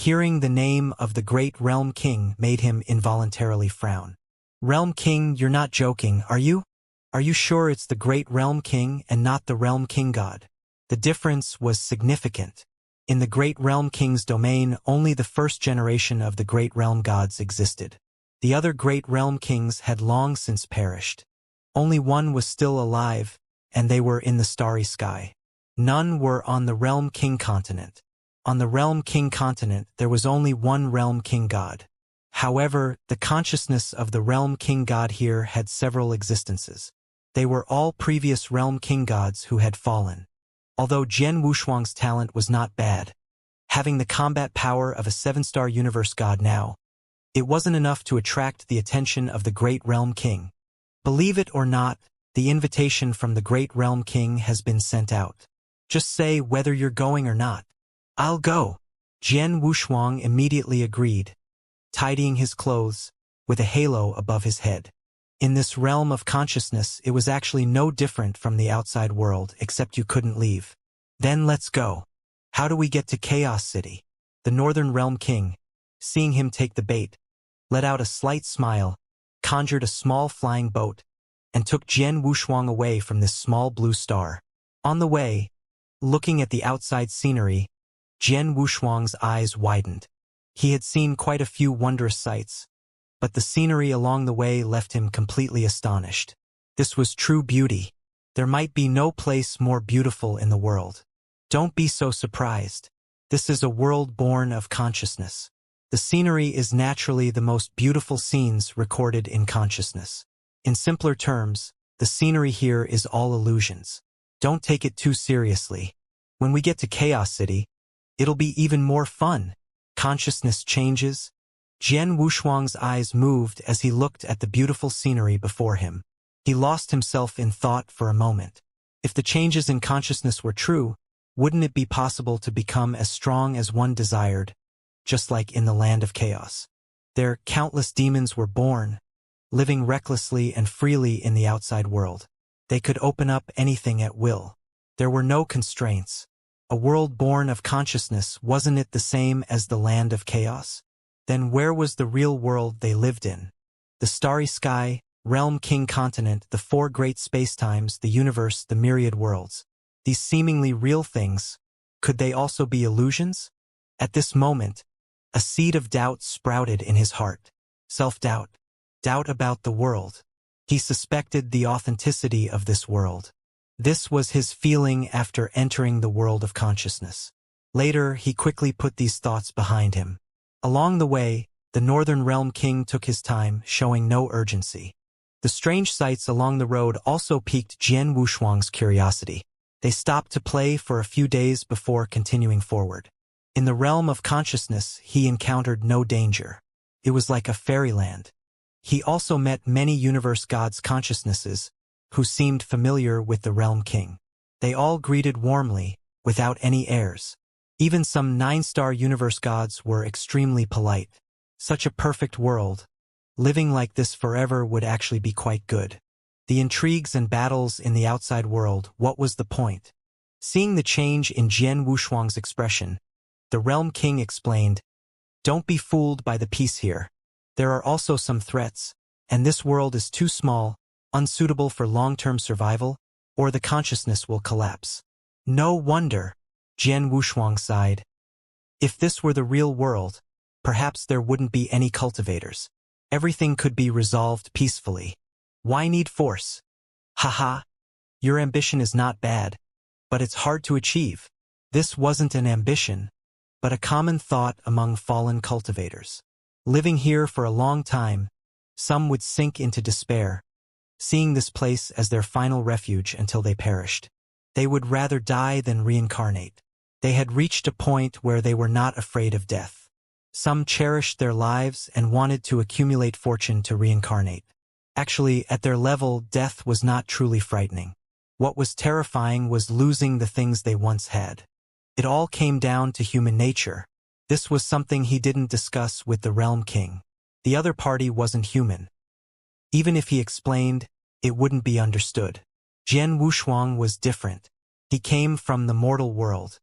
Hearing the name of the great Realm King made him involuntarily frown. Realm King, you're not joking, are you? Are you sure it's the great Realm King and not the Realm King God? The difference was significant. In the great Realm King's domain, only the first generation of the great Realm Gods existed. The other great Realm Kings had long since perished. Only one was still alive, and they were in the starry sky. None were on the Realm King continent. On the Realm King continent, there was only one Realm King God. However, the consciousness of the Realm King God here had several existences. They were all previous Realm King Gods who had fallen. Although Jian Wushuang's talent was not bad, having the combat power of a 7-star universe god now, it wasn't enough to attract the attention of the great Realm King. Believe it or not, the invitation from the great Realm King has been sent out. Just say whether you're going or not. I'll go. Jian Wushuang immediately agreed, tidying his clothes, with a halo above his head. In this realm of consciousness, it was actually no different from the outside world, except you couldn't leave. Then let's go. How do we get to Chaos City? The Northern Realm King, seeing him take the bait, let out a slight smile, conjured a small flying boat, and took Jian Wushuang away from this small blue star. On the way, looking at the outside scenery, Jian Wushuang's eyes widened. He had seen quite a few wondrous sights, but the scenery along the way left him completely astonished. This was true beauty. There might be no place more beautiful in the world. Don't be so surprised. This is a world born of consciousness. The scenery is naturally the most beautiful scenes recorded in consciousness. In simpler terms, the scenery here is all illusions. Don't take it too seriously. When we get to Chaos City, it'll be even more fun. Consciousness changes. Jian Wushuang's eyes moved as he looked at the beautiful scenery before him. He lost himself in thought for a moment. If the changes in consciousness were true, wouldn't it be possible to become as strong as one desired, just like in the land of chaos? There, countless demons were born, living recklessly and freely in the outside world. They could open up anything at will. There were no constraints. A world born of consciousness, wasn't it the same as the land of chaos? Then where was the real world they lived in? The starry sky, Realm King continent, the 4 great spacetimes, the universe, the myriad worlds. These seemingly real things, could they also be illusions? At this moment, a seed of doubt sprouted in his heart. Self-doubt. Doubt about the world. He suspected the authenticity of this world. This was his feeling after entering the world of consciousness. Later, he quickly put these thoughts behind him. Along the way, the Northern Realm King took his time, showing no urgency. The strange sights along the road also piqued Jian Wushuang's curiosity. They stopped to play for a few days before continuing forward. In the realm of consciousness, he encountered no danger. It was like a fairyland. He also met many universe gods' consciousnesses, who seemed familiar with the Realm King. They all greeted warmly, without any airs. Even some 9-star universe gods were extremely polite. Such a perfect world. Living like this forever would actually be quite good. The intrigues and battles in the outside world, what was the point? Seeing the change in Jian Wushuang's expression, the Realm King explained, "Don't be fooled by the peace here. There are also some threats, and this world is too small, unsuitable for long-term survival, or the consciousness will collapse." No wonder, Jian Wushuang sighed. If this were the real world, perhaps there wouldn't be any cultivators. Everything could be resolved peacefully. Why need force? Haha, your ambition is not bad, but it's hard to achieve. This wasn't an ambition, but a common thought among fallen cultivators. Living here for a long time, some would sink into despair, seeing this place as their final refuge until they perished. They would rather die than reincarnate. They had reached a point where they were not afraid of death. Some cherished their lives and wanted to accumulate fortune to reincarnate. Actually, at their level, death was not truly frightening. What was terrifying was losing the things they once had. It all came down to human nature. This was something he didn't discuss with the Realm King. The other party wasn't human. Even if he explained, it wouldn't be understood. Jian Wushuang was different. He came from the mortal world.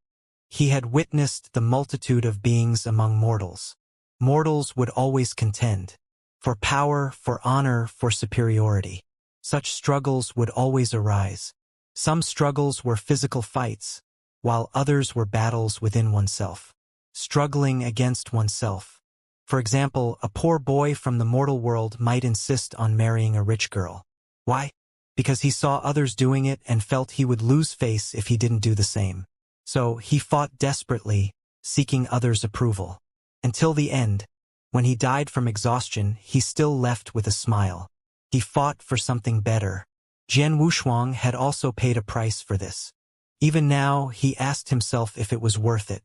He had witnessed the multitude of beings among mortals. Mortals would always contend. For power, for honor, for superiority. Such struggles would always arise. Some struggles were physical fights, while others were battles within oneself. Struggling against oneself. For example, a poor boy from the mortal world might insist on marrying a rich girl. Why? Because he saw others doing it and felt he would lose face if he didn't do the same. So he fought desperately, seeking others' approval. Until the end, when he died from exhaustion, he still left with a smile. He fought for something better. Jian Wushuang had also paid a price for this. Even now, he asked himself if it was worth it.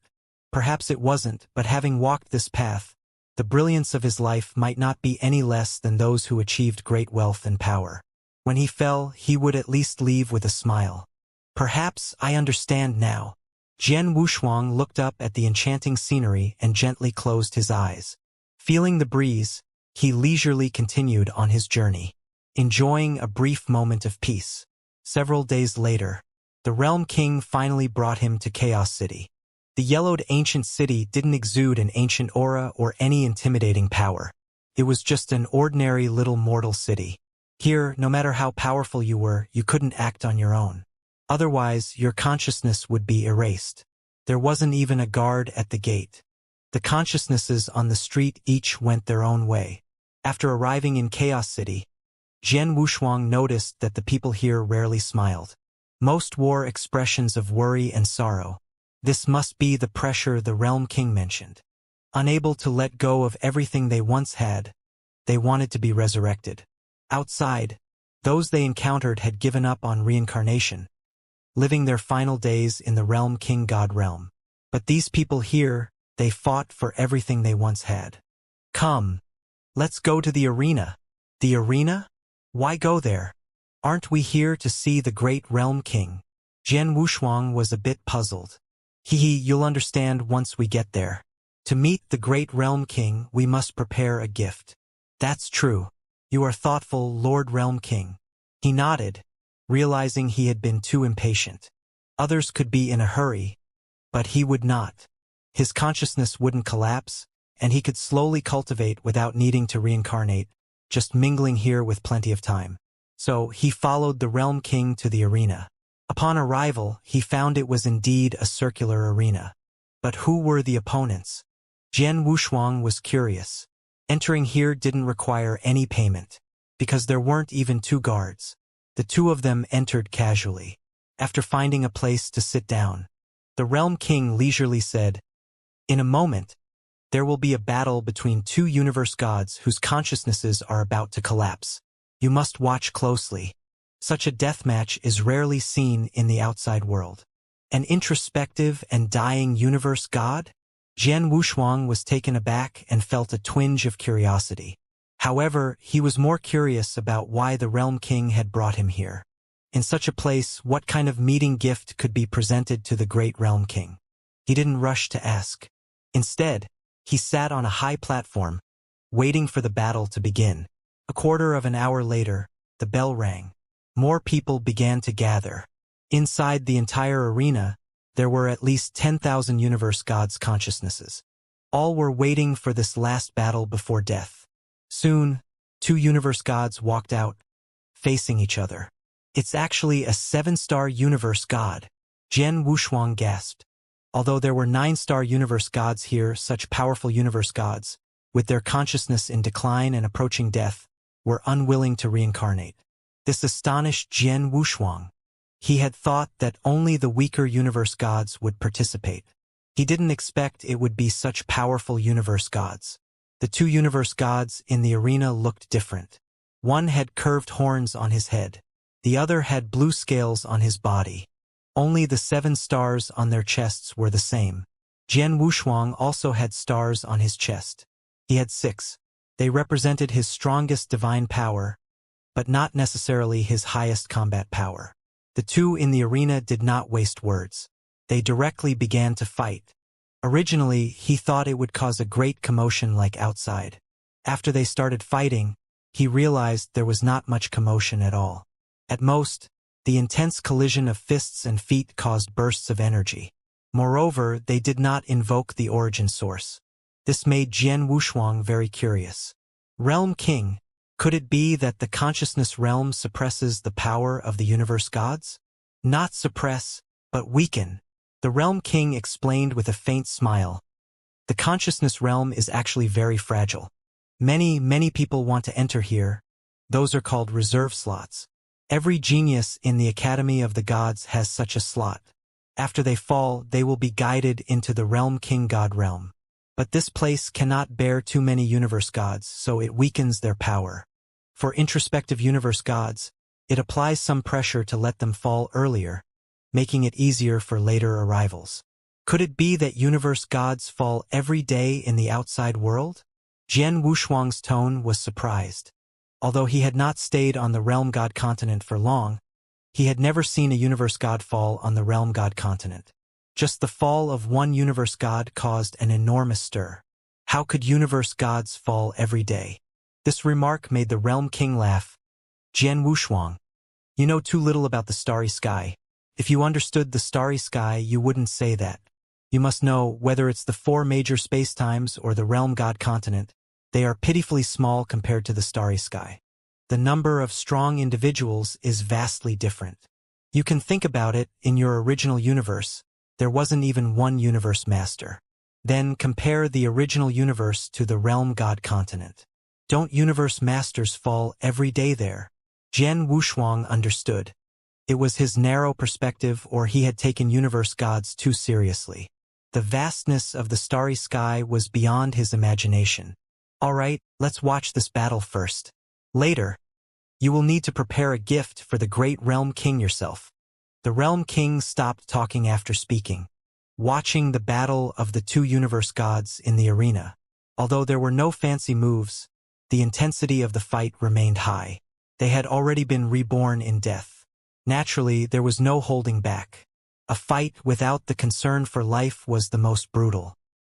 Perhaps it wasn't, but having walked this path, the brilliance of his life might not be any less than those who achieved great wealth and power. When he fell, he would at least leave with a smile. Perhaps I understand now. Jian Wushuang looked up at the enchanting scenery and gently closed his eyes. Feeling the breeze, he leisurely continued on his journey, enjoying a brief moment of peace. Several days later, the Realm King finally brought him to Chaos City. The yellowed ancient city didn't exude an ancient aura or any intimidating power. It was just an ordinary little mortal city. Here, no matter how powerful you were, you couldn't act on your own. Otherwise, your consciousness would be erased. There wasn't even a guard at the gate. The consciousnesses on the street each went their own way. After arriving in Chaos City, Jian Wushuang noticed that the people here rarely smiled. Most wore expressions of worry and sorrow. This must be the pressure the Realm King mentioned. Unable to let go of everything they once had, they wanted to be resurrected. Outside, those they encountered had given up on reincarnation, living their final days in the Realm King God realm. But these people here, they fought for everything they once had. Come, let's go to the arena. The arena? Why go there? Aren't we here to see the great Realm King? Jian Wushuang was a bit puzzled. You'll understand once we get there. To meet the great Realm King, we must prepare a gift. That's true. You are thoughtful, Lord Realm King. He nodded, realizing he had been too impatient. Others could be in a hurry, but he would not. His consciousness wouldn't collapse, and he could slowly cultivate without needing to reincarnate, just mingling here with plenty of time. So he followed the Realm King to the arena. Upon arrival, he found it was indeed a circular arena. But who were the opponents? Jian Wushuang was curious. Entering here didn't require any payment, because there weren't even two guards. The two of them entered casually. After finding a place to sit down, the Realm King leisurely said, "In a moment, there will be a battle between two universe gods whose consciousnesses are about to collapse. You must watch closely. Such a deathmatch is rarely seen in the outside world." An introspective and dying universe god? Jian Wushuang was taken aback and felt a twinge of curiosity. However, he was more curious about why the Realm King had brought him here. In such a place, what kind of meeting gift could be presented to the great Realm King? He didn't rush to ask. Instead, he sat on a high platform, waiting for the battle to begin. A quarter of an hour later, the bell rang. More people began to gather. Inside the entire arena, there were at least 10,000 universe gods' consciousnesses. All were waiting for this last battle before death. Soon, two universe gods walked out, facing each other. It's actually a 7-star universe god, Jian Wushuang gasped. Although there were 9-star universe gods here, such powerful universe gods, with their consciousness in decline and approaching death, were unwilling to reincarnate. This astonished Jian Wushuang. He had thought that only the weaker universe gods would participate. He didn't expect it would be such powerful universe gods. The two universe gods in the arena looked different. One had curved horns on his head. The other had blue scales on his body. Only the 7 stars on their chests were the same. Jian Wushuang also had stars on his chest. He had 6. They represented his strongest divine power, but not necessarily his highest combat power. The two in the arena did not waste words. They directly began to fight. Originally, he thought it would cause a great commotion like outside. After they started fighting, he realized there was not much commotion at all. At most, the intense collision of fists and feet caused bursts of energy. Moreover, they did not invoke the origin source. This made Jian Wushuang very curious. Realm King, could it be that the consciousness realm suppresses the power of the universe gods? Not suppress, but weaken. The Realm King explained with a faint smile. The consciousness realm is actually very fragile. Many people want to enter here. Those are called reserve slots. Every genius in the Academy of the Gods has such a slot. After they fall, they will be guided into the Realm King God realm. But this place cannot bear too many universe gods, so it weakens their power. For introspective universe gods, it applies some pressure to let them fall earlier, making it easier for later arrivals. Could it be that universe gods fall every day in the outside world? Jian Wushuang's tone was surprised. Although he had not stayed on the Realm God continent for long, he had never seen a universe god fall on the Realm God continent. Just the fall of one universe god caused an enormous stir. How could universe gods fall every day? This remark made the Realm King laugh. Jian Wushuang, you know too little about the starry sky. If you understood the starry sky, you wouldn't say that. You must know, whether it's the 4 major spacetimes or the Realm God continent, they are pitifully small compared to the starry sky. The number of strong individuals is vastly different. You can think about it, in your original universe, there wasn't even one universe master. Then compare the original universe to the Realm God continent. Don't universe masters fall every day there? Jian Wushuang understood. It was his narrow perspective, or he had taken universe gods too seriously. The vastness of the starry sky was beyond his imagination. All right, let's watch this battle first. Later, you will need to prepare a gift for the great Realm King yourself. The Realm King stopped talking after speaking, watching the battle of the 2 universe gods in the arena. Although there were no fancy moves, the intensity of the fight remained high. They had already been reborn in death. Naturally, there was no holding back. A fight without the concern for life was the most brutal.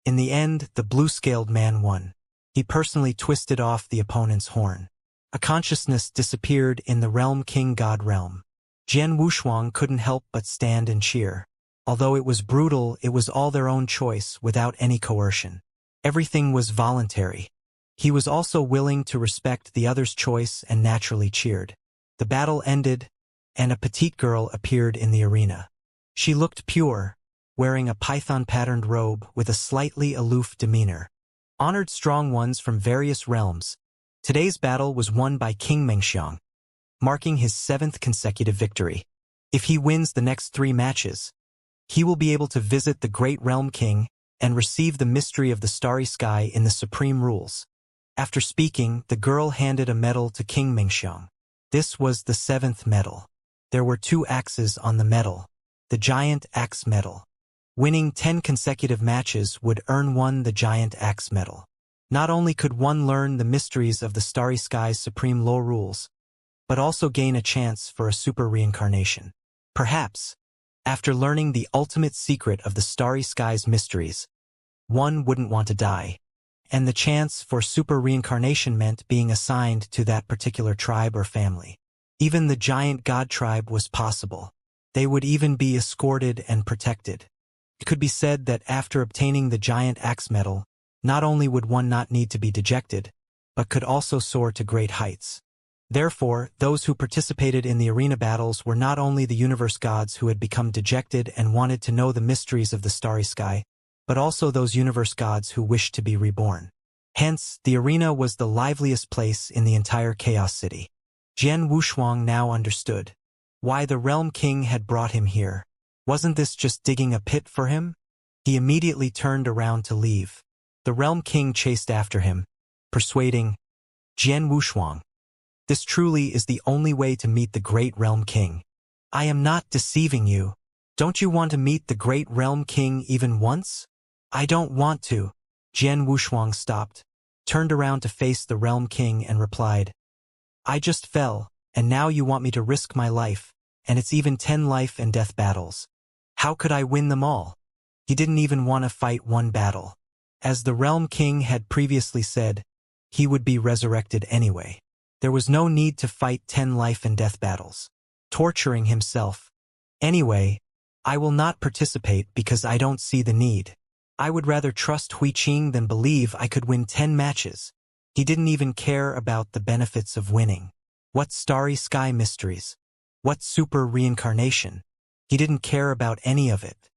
In the end, the blue-scaled man won. He personally twisted off the opponent's horn. A consciousness disappeared in the Realm King God realm. Jian Wushuang couldn't help but stand and cheer. Although it was brutal, it was all their own choice, without any coercion. Everything was voluntary. He was also willing to respect the other's choice and naturally cheered. The battle ended, and a petite girl appeared in the arena. She looked pure, wearing a python-patterned robe with a slightly aloof demeanor. Honored strong ones from various realms. Today's battle was won by King Mengxiang, marking his 7th consecutive victory. If he wins the next 3 matches, he will be able to visit the great Realm King and receive the mystery of the starry sky in the supreme rules. After speaking, the girl handed a medal to King Mengxiang. This was the 7th medal. There were 2 axes on the medal. The Giant Axe Medal. Winning 10 consecutive matches would earn one the Giant Axe Medal. Not only could one learn the mysteries of the starry sky's supreme law rules, but also gain a chance for a super reincarnation. Perhaps, after learning the ultimate secret of the starry sky's mysteries, one wouldn't want to die. And the chance for super reincarnation meant being assigned to that particular tribe or family. Even the giant god tribe was possible. They would even be escorted and protected. It could be said that after obtaining the Giant Axe Medal, not only would one not need to be dejected, but could also soar to great heights. Therefore, those who participated in the arena battles were not only the universe gods who had become dejected and wanted to know the mysteries of the starry sky, but also those universe gods who wished to be reborn. Hence, the arena was the liveliest place in the entire Chaos City. Jian Wushuang now understood why the Realm King had brought him here. Wasn't this just digging a pit for him? He immediately turned around to leave. The Realm King chased after him, persuading Jian Wushuang. This truly is the only way to meet the great Realm King. I am not deceiving you. Don't you want to meet the great Realm King even once? I don't want to. Jian Wushuang stopped, turned around to face the Realm King and replied, I just fell, and now you want me to risk my life, and it's even 10 life and death battles. How could I win them all? He didn't even want to fight one battle. As the Realm King had previously said, he would be resurrected anyway. There was no need to fight 10 life and death battles, torturing himself. Anyway, I will not participate because I don't see the need. I would rather trust Hui Qing than believe I could win 10 matches. He didn't even care about the benefits of winning. What starry sky mysteries? What super reincarnation? He didn't care about any of it.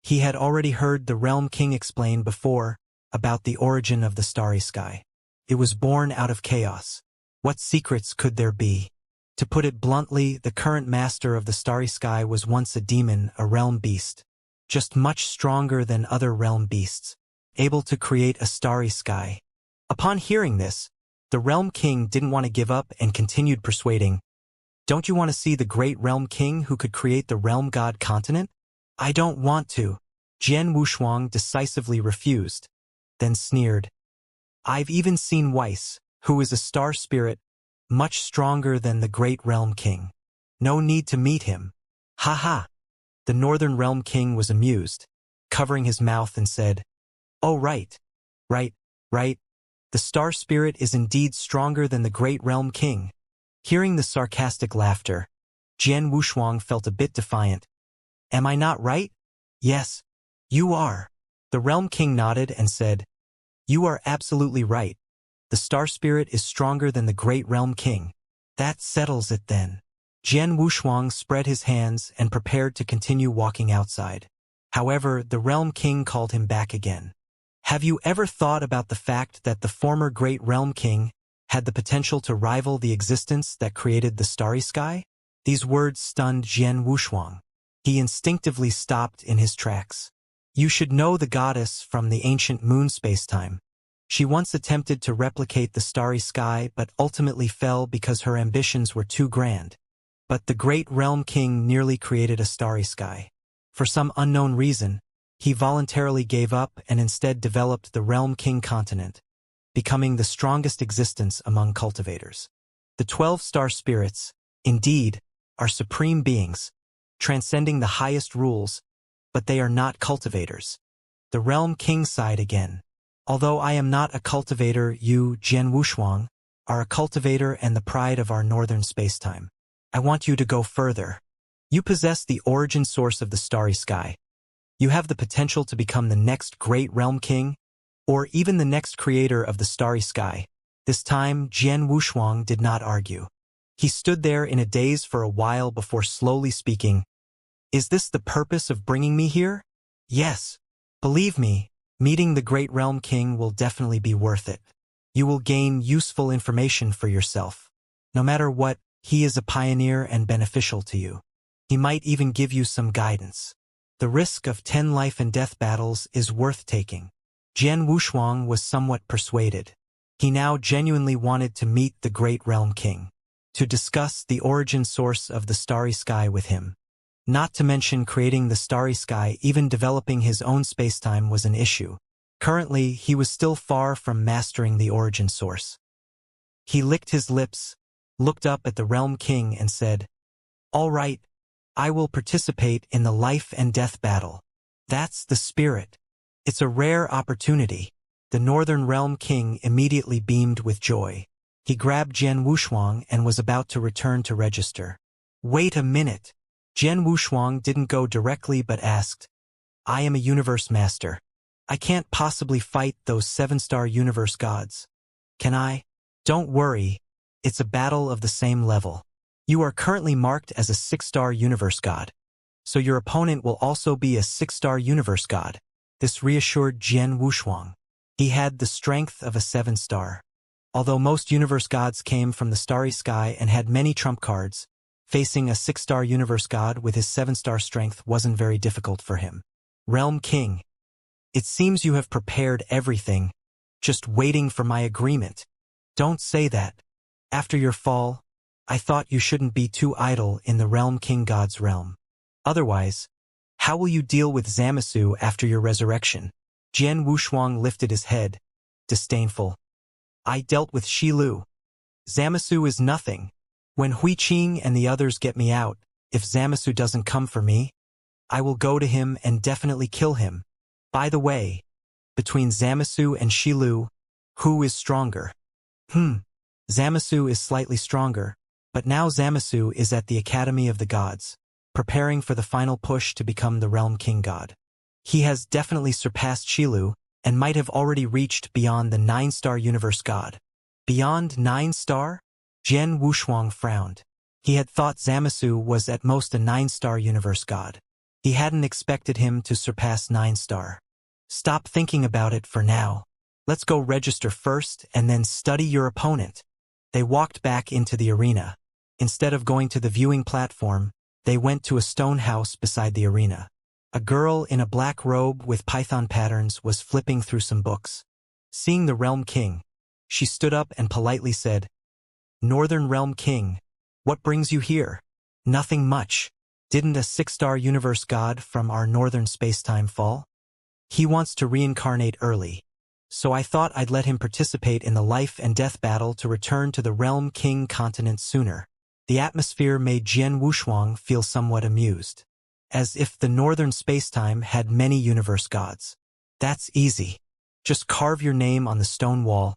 He had already heard the Realm King explain before about the origin of the starry sky. It was born out of chaos. What secrets could there be? To put it bluntly, the current master of the starry sky was once a demon, a realm beast, just much stronger than other realm beasts, able to create a starry sky. Upon hearing this, the Realm King didn't want to give up and continued persuading, "Don't you want to see the great Realm King who could create the Realm God continent?" "I don't want to." Jian Wushuang decisively refused, then sneered, "I've even seen Weiss, who is a star spirit, much stronger than the great Realm King. No need to meet him." "Ha ha." The Northern Realm King was amused, covering his mouth and said, "Oh right. The star spirit is indeed stronger than the great Realm King." Hearing the sarcastic laughter, Jian Wushuang felt a bit defiant. "Am I not right?" "Yes, you are." The Realm King nodded and said, "You are absolutely right. The star spirit is stronger than the great Realm King." "That settles it then." Jian Wushuang spread his hands and prepared to continue walking outside. However, the Realm King called him back again. "Have you ever thought about the fact that the former great Realm King had the potential to rival the existence that created the starry sky?" These words stunned Jian Wushuang. He instinctively stopped in his tracks. You should know the goddess from the ancient moon spacetime. She once attempted to replicate the starry sky but ultimately fell because her ambitions were too grand. But the great Realm King nearly created a starry sky. For some unknown reason, he voluntarily gave up and instead developed the Realm King continent, becoming the strongest existence among cultivators. The 12 star spirits, indeed, are supreme beings, transcending the highest rules, but they are not cultivators. The Realm King sighed again. "Although I am not a cultivator, you, Jian Wushuang, are a cultivator and the pride of our northern spacetime. I want you to go further. You possess the origin source of the starry sky. You have the potential to become the next great Realm King, or even the next creator of the starry sky." This time, Jian Wushuang did not argue. He stood there in a daze for a while before slowly speaking, "Is this the purpose of bringing me here?" "Yes. Believe me, meeting the great Realm King will definitely be worth it. You will gain useful information for yourself. No matter what, he is a pioneer and beneficial to you. He might even give you some guidance. The risk of 10 life and death battles is worth taking." Jian Wushuang was somewhat persuaded. He now genuinely wanted to meet the great Realm King, to discuss the origin source of the starry sky with him. Not to mention creating the starry sky, even developing his own spacetime was an issue. Currently, he was still far from mastering the origin source. He licked his lips, looked up at the Realm King and said, "All right, I will participate in the life and death battle. That's the spirit. It's a rare opportunity." The Northern Realm King immediately beamed with joy. He grabbed Jian Wushuang and was about to return to register. "Wait a minute." Jian Wushuang didn't go directly but asked, "I am a universe master. I can't possibly fight those 7-star universe gods. Can I?" "Don't worry. It's a battle of the same level. You are currently marked as a 6-star universe god, so your opponent will also be a 6-star universe god." This reassured Jian Wushuang. He had the strength of a 7-star. Although most universe gods came from the starry sky and had many trump cards, facing a 6-star universe god with his 7-star strength wasn't very difficult for him. "Realm King, it seems you have prepared everything, just waiting for my agreement." "Don't say that. After your fall, I thought you shouldn't be too idle in the Realm King God's realm. Otherwise, how will you deal with Zamasu after your resurrection?" Jian Wushuang lifted his head, disdainful. "I dealt with Shilu. Zamasu is nothing. When Hui Qing and the others get me out, if Zamasu doesn't come for me, I will go to him and definitely kill him. By the way, between Zamasu and Shilu, who is stronger?" Zamasu is slightly stronger, but now Zamasu is at the Academy of the Gods. preparing for the final push to become the Realm King God. He has definitely surpassed Shilu, and might have already reached beyond the 9-star universe god. Beyond 9-star? Jian Wushuang frowned. He had thought Zamasu was at most a 9-star universe god. He hadn't expected him to surpass 9-star. Stop thinking about it for now. Let's go register first and then study your opponent. They walked back into the arena. Instead of going to the viewing platform, they went to a stone house beside the arena. A girl in a black robe with python patterns was flipping through some books. Seeing the Realm King, she stood up and politely said, "Northern Realm King, what brings you here?" "Nothing much. Didn't a 6-star universe god from our northern spacetime fall? He wants to reincarnate early. So I thought I'd let him participate in the life and death battle to return to the Realm King continent sooner." The atmosphere made Jian Wushuang feel somewhat amused. As if the northern spacetime had many universe gods. That's easy. Just carve your name on the stone wall,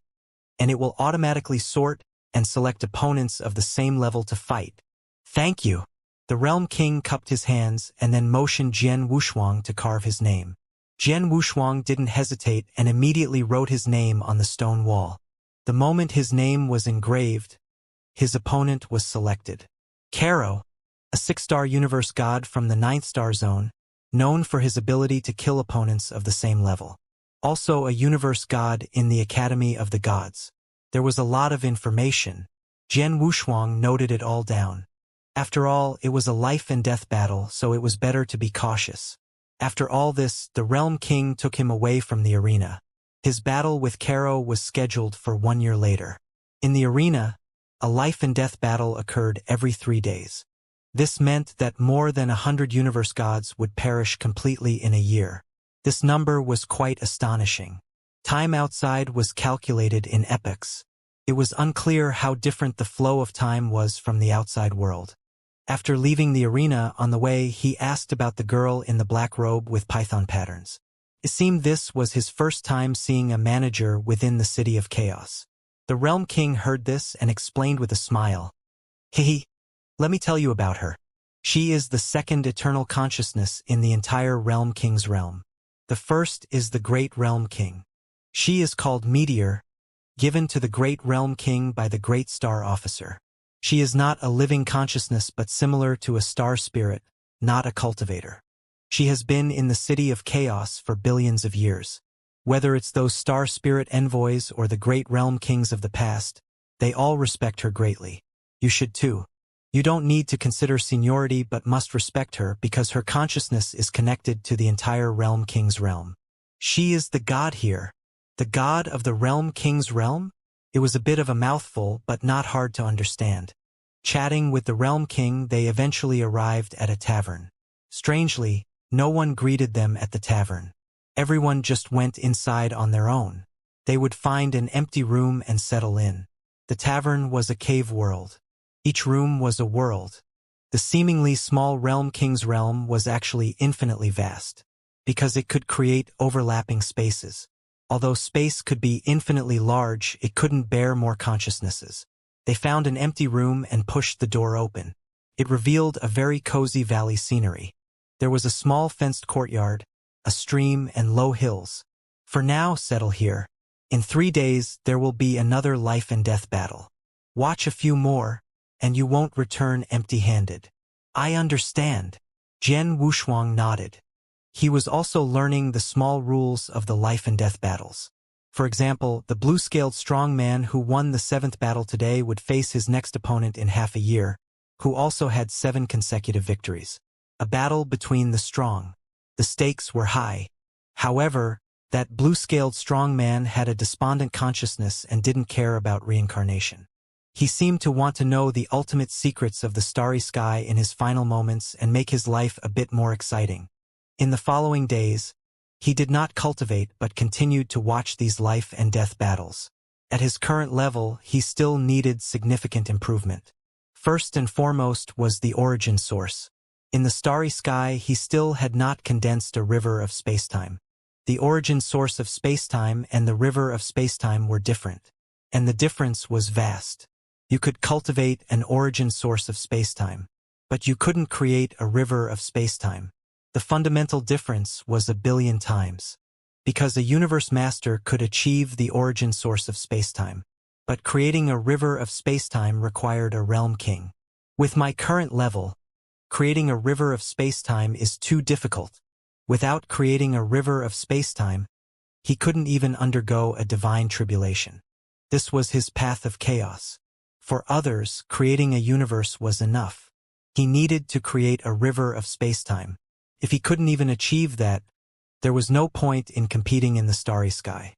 and it will automatically sort and select opponents of the same level to fight. Thank you. The Realm King cupped his hands and then motioned Jian Wushuang to carve his name. Jian Wushuang didn't hesitate and immediately wrote his name on the stone wall. The moment his name was engraved, his opponent was selected. Karo, a 6-star universe god from the 9th-star zone, known for his ability to kill opponents of the same level. Also a universe god in the Academy of the Gods. There was a lot of information. Jian Wushuang noted it all down. After all, it was a life and death battle, so it was better to be cautious. After all this, the Realm King took him away from the arena. His battle with Karo was scheduled for 1 year later. In the arena, a life and death battle occurred every 3 days. This meant that more than 100 universe gods would perish completely in a year. This number was quite astonishing. Time outside was calculated in epochs. It was unclear how different the flow of time was from the outside world. After leaving the arena on the way, he asked about the girl in the black robe with python patterns. It seemed this was his first time seeing a manager within the City of Chaos. The Realm King heard this and explained with a smile. "Hehe. Let me tell you about her. She is the second eternal consciousness in the entire Realm King's realm. The first is the Great Realm King. She is called Meteor, given to the Great Realm King by the Great Star Officer. She is not a living consciousness but similar to a star spirit, not a cultivator. She has been in the City of Chaos for billions of years. Whether it's those star spirit envoys or the Great Realm Kings of the past, they all respect her greatly. You should too. You don't need to consider seniority but must respect her because her consciousness is connected to the entire Realm King's realm. She is the god here. The god of the Realm King's realm? It was a bit of a mouthful but not hard to understand. Chatting with the Realm King, they eventually arrived at a tavern. Strangely, no one greeted them at the tavern. Everyone just went inside on their own. They would find an empty room and settle in. The tavern was a cave world. Each room was a world. The seemingly small Realm King's realm was actually infinitely vast, because it could create overlapping spaces. Although space could be infinitely large, it couldn't bear more consciousnesses. They found an empty room and pushed the door open. It revealed a very cozy valley scenery. There was a small fenced courtyard, a stream, and low hills. For now, settle here. In 3 days, there will be another life and death battle. Watch a few more, and you won't return empty-handed. I understand. Jian Wushuang nodded. He was also learning the small rules of the life and death battles. For example, the blue-scaled strong man who won the 7th battle today would face his next opponent in half a year, who also had 7 consecutive victories. A battle between the strong. The stakes were high. However, that blue-scaled strong man had a despondent consciousness and didn't care about reincarnation. He seemed to want to know the ultimate secrets of the starry sky in his final moments and make his life a bit more exciting. In the following days, he did not cultivate but continued to watch these life and death battles. At his current level, he still needed significant improvement. First and foremost was the origin source. In the starry sky, he still had not condensed a river of spacetime. The origin source of spacetime and the river of spacetime were different, and the difference was vast. You could cultivate an origin source of spacetime, But you couldn't create a river of spacetime. The fundamental difference was 1,000,000,000 times. Because a universe master could achieve the origin source of spacetime. But creating a river of spacetime required a realm king. With my current level, creating a river of spacetime is too difficult. Without creating a river of spacetime, he couldn't even undergo a divine tribulation. This was his path of chaos. For others, creating a universe was enough. He needed to create a river of spacetime. If he couldn't even achieve that, there was no point in competing in the starry sky.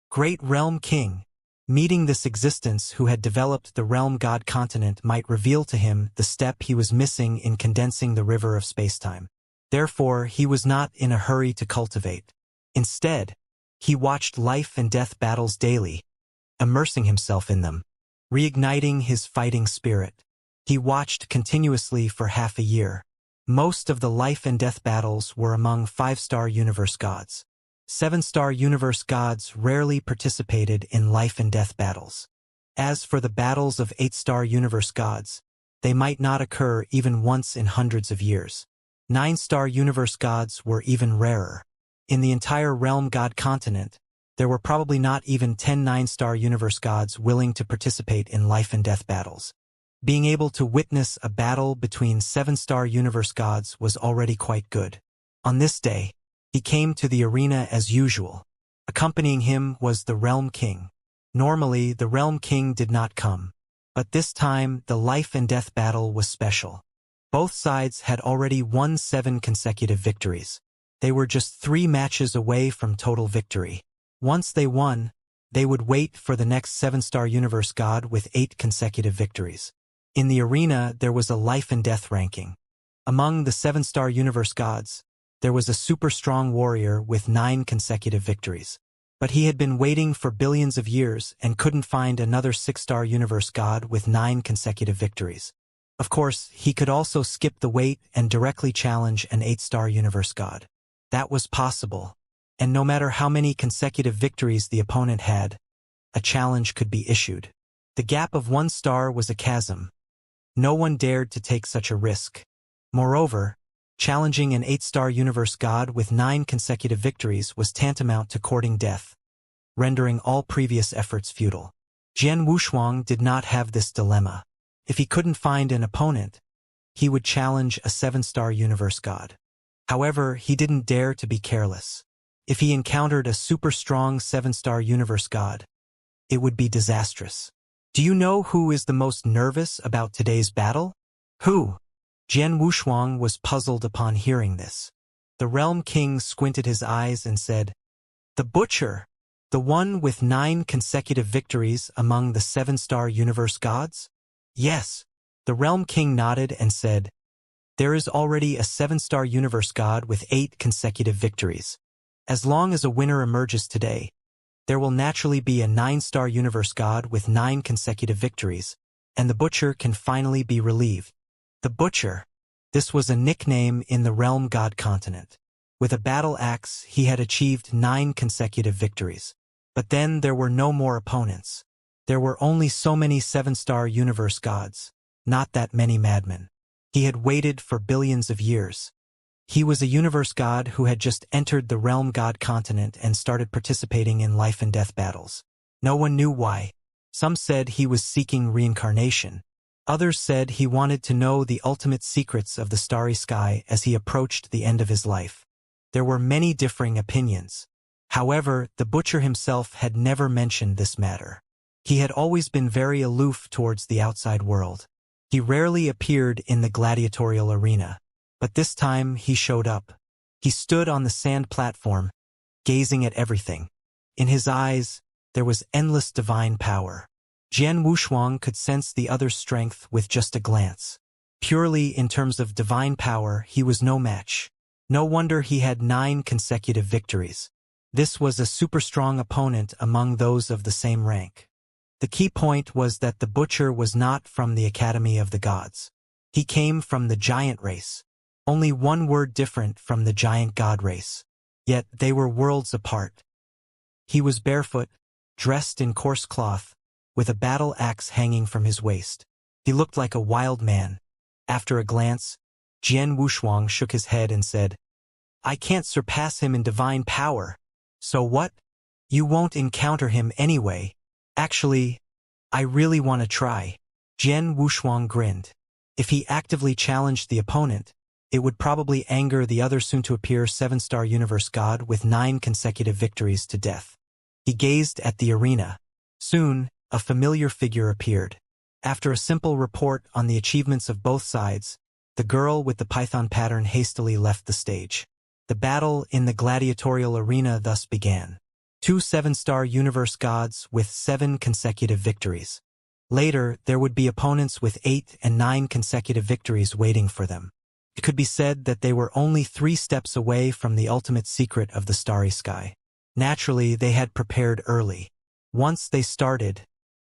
Great Realm King, meeting this existence who had developed the Realm God continent might reveal to him the step he was missing in condensing the river of spacetime. Therefore, he was not in a hurry to cultivate. Instead, he watched life and death battles daily, immersing himself in them, reigniting his fighting spirit. He watched continuously for half a year. Most of the life and death battles were among 5-star universe gods. 7-star universe gods rarely participated in life and death battles. As for the battles of 8-star universe gods, they might not occur even once in hundreds of years. 9-star universe gods were even rarer. In the entire realm god continent, there were probably not even 10 9-star universe gods willing to participate in life and death battles. Being able to witness a battle between 7-star universe gods was already quite good. On this day, he came to the arena as usual. Accompanying him was the Realm King. Normally, the Realm King did not come. But this time, the life and death battle was special. Both sides had already won 7 consecutive victories. They were just 3 matches away from total victory. Once they won, they would wait for the next 7-star universe god with 8 consecutive victories. In the arena, there was a life and death ranking. Among the 7-star universe gods, there was a super strong warrior with 9 consecutive victories. But he had been waiting for billions of years and couldn't find another 6-star universe god with 9 consecutive victories. Of course, he could also skip the wait and directly challenge an 8-star universe god. That was possible. And no matter how many consecutive victories the opponent had, a challenge could be issued. The gap of 1 star was a chasm. No one dared to take such a risk. Moreover, challenging an 8-star universe god with 9 consecutive victories was tantamount to courting death, rendering all previous efforts futile. Jian Wushuang did not have this dilemma. If he couldn't find an opponent, he would challenge a 7-star universe god. However, he didn't dare to be careless. If he encountered a super strong 7-star universe god, it would be disastrous. Do you know who is the most nervous about today's battle? Who? Jian Wushuang was puzzled upon hearing this. The Realm King squinted his eyes and said, "The Butcher, the one with 9 consecutive victories among the 7-star universe gods?" Yes. The Realm King nodded and said, "There is already a 7-star universe god with 8 consecutive victories. As long as a winner emerges today, there will naturally be a 9-star universe god with 9 consecutive victories, and the Butcher can finally be relieved." The Butcher. This was a nickname in the realm god continent. With a battle axe, he had achieved 9 consecutive victories. But then there were no more opponents. There were only so many 7-star universe gods, not that many madmen. He had waited for billions of years. He was a universe god who had just entered the realm god continent and started participating in life and death battles. No one knew why. Some said he was seeking reincarnation. Others said he wanted to know the ultimate secrets of the starry sky as he approached the end of his life. There were many differing opinions. However, the Butcher himself had never mentioned this matter. He had always been very aloof towards the outside world. He rarely appeared in the gladiatorial arena. But this time he showed up. He stood on the sand platform, gazing at everything. In his eyes, there was endless divine power. Jian Wushuang could sense the other's strength with just a glance. Purely in terms of divine power, he was no match. No wonder he had 9 consecutive victories. This was a super strong opponent among those of the same rank. The key point was that the Butcher was not from the Academy of the Gods. He came from the giant race. Only one word different from the giant god race. Yet they were worlds apart. He was barefoot, dressed in coarse cloth, with a battle axe hanging from his waist. He looked like a wild man. After a glance, Jian Wushuang shook his head and said, I can't surpass him in divine power. So what? You won't encounter him anyway. Actually, I really want to try. Jian Wushuang grinned. If he actively challenged the opponent, it would probably anger the other soon-to-appear 7-star universe god with 9 consecutive victories to death. He gazed at the arena. Soon, a familiar figure appeared. After a simple report on the achievements of both sides, the girl with the python pattern hastily left the stage. The battle in the gladiatorial arena thus began. 2 7-star universe gods with 7 consecutive victories. Later, there would be opponents with 8 and 9 consecutive victories waiting for them. It could be said that they were only 3 steps away from the ultimate secret of the starry sky. Naturally, they had prepared early. Once they started,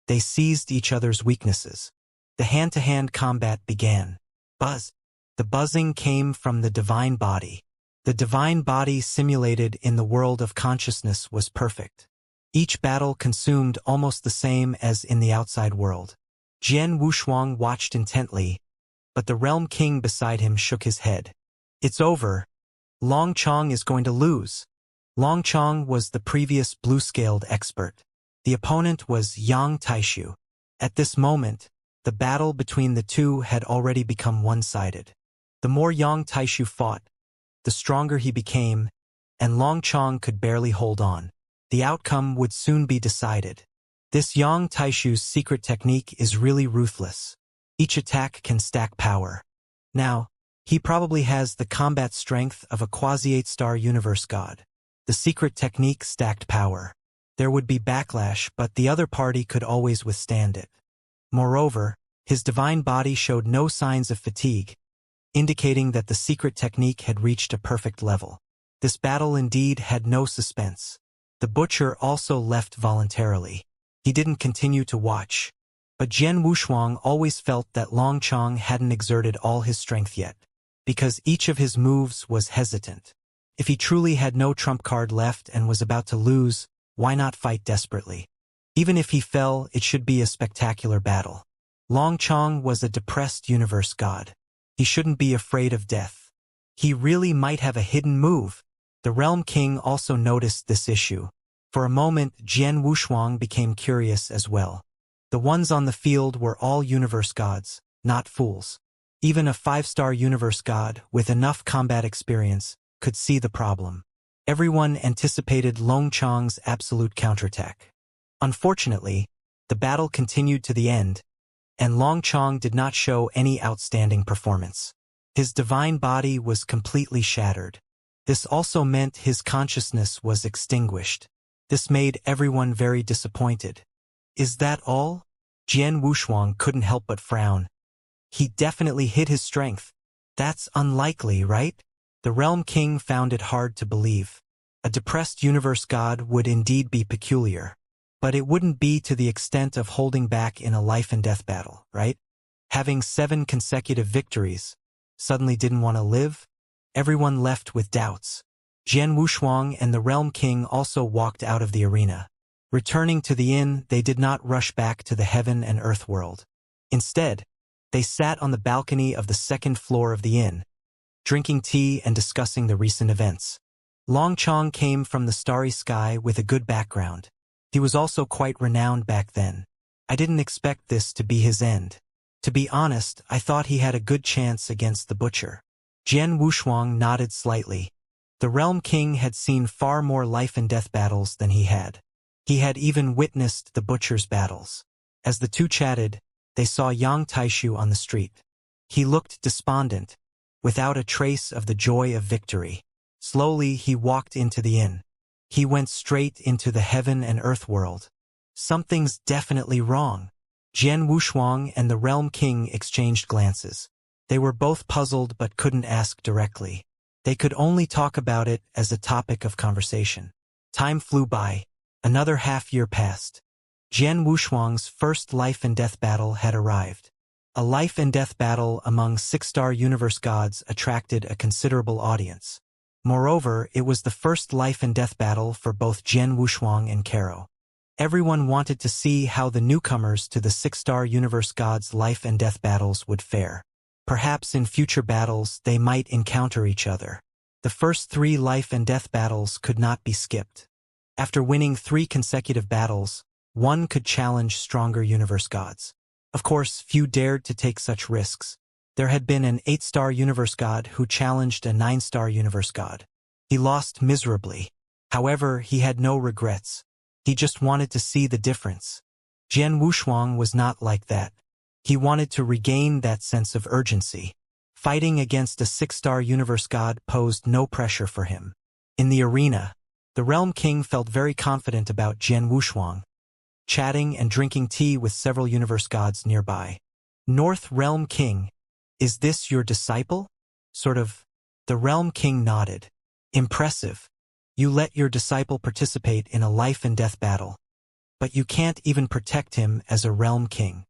they seized each other's weaknesses. The hand-to-hand combat began. Buzz. The buzzing came from the divine body. The divine body simulated in the world of consciousness was perfect. Each battle consumed almost the same as in the outside world. Jian Wushuang watched intently, but the Realm King beside him shook his head. It's over. Long Chong is going to lose. Long Chong was the previous blue-scaled expert. The opponent was Yang Taishu. At this moment, the battle between the two had already become one-sided. The more Yang Taishu fought, the stronger he became, and Long Chong could barely hold on. The outcome would soon be decided. This Yang Taishu's secret technique is really ruthless. Each attack can stack power. Now, he probably has the combat strength of a quasi-8-star universe god. The secret technique stacked power. There would be backlash, but the other party could always withstand it. Moreover, his divine body showed no signs of fatigue, indicating that the secret technique had reached a perfect level. This battle indeed had no suspense. The butcher also left voluntarily. He didn't continue to watch. But Jian Wushuang always felt that Long Chong hadn't exerted all his strength yet, because each of his moves was hesitant. If he truly had no trump card left and was about to lose, why not fight desperately? Even if he fell, it should be a spectacular battle. Long Chong was a depressed universe god. He shouldn't be afraid of death. He really might have a hidden move. The Realm King also noticed this issue. For a moment, Jian Wushuang became curious as well. The ones on the field were all universe gods, not fools. Even a 5-star universe god, with enough combat experience, could see the problem. Everyone anticipated Long Chong's absolute counterattack. Unfortunately, the battle continued to the end, and Long Chong did not show any outstanding performance. His divine body was completely shattered. This also meant his consciousness was extinguished. This made everyone very disappointed. Is that all? Jian Wushuang couldn't help but frown. He definitely hid his strength. That's unlikely, right? The Realm King found it hard to believe. A depressed universe god would indeed be peculiar. But it wouldn't be to the extent of holding back in a life-and-death battle, right? Having 7 consecutive victories, suddenly didn't want to live? Everyone left with doubts. Jian Wushuang and the Realm King also walked out of the arena. Returning to the inn, they did not rush back to the heaven and earth world. Instead, they sat on the balcony of the 2nd floor of the inn, drinking tea and discussing the recent events. Long Chong came from the starry sky with a good background. He was also quite renowned back then. I didn't expect this to be his end. To be honest, I thought he had a good chance against the butcher. Jian Wushuang nodded slightly. The Realm King had seen far more life-and-death battles than he had. He had even witnessed the butcher's battles. As the two chatted, they saw Yang Taishu on the street. He looked despondent, without a trace of the joy of victory. Slowly, he walked into the inn. He went straight into the heaven and earth world. Something's definitely wrong. Jian Wushuang and the Realm King exchanged glances. They were both puzzled but couldn't ask directly. They could only talk about it as a topic of conversation. Time flew by. Another half-year passed. Jian Wushuang's first life-and-death battle had arrived. A life-and-death battle among 6-star universe gods attracted a considerable audience. Moreover, it was the first life-and-death battle for both Jian Wushuang and Caro. Everyone wanted to see how the newcomers to the 6-star universe gods' life-and-death battles would fare. Perhaps in future battles they might encounter each other. The first 3 life and death battles could not be skipped. After winning 3 consecutive battles, one could challenge stronger universe gods. Of course, few dared to take such risks. There had been an 8-star universe god who challenged a 9-star universe god. He lost miserably. However, he had no regrets. He just wanted to see the difference. Jian Wushuang was not like that. He wanted to regain that sense of urgency. Fighting against a 6-star universe god posed no pressure for him. In the arena, the Realm King felt very confident about Jian Wushuang, chatting and drinking tea with several universe gods nearby. North Realm King, is this your disciple? Sort of. The Realm King nodded. Impressive. You let your disciple participate in a life and death battle. But you can't even protect him as a Realm King.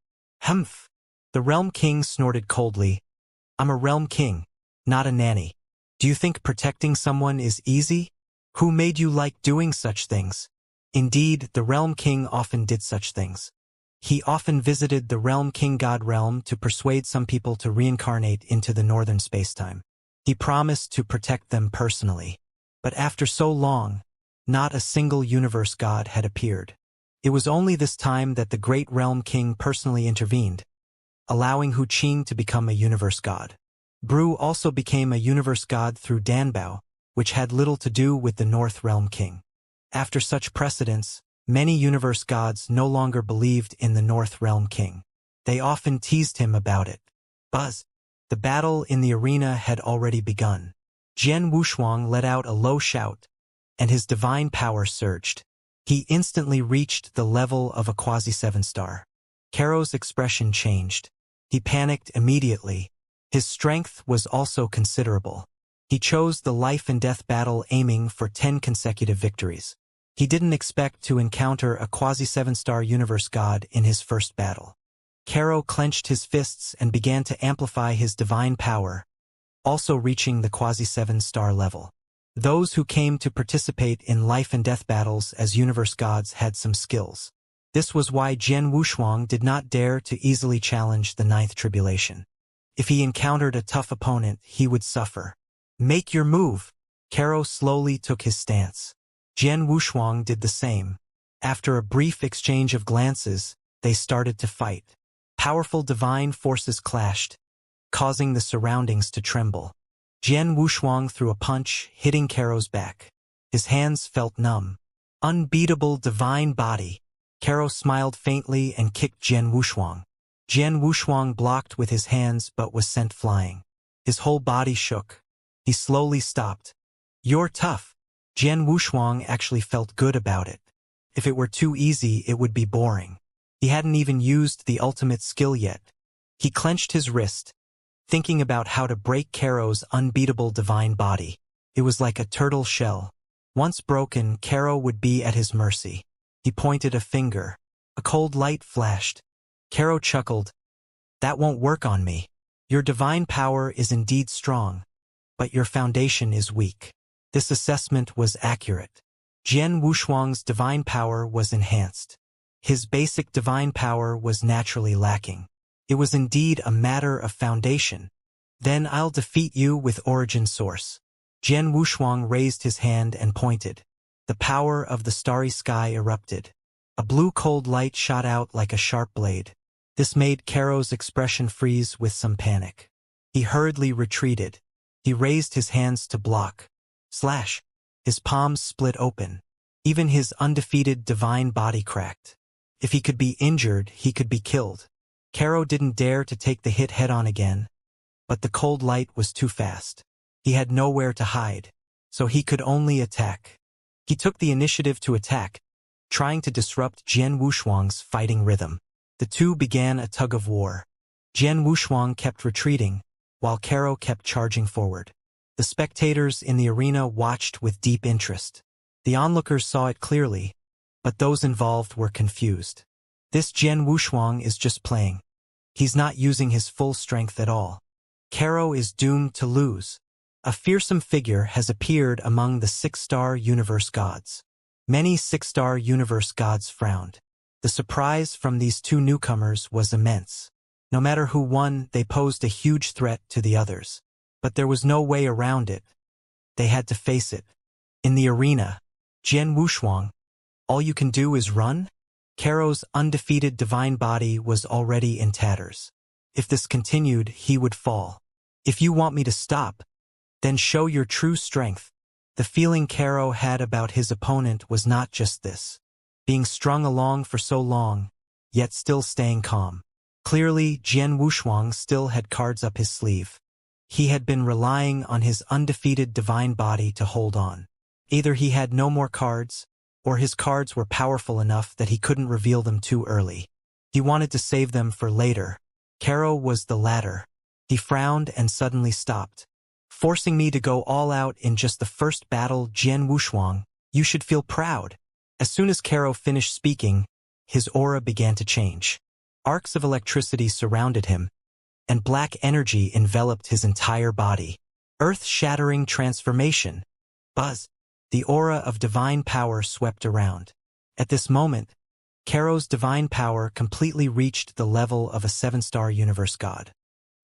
Humph. The Realm King snorted coldly. I'm a Realm King, not a nanny. Do you think protecting someone is easy? Who made you like doing such things? Indeed, the Realm King often did such things. He often visited the Realm King God realm to persuade some people to reincarnate into the northern spacetime. He promised to protect them personally. But after so long, not a single universe god had appeared. It was only this time that the great Realm King personally intervened, allowing Hu Qing to become a universe god. Bru also became a universe god through Danbao, which had little to do with the North Realm King. After such precedents, many universe gods no longer believed in the North Realm King. They often teased him about it. Buzz. The battle in the arena had already begun. Jian Wushuang let out a low shout, and his divine power surged. He instantly reached the level of a quasi-7-star. Caro's expression changed. He panicked immediately. His strength was also considerable. He chose the life and death battle aiming for 10 consecutive victories. He didn't expect to encounter a quasi-7-star universe god in his first battle. Caro clenched his fists and began to amplify his divine power, also reaching the quasi-7-star level. Those who came to participate in life and death battles as universe gods had some skills. This was why Jian Wushuang did not dare to easily challenge the 9th tribulation. If he encountered a tough opponent, he would suffer. Make your move. Caro slowly took his stance. Jian Wushuang did the same. After a brief exchange of glances, they started to fight. Powerful divine forces clashed, causing the surroundings to tremble. Jian Wushuang threw a punch, hitting Caro's back. His hands felt numb. Unbeatable divine body. Caro smiled faintly and kicked Jian Wushuang. Jian Wushuang blocked with his hands but was sent flying. His whole body shook. He slowly stopped. You're tough. Jian Wushuang actually felt good about it. If it were too easy, it would be boring. He hadn't even used the ultimate skill yet. He clenched his wrist, thinking about how to break Caro's unbeatable divine body. It was like a turtle shell. Once broken, Caro would be at his mercy. He pointed a finger. A cold light flashed. Caro chuckled. That won't work on me. Your divine power is indeed strong, but your foundation is weak. This assessment was accurate. Jian Wushuang's divine power was enhanced. His basic divine power was naturally lacking. It was indeed a matter of foundation. Then I'll defeat you with origin source. Jian Wushuang raised his hand and pointed. The power of the starry sky erupted. A blue cold light shot out like a sharp blade. This made Caro's expression freeze with some panic. He hurriedly retreated. He raised his hands to block. Slash! His palms split open. Even his undefeated divine body cracked. If he could be injured, he could be killed. Caro didn't dare to take the hit head-on again, but the cold light was too fast. He had nowhere to hide, so he could only attack. He took the initiative to attack, trying to disrupt Jian Wushuang's fighting rhythm. The two began a tug-of-war. Jian Wushuang kept retreating, while Caro kept charging forward. The spectators in the arena watched with deep interest. The onlookers saw it clearly, but those involved were confused. This Jian Wushuang is just playing. He's not using his full strength at all. Caro is doomed to lose. A fearsome figure has appeared among the 6-star universe gods. Many 6-star universe gods frowned. The surprise from these two newcomers was immense. No matter who won, they posed a huge threat to the others. But there was no way around it. They had to face it. In the arena, Jian Wushuang, all you can do is run? Caro's undefeated divine body was already in tatters. If this continued, he would fall. If you want me to stop, then show your true strength. The feeling Caro had about his opponent was not just this. Being strung along for so long, yet still staying calm. Clearly, Jian Wushuang still had cards up his sleeve. He had been relying on his undefeated divine body to hold on. Either he had no more cards, or his cards were powerful enough that he couldn't reveal them too early. He wanted to save them for later. Caro was the latter. He frowned and suddenly stopped. Forcing me to go all out in just the first battle, Jian Wushuang, you should feel proud. As soon as Caro finished speaking, his aura began to change. Arcs of electricity surrounded him, and black energy enveloped his entire body. Earth-shattering transformation. Buzz. The aura of divine power swept around. At this moment, Caro's divine power completely reached the level of a 7-star universe god.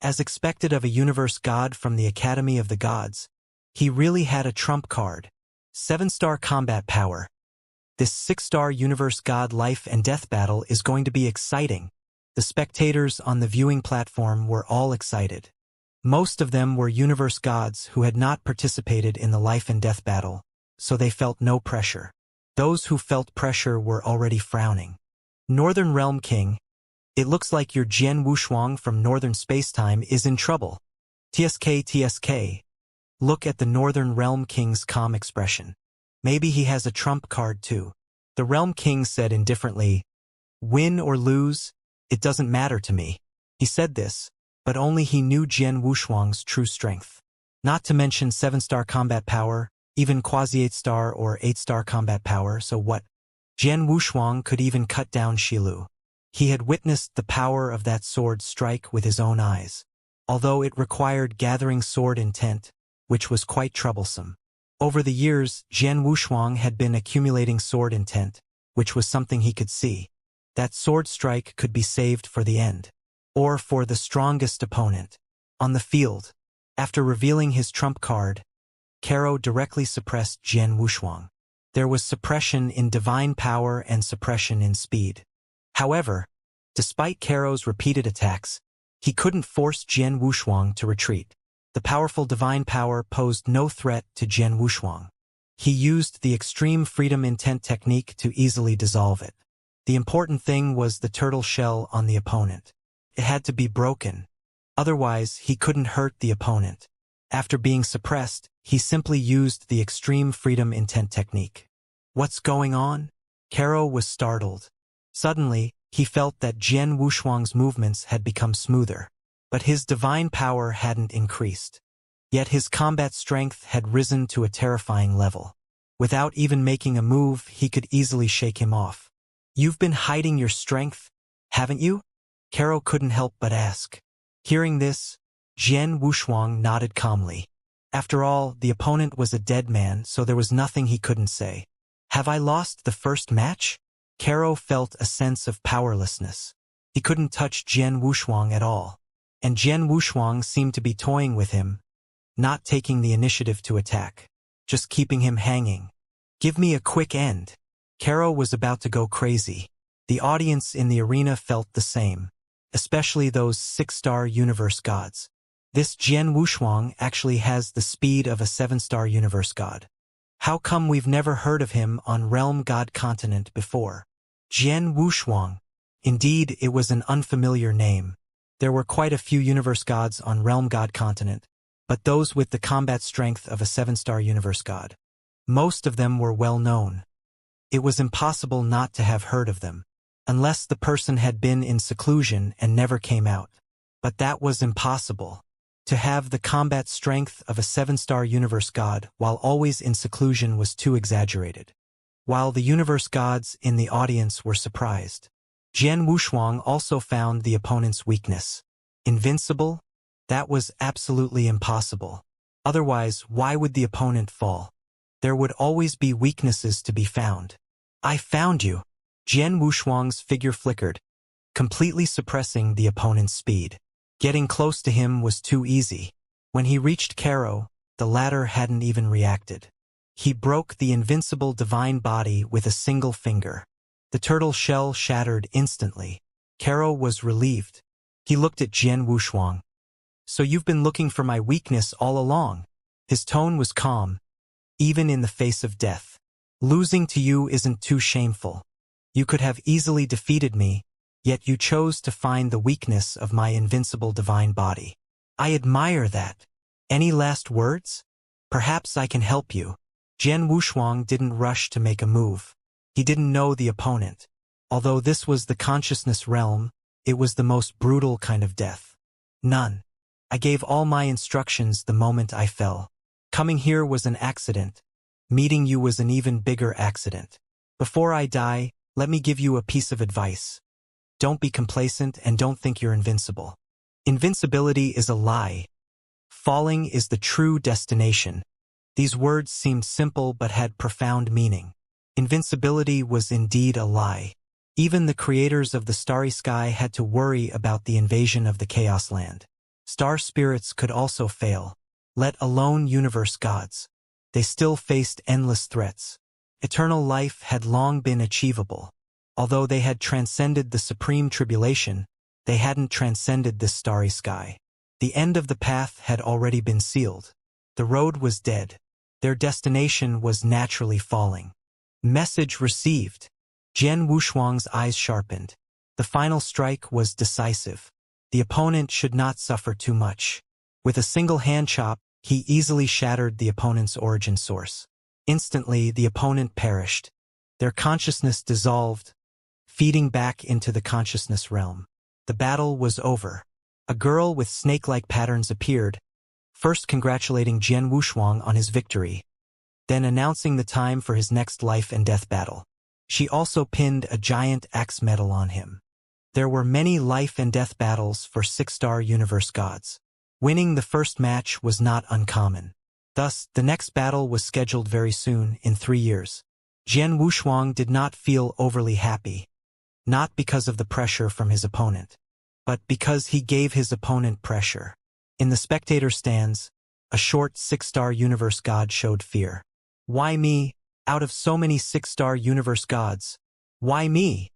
As expected of a universe god from the Academy of the Gods, he really had a trump card. 7-star combat power. This 6-star universe god life and death battle is going to be exciting. The spectators on the viewing platform were all excited. Most of them were universe gods who had not participated in the life and death battle, so they felt no pressure. Those who felt pressure were already frowning. Northern Realm King, it looks like your Jian Wushuang from Northern Spacetime is in trouble. TSK. Look at the Northern Realm King's calm expression. Maybe he has a trump card too. The Realm King said indifferently, win or lose, it doesn't matter to me. He said this, but only he knew Jian Wushuang's true strength. Not to mention 7-star combat power, even quasi-8-star or 8-star combat power, so what? Jian Wushuang could even cut down Shilu. He had witnessed the power of that sword strike with his own eyes, although it required gathering sword intent, which was quite troublesome. Over the years, Jian Wushuang had been accumulating sword intent, which was something he could see. That sword strike could be saved for the end, or for the strongest opponent. On the field, after revealing his trump card, Caro directly suppressed Jian Wushuang. There was suppression in divine power and suppression in speed. However, despite Caro's repeated attacks, he couldn't force Jian Wushuang to retreat. The powerful divine power posed no threat to Jian Wushuang. He used the extreme freedom intent technique to easily dissolve it. The important thing was the turtle shell on the opponent. It had to be broken. Otherwise, he couldn't hurt the opponent. After being suppressed, he simply used the extreme freedom intent technique. What's going on? Caro was startled. Suddenly, he felt that Jian Wushuang's movements had become smoother. But his divine power hadn't increased. Yet his combat strength had risen to a terrifying level. Without even making a move, he could easily shake him off. You've been hiding your strength, haven't you? Caro couldn't help but ask. Hearing this, Jian Wushuang nodded calmly. After all, the opponent was a dead man, so there was nothing he couldn't say. Have I lost the first match? Caro felt a sense of powerlessness. He couldn't touch Jian Wushuang at all. And Jian Wushuang seemed to be toying with him, not taking the initiative to attack, just keeping him hanging. Give me a quick end. Caro was about to go crazy. The audience in the arena felt the same, especially those 6-star universe gods. This Jian Wushuang actually has the speed of a 7-star universe god. How come we've never heard of him on Realm God Continent before? Jian Wushuang. Indeed, it was an unfamiliar name. There were quite a few universe gods on Realm God Continent, but those with the combat strength of a 7-star universe god. Most of them were well known. It was impossible not to have heard of them, unless the person had been in seclusion and never came out. But that was impossible. To have the combat strength of a 7-star universe god while always in seclusion was too exaggerated. While the universe gods in the audience were surprised, Jian Wushuang also found the opponent's weakness. Invincible? That was absolutely impossible. Otherwise, why would the opponent fall? There would always be weaknesses to be found. I found you. Jian Wushuang's figure flickered. completely suppressing the opponent's speed. Getting close to him was too easy. When he reached Caro, the latter hadn't even reacted. He broke the invincible divine body with a single finger. The turtle shell shattered instantly. Caro was relieved. He looked at Jian Wushuang. "So you've been looking for my weakness all along." His tone was calm, even in the face of death. "Losing to you isn't too shameful. You could have easily defeated me, yet you chose to find the weakness of my invincible divine body. I admire that. Any last words? Perhaps I can help you." Jian Wushuang didn't rush to make a move. He didn't know the opponent. Although this was the consciousness realm, it was the most brutal kind of death. "None. I gave all my instructions the moment I fell. Coming here was an accident. Meeting you was an even bigger accident. Before I die, let me give you a piece of advice. Don't be complacent and don't think you're invincible. Invincibility is a lie. Falling is the true destination." These words seemed simple but had profound meaning. Invincibility was indeed a lie. Even the creators of the starry sky had to worry about the invasion of the Chaos Land. Star spirits could also fail, let alone universe gods. They still faced endless threats. Eternal life had long been achievable. Although they had transcended the supreme tribulation, they hadn't transcended this starry sky. The end of the path had already been sealed. The road was dead. Their destination was naturally falling. Message received. Jian Wushuang's eyes sharpened. The final strike was decisive. The opponent should not suffer too much. With a single hand chop, he easily shattered the opponent's origin source. Instantly, the opponent perished. Their consciousness dissolved, feeding back into the consciousness realm. The battle was over. A girl with snake-like patterns appeared, first congratulating Jian Wushuang on his victory, then announcing the time for his next life and death battle. She also pinned a giant axe medal on him. There were many life and death battles for six-star universe gods. Winning the first match was not uncommon. Thus, the next battle was scheduled very soon, in 3 years. Jian Wushuang did not feel overly happy, not because of the pressure from his opponent, but because he gave his opponent pressure. In the spectator stands, a short six-star universe god showed fear. "Why me? Out of so many six-star universe gods, why me?"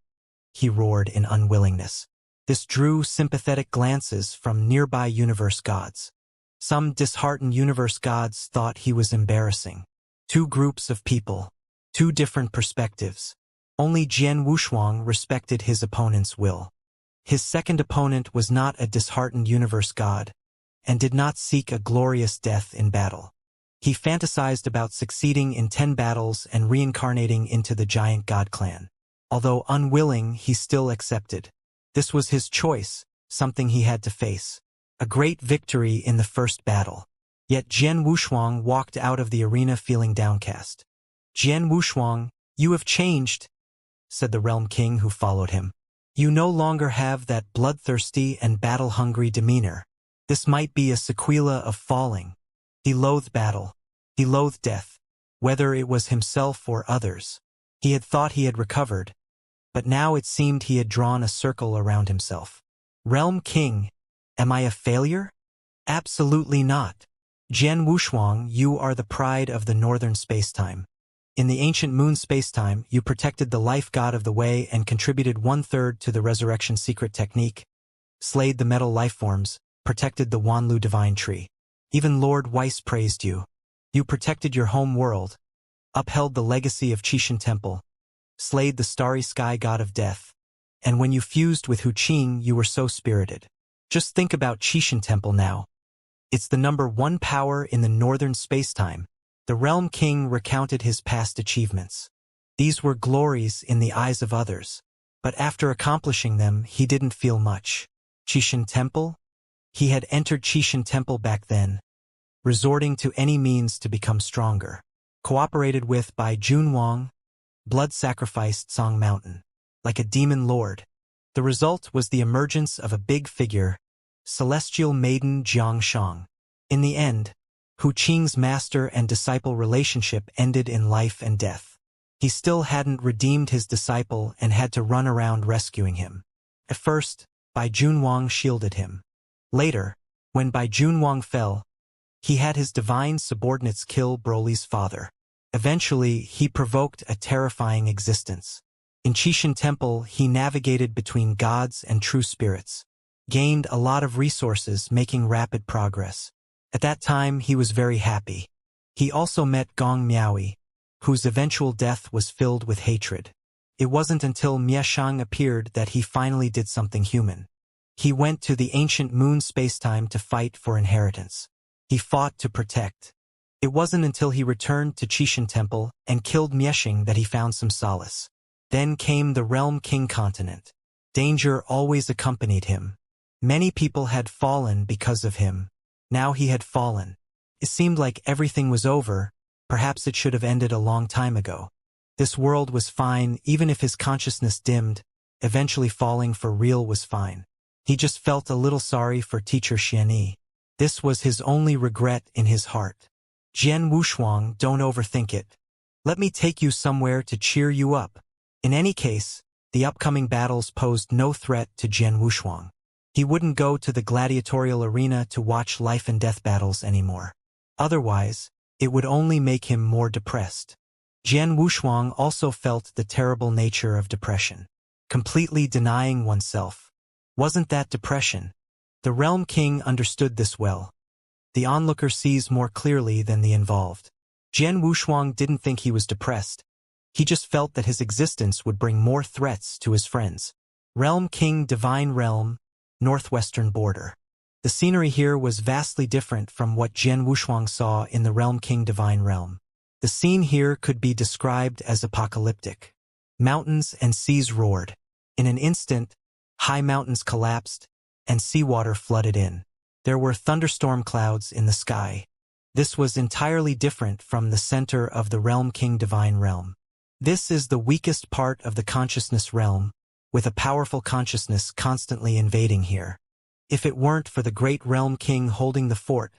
he roared in unwillingness. This drew sympathetic glances from nearby universe gods. Some disheartened universe gods thought he was embarrassing. Two groups of people, two different perspectives. Only Jian Wushuang respected his opponent's will. His second opponent was not a disheartened universe god, and did not seek a glorious death in battle. He fantasized about succeeding in 10 battles and reincarnating into the giant god clan. Although unwilling, he still accepted. This was his choice, something he had to face. A great victory in the first battle. Yet Jian Wushuang walked out of the arena feeling downcast. "Jian Wushuang, you have changed," said the Realm King who followed him. "You no longer have that bloodthirsty and battle-hungry demeanor. This might be a sequela of falling." He loathed battle. He loathed death, whether it was himself or others. He had thought he had recovered, but now it seemed he had drawn a circle around himself. "Realm King, am I a failure?" "Absolutely not. Jian Wushuang, you are the pride of the northern spacetime. In the ancient moon spacetime, you protected the life god of the way and contributed 1/3 to the resurrection secret technique, slayed the metal lifeforms, protected the Wanlu divine tree. Even Lord Weiss praised you. You protected your home world, upheld the legacy of Qixin Temple, slayed the starry sky god of death, and when you fused with Hu Qing, you were so spirited. Just think about Qixin Temple now. It's the #1 power in the northern spacetime." The Realm King recounted his past achievements. These were glories in the eyes of others, but after accomplishing them, he didn't feel much. Qixin Temple? He had entered Qixin Temple back then, resorting to any means to become stronger. Cooperated with by Junwang, blood-sacrificed Song Mountain, like a demon lord. The result was the emergence of a big figure, celestial maiden Xianxia. In the end, Hu Qing's master and disciple relationship ended in life and death. He still hadn't redeemed his disciple and had to run around rescuing him. At first, Bai Junwang shielded him. Later, when Bai Junwang fell, he had his divine subordinates kill Broly's father. Eventually, he provoked a terrifying existence. In Qixin Temple, he navigated between gods and true spirits, gained a lot of resources, making rapid progress. At that time, he was very happy. He also met Gong Miaoi, whose eventual death was filled with hatred. It wasn't until Mieshang appeared that he finally did something human. He went to the ancient moon spacetime to fight for inheritance. He fought to protect. It wasn't until he returned to Qixin Temple and killed Mieshang that he found some solace. Then came the Realm King continent. Danger always accompanied him. Many people had fallen because of him. Now he had fallen. It seemed like everything was over. Perhaps it should have ended a long time ago. This world was fine, even if his consciousness dimmed. Eventually falling for real was fine. He just felt a little sorry for teacher Xianxia. This was his only regret in his heart. Jian Wushuang, don't overthink it. Let me take you somewhere to cheer you up. In any case, the upcoming battles posed no threat to Jian Wushuang. He wouldn't go to the gladiatorial arena to watch life and death battles anymore. Otherwise, it would only make him more depressed. Jian Wushuang also felt the terrible nature of depression. Completely denying oneself. Wasn't that depression? The Realm King understood this well. The onlooker sees more clearly than the involved. Jian Wushuang didn't think he was depressed. He just felt that his existence would bring more threats to his friends. Realm King Divine Realm, northwestern border. The scenery here was vastly different from what Jian Wushuang saw in the Realm King Divine Realm. The scene here could be described as apocalyptic. Mountains and seas roared. In an instant, high mountains collapsed, and seawater flooded in. There were thunderstorm clouds in the sky. This was entirely different from the center of the Realm King Divine Realm. This is the weakest part of the consciousness realm, with a powerful consciousness constantly invading here. If it weren't for the great Realm King holding the fort,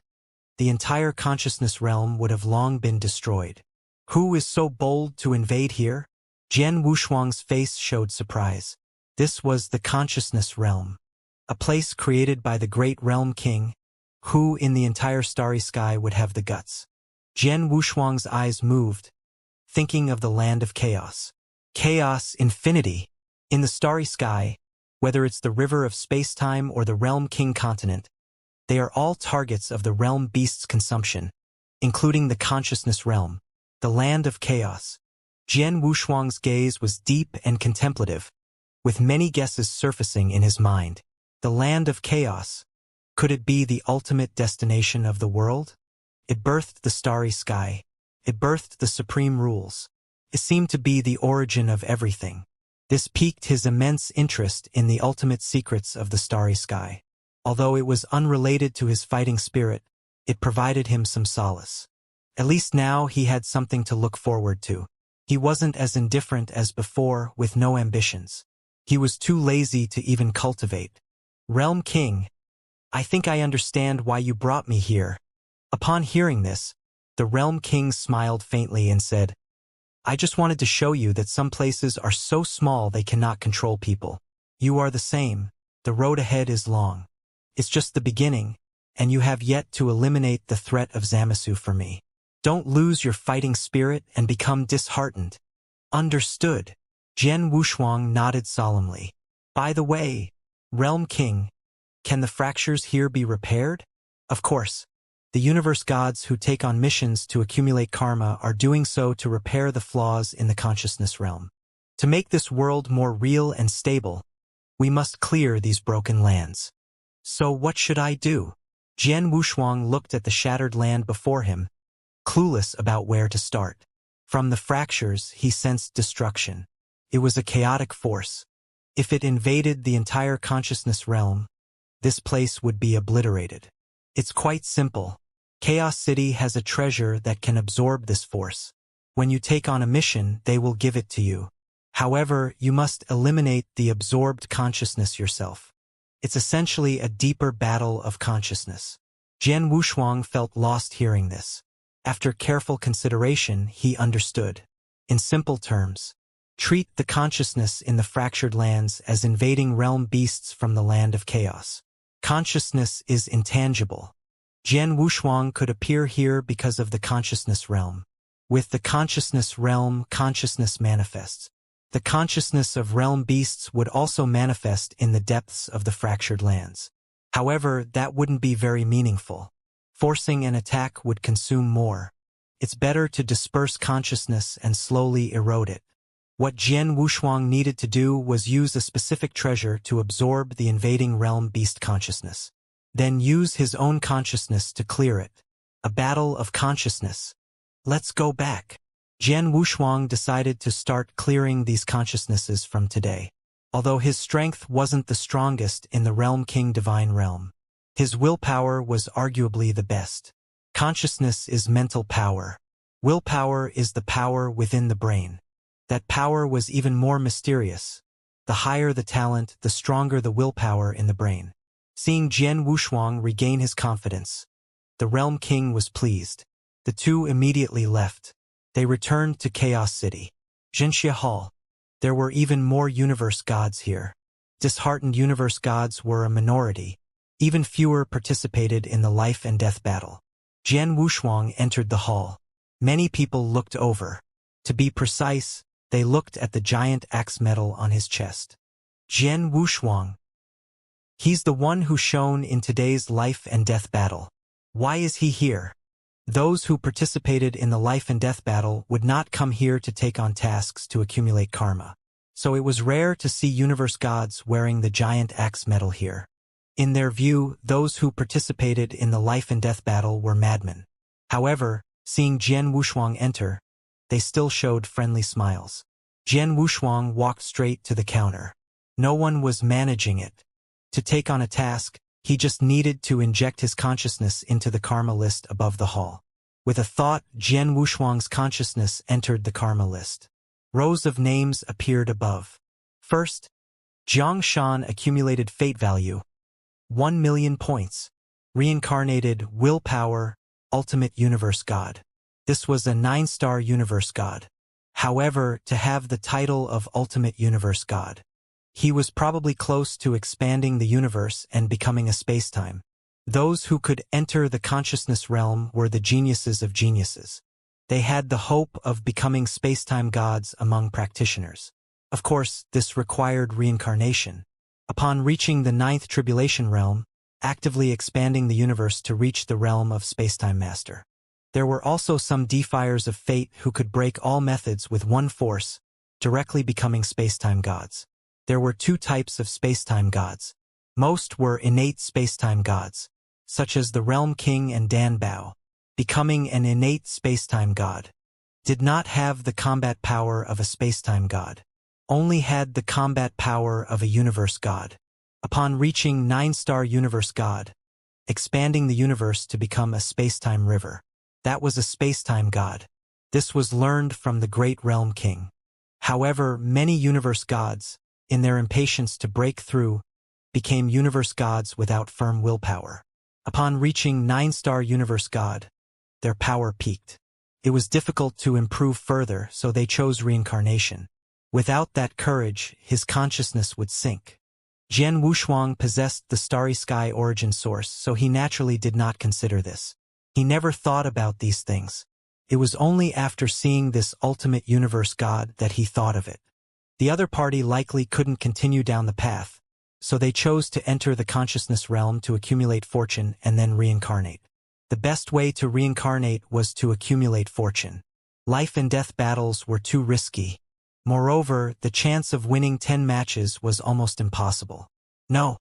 the entire consciousness realm would have long been destroyed. Who is so bold to invade here? Jian Wushuang's face showed surprise. This was the consciousness realm, a place created by the great Realm King. Who in the entire starry sky would have the guts? Jian Wushuang's eyes moved, thinking of the land of chaos. Chaos, infinity. In the starry sky, whether it's the river of space-time or the Realm King continent, they are all targets of the realm beast's consumption, including the consciousness realm, the land of chaos. Jian Wushuang's gaze was deep and contemplative, with many guesses surfacing in his mind. The land of chaos. Could it be the ultimate destination of the world? It birthed the starry sky. It birthed the supreme rules. It seemed to be the origin of everything. This piqued his immense interest in the ultimate secrets of the starry sky. Although it was unrelated to his fighting spirit, it provided him some solace. At least now he had something to look forward to. He wasn't as indifferent as before, with no ambitions. He was too lazy to even cultivate. Realm King, I think I understand why you brought me here. Upon hearing this, the Realm King smiled faintly and said, I just wanted to show you that some places are so small they cannot control people. You are the same. The road ahead is long. It's just the beginning, and you have yet to eliminate the threat of Zamasu for me. Don't lose your fighting spirit and become disheartened. Understood. Jian Wushuang nodded solemnly. By the way, Realm King, can the fractures here be repaired? Of course. The universe gods who take on missions to accumulate karma are doing so to repair the flaws in the consciousness realm. To make this world more real and stable, we must clear these broken lands. So what should I do? Jian Wushuang looked at the shattered land before him, clueless about where to start. From the fractures, he sensed destruction. It was a chaotic force. If it invaded the entire consciousness realm, this place would be obliterated. It's quite simple. Chaos City has a treasure that can absorb this force. When you take on a mission, they will give it to you. However, you must eliminate the absorbed consciousness yourself. It's essentially a deeper battle of consciousness. Jian Wushuang felt lost hearing this. After careful consideration, he understood. In simple terms, Treat the consciousness in the fractured lands as invading realm beasts from the land of chaos. Consciousness is intangible. Jian Wushuang could appear here because of the consciousness realm. With the consciousness realm, consciousness manifests. The consciousness of realm beasts would also manifest in the depths of the fractured lands. However, that wouldn't be very meaningful. Forcing an attack would consume more. It's better to disperse consciousness and slowly erode it. What Jian Wushuang needed to do was use a specific treasure to absorb the invading realm beast consciousness. Then use his own consciousness to clear it. A battle of consciousness. Let's go back. Jian Wushuang decided to start clearing these consciousnesses from today. Although his strength wasn't the strongest in the Realm King Divine Realm, his willpower was arguably the best. Consciousness is mental power. Willpower is the power within the brain. That power was even more mysterious. The higher the talent, the stronger the willpower in the brain. Seeing Jian Wushuang regain his confidence, the Realm King was pleased. The two immediately left. They returned to Chaos City. Xianxia Hall. There were even more universe gods here. Disheartened universe gods were a minority. Even fewer participated in the life and death battle. Jian Wushuang entered the hall. Many people looked over. To be precise, they looked at the giant axe medal on his chest. Jian Wushuang. He's the one who shone in today's life and death battle. Why is he here? Those who participated in the life and death battle would not come here to take on tasks to accumulate karma. So it was rare to see universe gods wearing the giant axe medal here. In their view, those who participated in the life and death battle were madmen. However, seeing Jian Wushuang enter, they still showed friendly smiles. Jian Wushuang walked straight to the counter. No one was managing it. To take on a task, he just needed to inject his consciousness into the karma list above the hall. With a thought, Jian Wushuang's consciousness entered the karma list. Rows of names appeared above. First, Zhang Shan accumulated fate value, 1 million points. Reincarnated willpower, ultimate universe god. This was a 9-star universe god. However, to have the title of ultimate universe god, he was probably close to expanding the universe and becoming a spacetime. Those who could enter the consciousness realm were the geniuses of geniuses. They had the hope of becoming spacetime gods among practitioners. Of course, this required reincarnation. Upon reaching the 9th tribulation realm, actively expanding the universe to reach the realm of spacetime master. There were also some defiers of fate who could break all methods with one force, directly becoming spacetime gods. There were 2 types of spacetime gods. Most were innate spacetime gods, such as the Realm King and Dan Bao. Becoming an innate spacetime god did not have the combat power of a spacetime god, only had the combat power of a universe god. Upon reaching 9-star universe god, expanding the universe to become a spacetime river, that was a spacetime god. This was learned from the great Realm King. However, many universe gods, in their impatience to break through, became universe gods without firm willpower. Upon reaching 9-star universe god, their power peaked. It was difficult to improve further, so they chose reincarnation. Without that courage, his consciousness would sink. Jian Wushuang possessed the starry sky origin source, so he naturally did not consider this. He never thought about these things. It was only after seeing this ultimate universe god that he thought of it. The other party likely couldn't continue down the path, so they chose to enter the consciousness realm to accumulate fortune and then reincarnate. The best way to reincarnate was to accumulate fortune. Life and death battles were too risky. Moreover, the chance of winning 10 matches was almost impossible. No,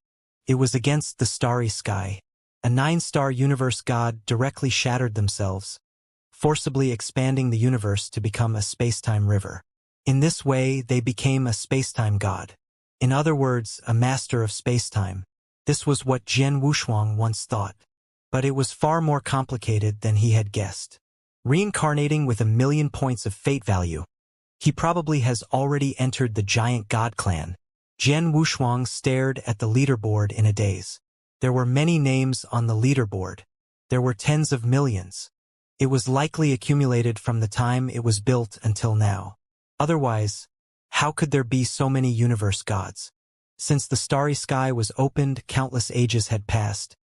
it was against the starry sky. A 9-star universe god directly shattered themselves, forcibly expanding the universe to become a spacetime river. In this way, they became a spacetime god. In other words, a master of spacetime. This was what Jian Wushuang once thought. But it was far more complicated than he had guessed. Reincarnating with 1 million points of fate value, he probably has already entered the giant god clan. Jian Wushuang stared at the leaderboard in a daze. There were many names on the leaderboard. There were tens of millions. It was likely accumulated from the time it was built until now. Otherwise, How could there be so many universe gods? Since the starry sky was opened, countless ages had passed,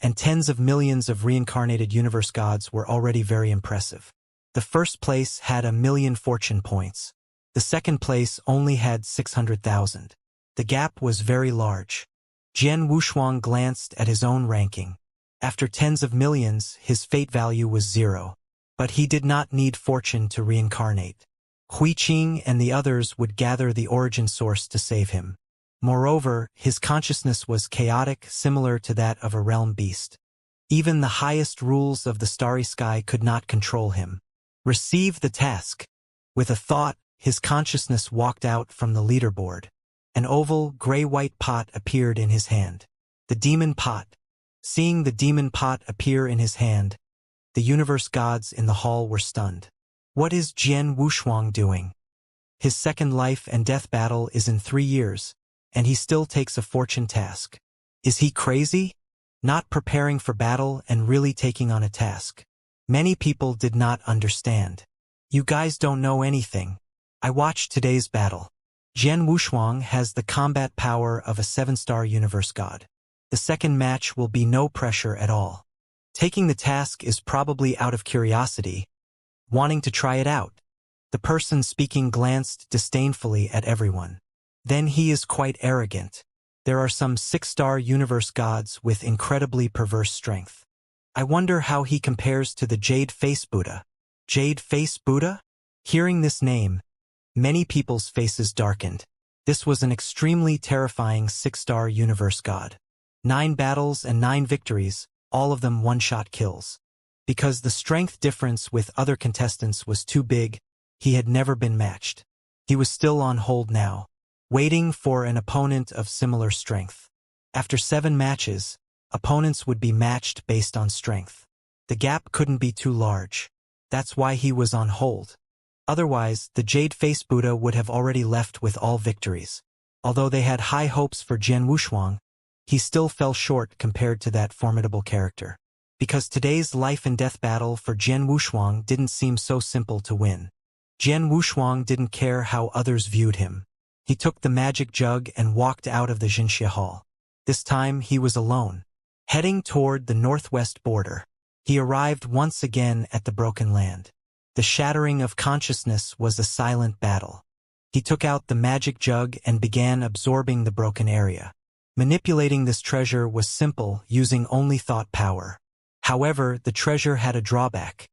and tens of millions of reincarnated universe gods were already very impressive. The first place had 1,000,000 fortune points. The second place only had 600,000. The gap was very large. Jian Wushuang glanced at his own ranking. After tens of millions, his fate value was 0. But he did not need fortune to reincarnate. Hui Qing and the others would gather the origin source to save him. Moreover, his consciousness was chaotic, similar to that of a realm beast. Even the highest rules of the starry sky could not control him. Receive the task. With a thought, his consciousness walked out from the leaderboard. An oval, gray-white pot appeared in his hand. The demon pot. Seeing the demon pot appear in his hand, the universe gods in the hall were stunned. What is Jian Wushuang doing? His second life and death battle is in 3 years, and he still takes a fortune task. Is he crazy? Not preparing for battle and really taking on a task. Many people did not understand. You guys don't know anything. I watched today's battle. Jian Wushuang has the combat power of a 7-star universe god. The second match will be no pressure at all. Taking the task is probably out of curiosity, wanting to try it out. The person speaking glanced disdainfully at everyone. Then he is quite arrogant. There are some 6-star universe gods with incredibly perverse strength. I wonder how he compares to the Jade Face Buddha. Jade Face Buddha? Hearing this name, many people's faces darkened. This was an extremely terrifying 6-star universe god. 9 battles and 9 victories, all of them one-shot kills. Because the strength difference with other contestants was too big, he had never been matched. He was still on hold now, waiting for an opponent of similar strength. After 7 matches, opponents would be matched based on strength. The gap couldn't be too large. That's why he was on hold. Otherwise, the Jade Face Buddha would have already left with all victories. Although they had high hopes for Jian Wushuang, he still fell short compared to that formidable character. Because today's life and death battle for Jian Wushuang didn't seem so simple to win. Jian Wushuang didn't care how others viewed him. He took the magic jug and walked out of the Xianxia hall. This time he was alone. Heading toward the northwest border, he arrived once again at the broken land. The shattering of consciousness was a silent battle. He took out the magic jug and began absorbing the broken area. Manipulating this treasure was simple, using only thought power. However, the treasure had a drawback.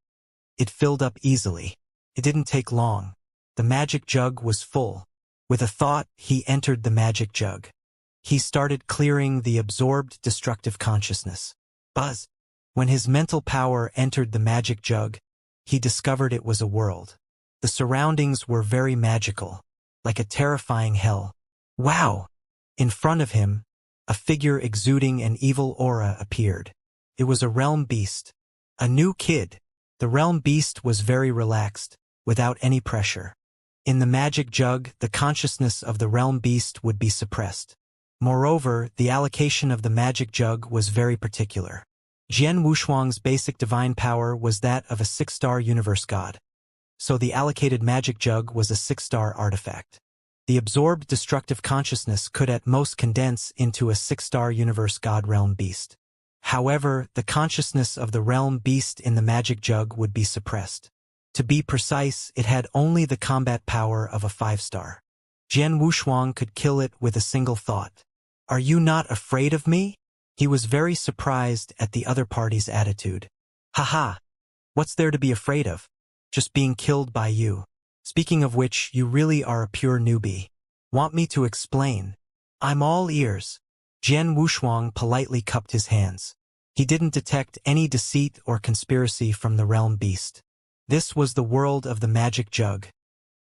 It filled up easily. It didn't take long. The magic jug was full. With a thought, he entered the magic jug. He started clearing the absorbed destructive consciousness. Buzz! When his mental power entered the magic jug, he discovered it was a world. The surroundings were very magical, like a terrifying hell. Wow! In front of him, a figure exuding an evil aura appeared. It was a realm beast. A new kid. The realm beast was very relaxed, without any pressure. In the magic jug, the consciousness of the realm beast would be suppressed. Moreover, the allocation of the magic jug was very particular. Jian Wushuang's basic divine power was that of a 6-star universe god. So the allocated magic jug was a 6-star artifact. The absorbed destructive consciousness could at most condense into a 6-star universe god realm beast. However, the consciousness of the realm beast in the magic jug would be suppressed. To be precise, it had only the combat power of a 5-star. Jian Wushuang could kill it with a single thought. Are you not afraid of me? He was very surprised at the other party's attitude. Haha! What's there to be afraid of? Just being killed by you. Speaking of which, you really are a pure newbie. Want me to explain? I'm all ears. Jian Wushuang politely cupped his hands. He didn't detect any deceit or conspiracy from the realm beast. This was the world of the magic jug.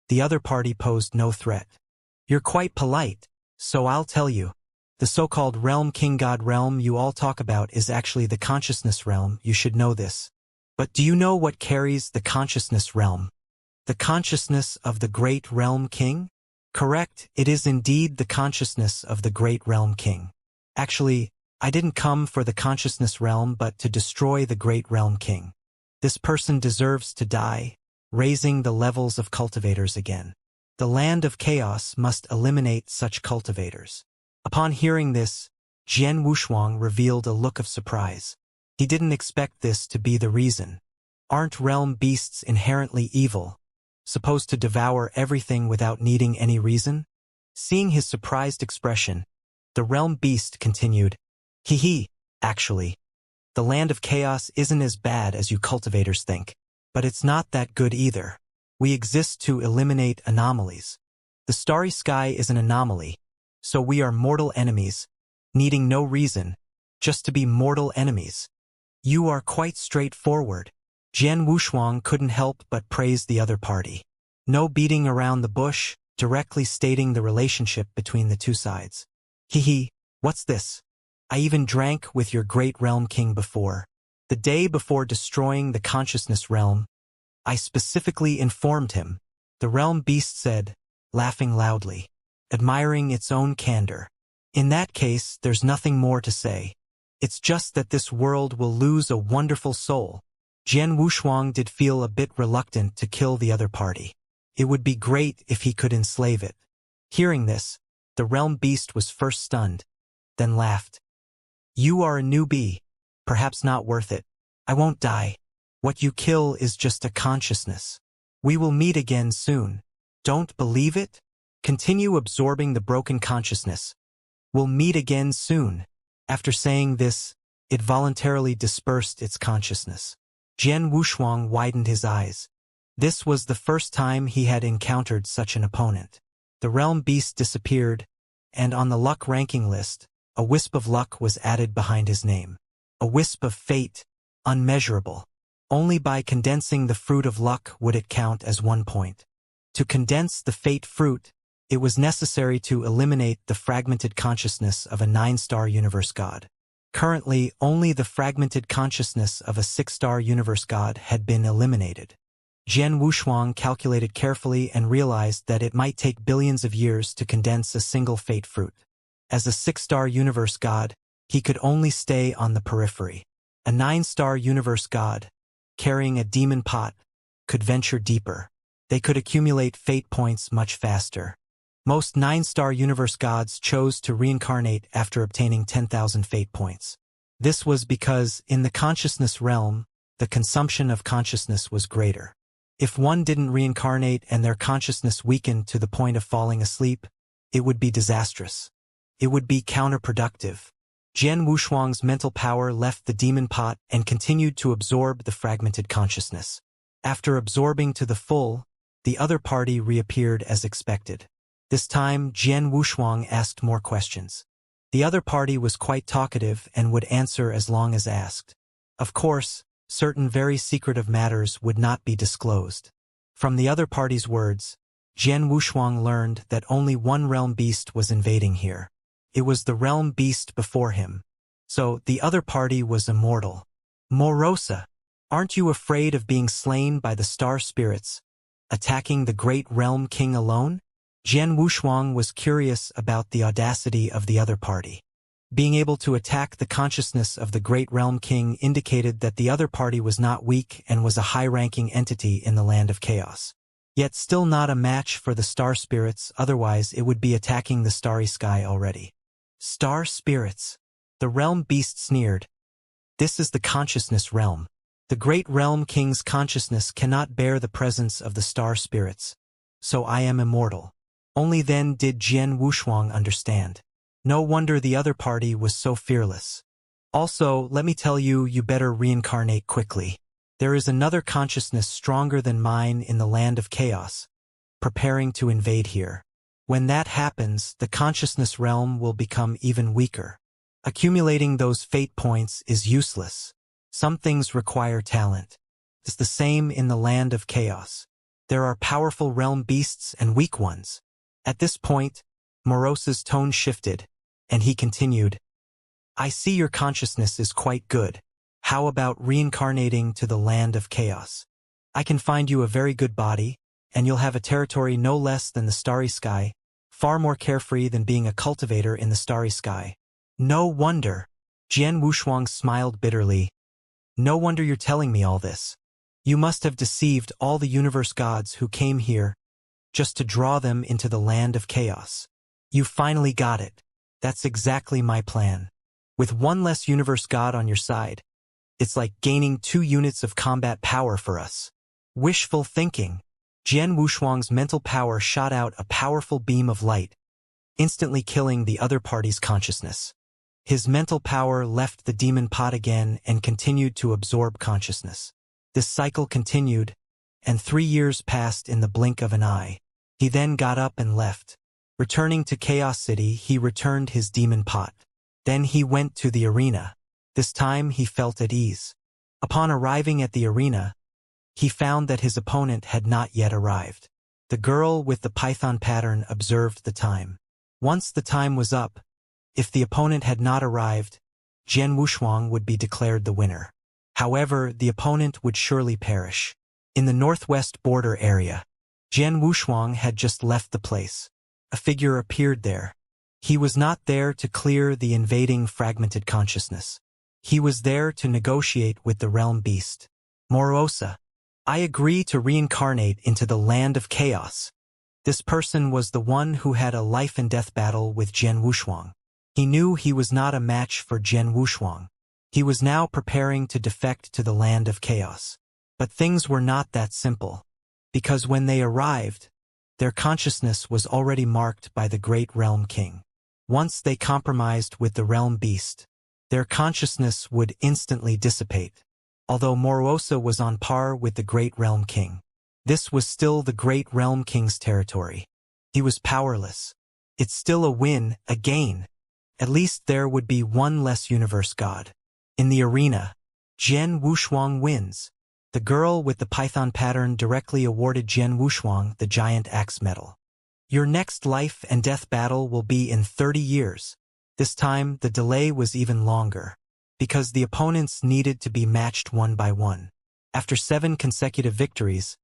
The other party posed no threat. You're quite polite, so I'll tell you. The so-called realm king god realm you all talk about is actually the consciousness realm, you should know this. But do you know what carries the consciousness realm? The consciousness of the great realm king? Correct, it is indeed the consciousness of the great realm king. Actually, I didn't come for the consciousness realm but to destroy the great realm king. This person deserves to die, raising the levels of cultivators again. The land of chaos must eliminate such cultivators. Upon hearing this, Jian Wushuang revealed a look of surprise. He didn't expect this to be the reason. Aren't realm beasts inherently evil, supposed to devour everything without needing any reason? Seeing his surprised expression, the realm beast continued, Hee, actually, the land of chaos isn't as bad as you cultivators think. But it's not that good either. We exist to eliminate anomalies. The starry sky is an anomaly, so we are mortal enemies, needing no reason, just to be mortal enemies. You are quite straightforward. Jian Wushuang couldn't help but praise the other party. No beating around the bush, directly stating the relationship between the two sides. What's this? I even drank with your great realm king before. The day before destroying the consciousness realm, I specifically informed him, the realm beast said, laughing loudly, admiring its own candor. In that case, there's nothing more to say. It's just that this world will lose a wonderful soul. Jian Wushuang did feel a bit reluctant to kill the other party. It would be great if he could enslave it. Hearing this, the realm beast was first stunned, then laughed. You are a newbie. Perhaps not worth it. I won't die. What you kill is just a consciousness. We will meet again soon. Don't believe it? Continue absorbing the broken consciousness. We'll meet again soon. After saying this, it voluntarily dispersed its consciousness. Jian Wushuang widened his eyes. This was the first time he had encountered such an opponent. The realm beast disappeared, and on the luck ranking list, a wisp of luck was added behind his name. A wisp of fate, unmeasurable. Only by condensing the fruit of luck would it count as 1 point. To condense the fate fruit, it was necessary to eliminate the fragmented consciousness of a 9-star universe god. Currently, only the fragmented consciousness of a 6-star universe god had been eliminated. Jian Wushuang calculated carefully and realized that it might take billions of years to condense a single fate fruit. As a 6-star universe god, he could only stay on the periphery. A 9-star universe god, carrying a demon pot, could venture deeper. They could accumulate fate points much faster. Most 9-star universe gods chose to reincarnate after obtaining 10,000 fate points. This was because, in the consciousness realm, the consumption of consciousness was greater. If one didn't reincarnate and their consciousness weakened to the point of falling asleep, it would be disastrous. It would be counterproductive. Jian Wushuang's mental power left the demon pot and continued to absorb the fragmented consciousness. After absorbing to the full, the other party reappeared as expected. This time, Jian Wushuang asked more questions. The other party was quite talkative and would answer as long as asked. Of course, certain very secretive matters would not be disclosed. From the other party's words, Jian Wushuang learned that only one realm beast was invading here. It was the realm beast before him. So, the other party was immortal. Morosa, aren't you afraid of being slain by the star spirits, attacking the great realm king alone? Jian Wushuang was curious about the audacity of the other party. Being able to attack the consciousness of the great realm king indicated that the other party was not weak and was a high-ranking entity in the land of chaos. Yet still not a match for the star spirits, otherwise it would be attacking the starry sky already. Star spirits. The realm beast sneered. This is the consciousness realm. The great realm king's consciousness cannot bear the presence of the star spirits. So I am immortal. Only then did Jian Wushuang understand. No wonder the other party was so fearless. Also, let me tell you, you better reincarnate quickly. There is another consciousness stronger than mine in the land of chaos, preparing to invade here. When that happens, the consciousness realm will become even weaker. Accumulating those fate points is useless. Some things require talent. It's the same in the land of chaos. There are powerful realm beasts and weak ones. At this point, Morosa's tone shifted, and he continued, I see your consciousness is quite good. How about reincarnating to the land of chaos? I can find you a very good body, and you'll have a territory no less than the starry sky, far more carefree than being a cultivator in the starry sky. No wonder. Jian Wushuang smiled bitterly. No wonder you're telling me all this. You must have deceived all the universe gods who came here just to draw them into the land of chaos. You finally got it. That's exactly my plan. With one less universe god on your side, it's like gaining 2 units of combat power for us. Wishful thinking. Jian Wushuang's mental power shot out a powerful beam of light, instantly killing the other party's consciousness. His mental power left the demon pot again and continued to absorb consciousness. This cycle continued, and 3 years passed in the blink of an eye. He then got up and left. Returning to Chaos City, he returned his demon pot. Then he went to the arena. This time he felt at ease. Upon arriving at the arena, he found that his opponent had not yet arrived. The girl with the python pattern observed the time. Once the time was up, if the opponent had not arrived, Jian Wushuang would be declared the winner. However, the opponent would surely perish. In the northwest border area, Jian Wushuang had just left the place. A figure appeared there. He was not there to clear the invading fragmented consciousness. He was there to negotiate with the realm beast. Morosa, I agree to reincarnate into the land of chaos. This person was the one who had a life and death battle with Jian Wushuang. He knew he was not a match for Jian Wushuang. He was now preparing to defect to the land of chaos. But things were not that simple. Because when they arrived, their consciousness was already marked by the great realm king. Once they compromised with the realm beast, their consciousness would instantly dissipate. Although Morosa was on par with the great realm king, this was still the great realm king's territory. He was powerless. It's still a win, a gain. At least there would be one less universe god. In the arena, Jian Wushuang wins. The girl with the python pattern directly awarded Jian Wushuang the giant axe medal. Your next life and death battle will be in 30 years. This time, the delay was even longer, because the opponents needed to be matched one by one. After 7 consecutive victories,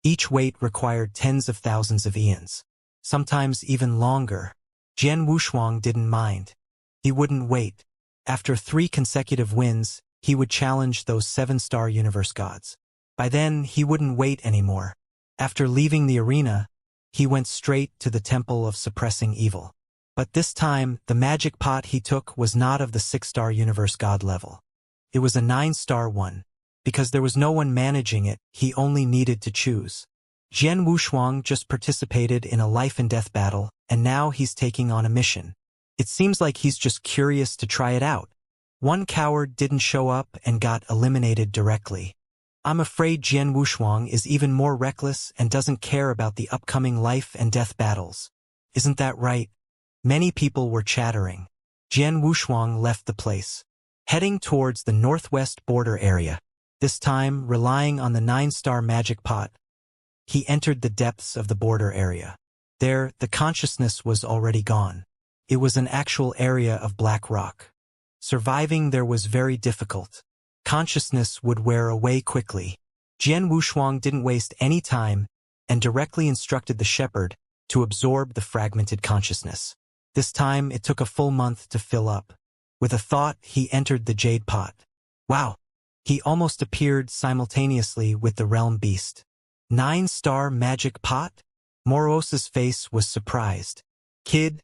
each wait required tens of thousands of eons, sometimes even longer. Jian Wushuang didn't mind. He wouldn't wait. After 3 consecutive wins, he would challenge those 7-star universe gods. By then, he wouldn't wait anymore. After leaving the arena, he went straight to the Temple of Suppressing Evil. But this time, the magic pot he took was not of the 6-star universe god level. It was a 9-star one. Because there was no one managing it, he only needed to choose. Jian Wushuang just participated in a life and death battle, and now he's taking on a mission. It seems like he's just curious to try it out. One coward didn't show up and got eliminated directly. I'm afraid Jian Wushuang is even more reckless and doesn't care about the upcoming life and death battles. Isn't that right? Many people were chattering. Jian Wushuang left the place, heading towards the northwest border area. This time, relying on the 9-star magic pot, he entered the depths of the border area. There, the consciousness was already gone. It was an actual area of black rock. Surviving there was very difficult. Consciousness would wear away quickly. Jian Wushuang didn't waste any time and directly instructed the shepherd to absorb the fragmented consciousness. This time, it took a full month to fill up. With a thought, he entered the jade pot. Wow! He almost appeared simultaneously with the realm beast. 9-star magic pot? Morosa's face was surprised. Kid,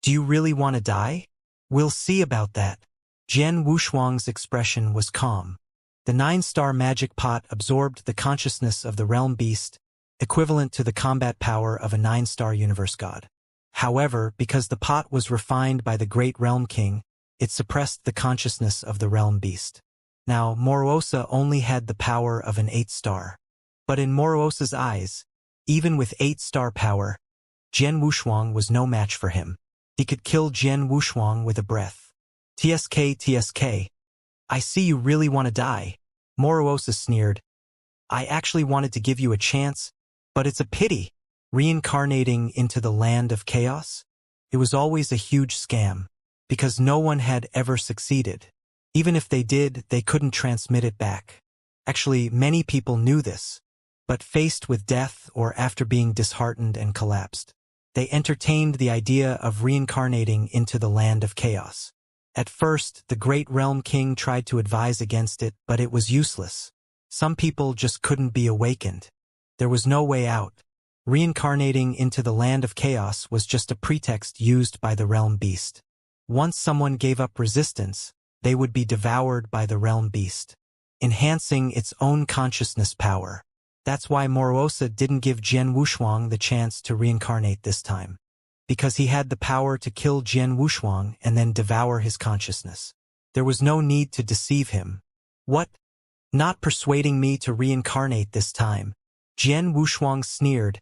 do you really want to die? We'll see about that. Jian Wushuang's expression was calm. The 9-star magic pot absorbed the consciousness of the realm beast, equivalent to the combat power of a 9-star universe god. However, because the pot was refined by the great realm king, it suppressed the consciousness of the realm beast. Now, Morosa only had the power of an 8-star. But in Morosa's eyes, even with 8-star power, Jian Wushuang was no match for him. He could kill Jian Wushuang with a breath. TSK, I see you really want to die. Morosa sneered. I actually wanted to give you a chance, but it's a pity. Reincarnating into the land of chaos? It was always a huge scam, because no one had ever succeeded. Even if they did, they couldn't transmit it back. Actually, many people knew this. But faced with death or after being disheartened and collapsed, they entertained the idea of reincarnating into the land of chaos. At first, the great realm king tried to advise against it, but it was useless. Some people just couldn't be awakened. There was no way out. Reincarnating into the land of chaos was just a pretext used by the realm beast. Once someone gave up resistance, they would be devoured by the realm beast, enhancing its own consciousness power. That's why Morosa didn't give Jian Wushuang the chance to reincarnate this time, because he had the power to kill Jian Wushuang and then devour his consciousness. There was no need to deceive him. What? Not persuading me to reincarnate this time? Jian Wushuang sneered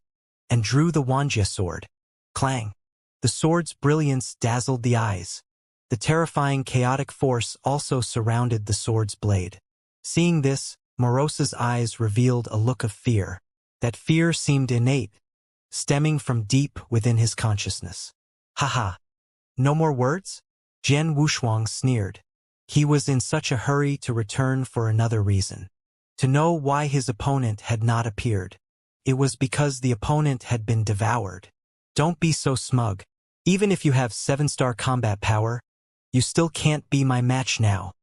and drew the Wanjie sword. Clang! The sword's brilliance dazzled the eyes. The terrifying chaotic force also surrounded the sword's blade. Seeing this, Morosa's eyes revealed a look of fear. That fear seemed innate, stemming from deep within his consciousness. Haha! No more words? Jian Wushuang sneered. He was in such a hurry to return for another reason. To know why his opponent had not appeared. It was because the opponent had been devoured. Don't be so smug. Even if you have 7-star combat power, you still can't be my match now,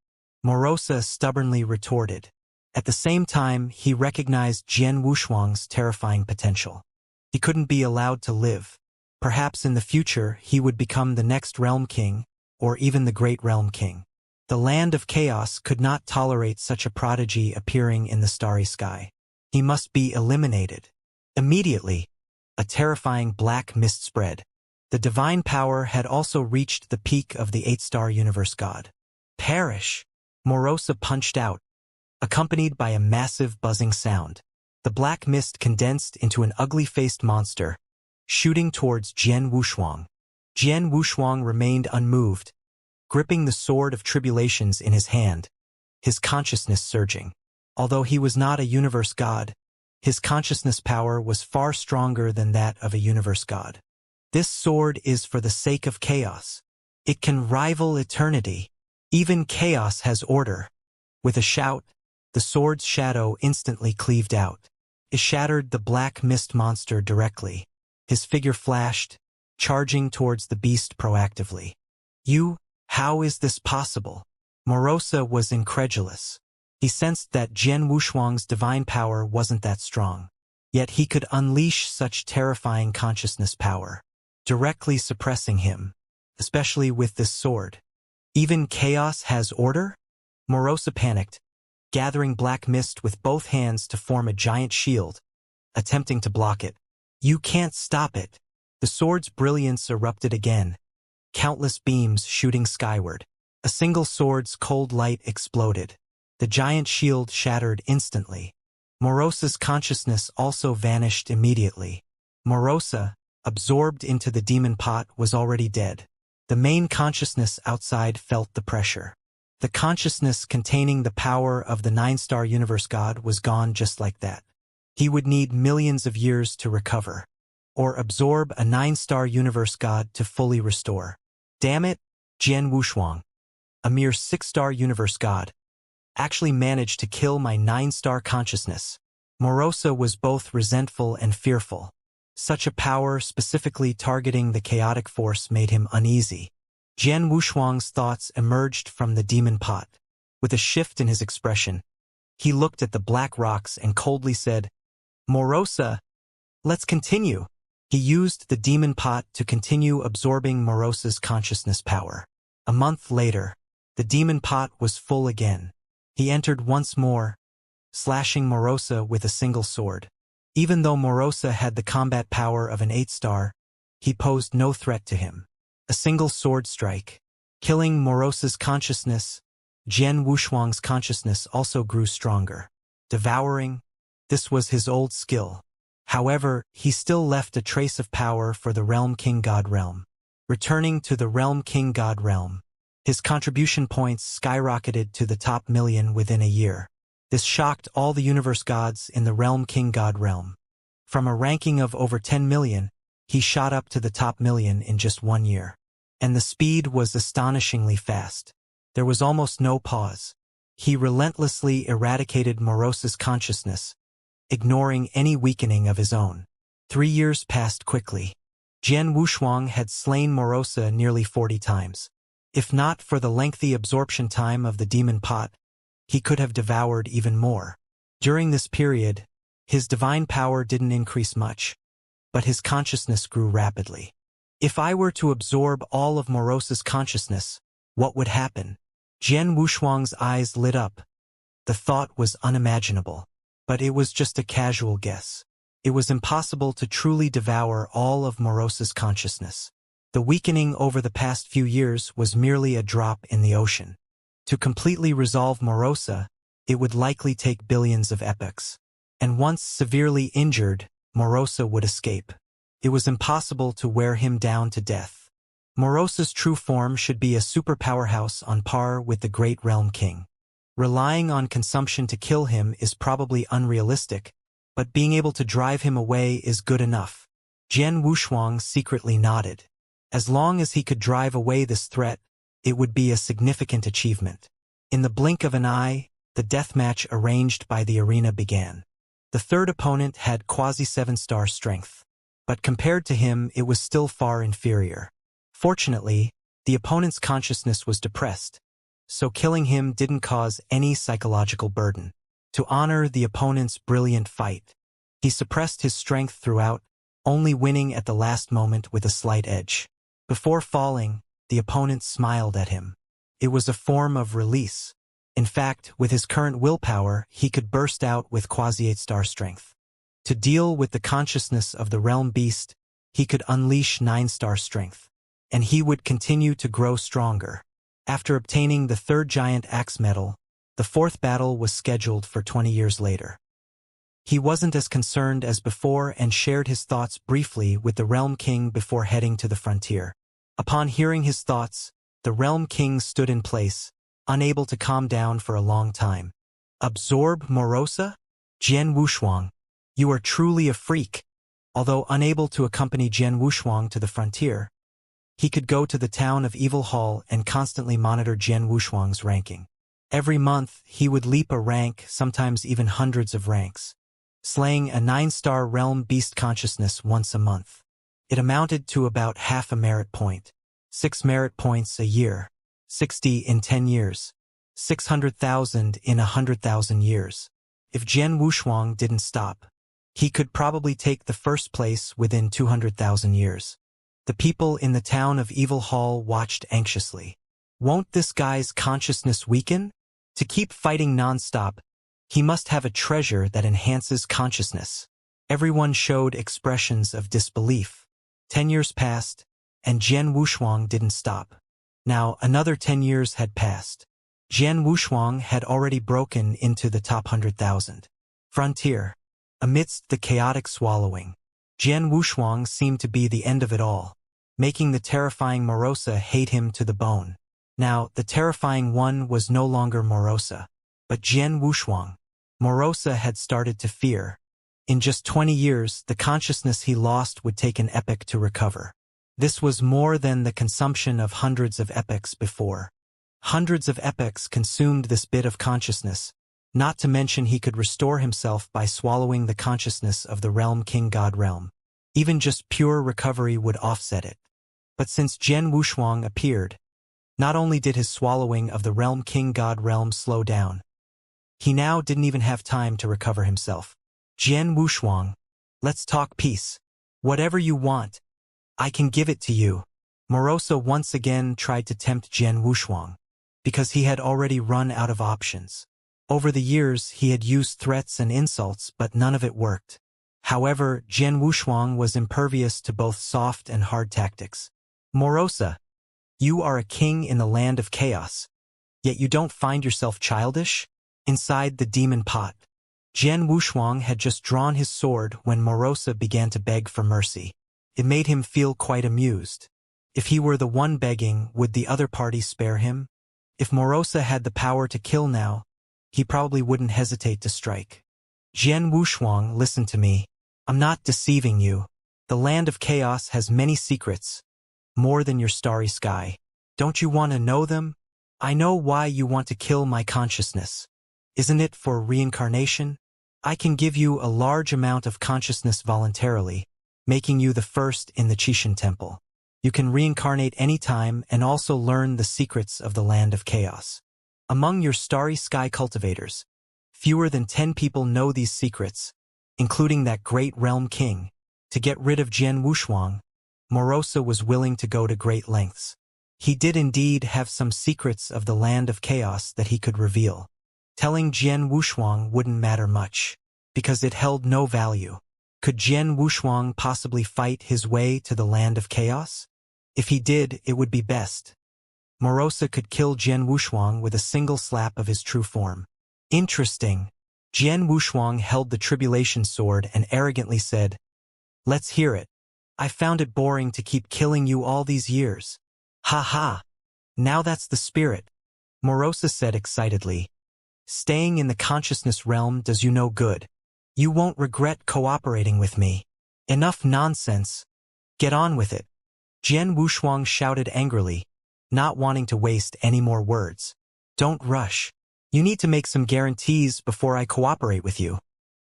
Morosa stubbornly retorted. At the same time, he recognized Jian Wushuang's terrifying potential. He couldn't be allowed to live. Perhaps in the future he would become the next Realm King, or even the Great Realm King. The land of chaos could not tolerate such a prodigy appearing in the starry sky. He must be eliminated. Immediately, a terrifying black mist spread. The divine power had also reached the peak of the 8-star universe god. Perish! Morosa punched out, accompanied by a massive buzzing sound. The black mist condensed into an ugly-faced monster, shooting towards Jian Wushuang. Jian Wushuang remained unmoved, gripping the sword of tribulations in his hand, his consciousness surging. Although he was not a universe god, his consciousness power was far stronger than that of a universe god. This sword is for the sake of chaos. It can rival eternity. Even chaos has order. With a shout, the sword's shadow instantly cleaved out. It shattered the black mist monster directly. His figure flashed, charging towards the beast proactively. How is this possible? Morosa was incredulous. He sensed that Jian Wushuang's divine power wasn't that strong. Yet he could unleash such terrifying consciousness power, directly suppressing him, especially with this sword. Even chaos has order? Morosa panicked, gathering black mist with both hands to form a giant shield, attempting to block it. You can't stop it. The sword's brilliance erupted again, countless beams shooting skyward. A single sword's cold light exploded. The giant shield shattered instantly. Morosa's consciousness also vanished immediately. Morosa, absorbed into the demon pot, was already dead. The main consciousness outside felt the pressure. The consciousness containing the power of the 9-star universe god was gone just like that. He would need millions of years to recover, or absorb a 9-star universe god to fully restore. Damn it, Jian Wushuang, a mere 6-star universe god, actually managed to kill my 9-star consciousness. Morosa was both resentful and fearful. Such a power specifically targeting the chaotic force made him uneasy. Jian Wushuang's thoughts emerged from the demon pot. With a shift in his expression, he looked at the black rocks and coldly said, Morosa, let's continue. He used the demon pot to continue absorbing Morosa's consciousness power. A month later, the demon pot was full again. He entered once more, slashing Morosa with a single sword. Even though Morosa had the combat power of an 8-star, he posed no threat to him. A single sword strike, killing Morosa's consciousness. Jian Wushuang's consciousness also grew stronger. Devouring, this was his old skill. However, he still left a trace of power for the Realm King God realm. Returning to the Realm King God realm, his contribution points skyrocketed to the top 1,000,000 within a year. This shocked all the universe gods in the Realm King God realm. From a ranking of over 10 million, he shot up to the top 1,000,000 in just 1 year. And the speed was astonishingly fast. There was almost no pause. He relentlessly eradicated Morosa's consciousness, ignoring any weakening of his own. 3 years passed quickly. Jian Wushuang had slain Morosa nearly 40 times. If not for the lengthy absorption time of the demon pot, he could have devoured even more. During this period, his divine power didn't increase much. but his consciousness grew rapidly. If I were to absorb all of Morosa's consciousness, what would happen? Jian Wushuang's eyes lit up. The thought was unimaginable, but it was just a casual guess. It was impossible to truly devour all of Morosa's consciousness. The weakening over the past few years was merely a drop in the ocean. To completely resolve Morosa, it would likely take billions of epochs. And once severely injured, Morosa would escape. It was impossible to wear him down to death. Morosa's true form should be a super powerhouse on par with the Great Realm King. Relying on consumption to kill him is probably unrealistic, but being able to drive him away is good enough. Jian Wushuang secretly nodded. As long as he could drive away this threat, it would be a significant achievement. In the blink of an eye, the deathmatch arranged by the arena began. The third opponent had quasi-7-star strength, but compared to him it was still far inferior. Fortunately, the opponent's consciousness was depressed, so killing him didn't cause any psychological burden. To honor the opponent's brilliant fight, he suppressed his strength throughout, only winning at the last moment with a slight edge. Before falling, the opponent smiled at him. It was a form of release. In fact, with his current willpower, he could burst out with quasi-8-star strength. To deal with the consciousness of the realm beast, he could unleash 9-star strength, and he would continue to grow stronger. After obtaining the third giant axe medal, the fourth battle was scheduled for 20 years later. He wasn't as concerned as before and shared his thoughts briefly with the Realm King before heading to the frontier. Upon hearing his thoughts, the Realm King stood in place, unable to calm down for a long time. Absorb Morosa? Jian Wushuang, you are truly a freak. Although unable to accompany Jian Wushuang to the frontier, he could go to the town of Evil Hall and constantly monitor Jian Wushuang's ranking. Every month, he would leap a rank, sometimes even hundreds of ranks, slaying a 9-star realm beast consciousness once a month. It amounted to about half a merit point. 6 merit points a year. 60 in 10 years. 600,000 in 100,000 years. If Jian Wushuang didn't stop, he could probably take the first place within 200,000 years. The people in the town of Evil Hall watched anxiously. Won't this guy's consciousness weaken? To keep fighting non-stop, he must have a treasure that enhances consciousness. Everyone showed expressions of disbelief. 10 years passed, and Jian Wushuang didn't stop. Now another 10 years had passed. Jian Wushuang had already broken into the top 100,000. Frontier. Amidst the chaotic swallowing, Jian Wushuang seemed to be the end of it all, making the terrifying Morosa hate him to the bone. Now, the terrifying one was no longer Morosa, but Jian Wushuang. Morosa had started to fear. In just 20 years, the consciousness he lost would take an epoch to recover. This was more than the consumption of hundreds of epochs before. Hundreds of epochs consumed this bit of consciousness, not to mention he could restore himself by swallowing the consciousness of the Realm King God Realm. Even just pure recovery would offset it. But since Jian Wushuang appeared, not only did his swallowing of the Realm King God Realm slow down, he now didn't even have time to recover himself. Jian Wushuang, let's talk peace. Whatever you want, I can give it to you. Morosa once again tried to tempt Jian Wushuang, because he had already run out of options. Over the years, he had used threats and insults, but none of it worked. However, Jian Wushuang was impervious to both soft and hard tactics. Morosa, you are a king in the land of chaos, yet you don't find yourself childish? Inside the demon pot, Jian Wushuang had just drawn his sword when Morosa began to beg for mercy. It made him feel quite amused. If he were the one begging, would the other party spare him? If Morosa had the power to kill now, he probably wouldn't hesitate to strike. Jian Wushuang, listen to me. I'm not deceiving you. The land of chaos has many secrets, more than your starry sky. Don't you want to know them? I know why you want to kill my consciousness. Isn't it for reincarnation? I can give you a large amount of consciousness voluntarily, making you the first in the Qixin Temple. You can reincarnate anytime and also learn the secrets of the land of chaos. Among your starry sky cultivators, fewer than 10 people know these secrets, including that great realm king. To get rid of Jian Wushuang, Morosa was willing to go to great lengths. He did indeed have some secrets of the land of chaos that he could reveal. Telling Jian Wushuang wouldn't matter much, because it held no value. Could Jian Wushuang possibly fight his way to the land of chaos? If he did, it would be best. Morosa could kill Jian Wushuang with a single slap of his true form. Interesting. Jian Wushuang held the tribulation sword and arrogantly said, "Let's hear it. I found it boring to keep killing you all these years." "Ha ha! Now that's the spirit," Morosa said excitedly. "Staying in the consciousness realm does you no good. You won't regret cooperating with me." "Enough nonsense. Get on with it," Jian Wushuang shouted angrily, not wanting to waste any more words. "Don't rush. You need to make some guarantees before I cooperate with you."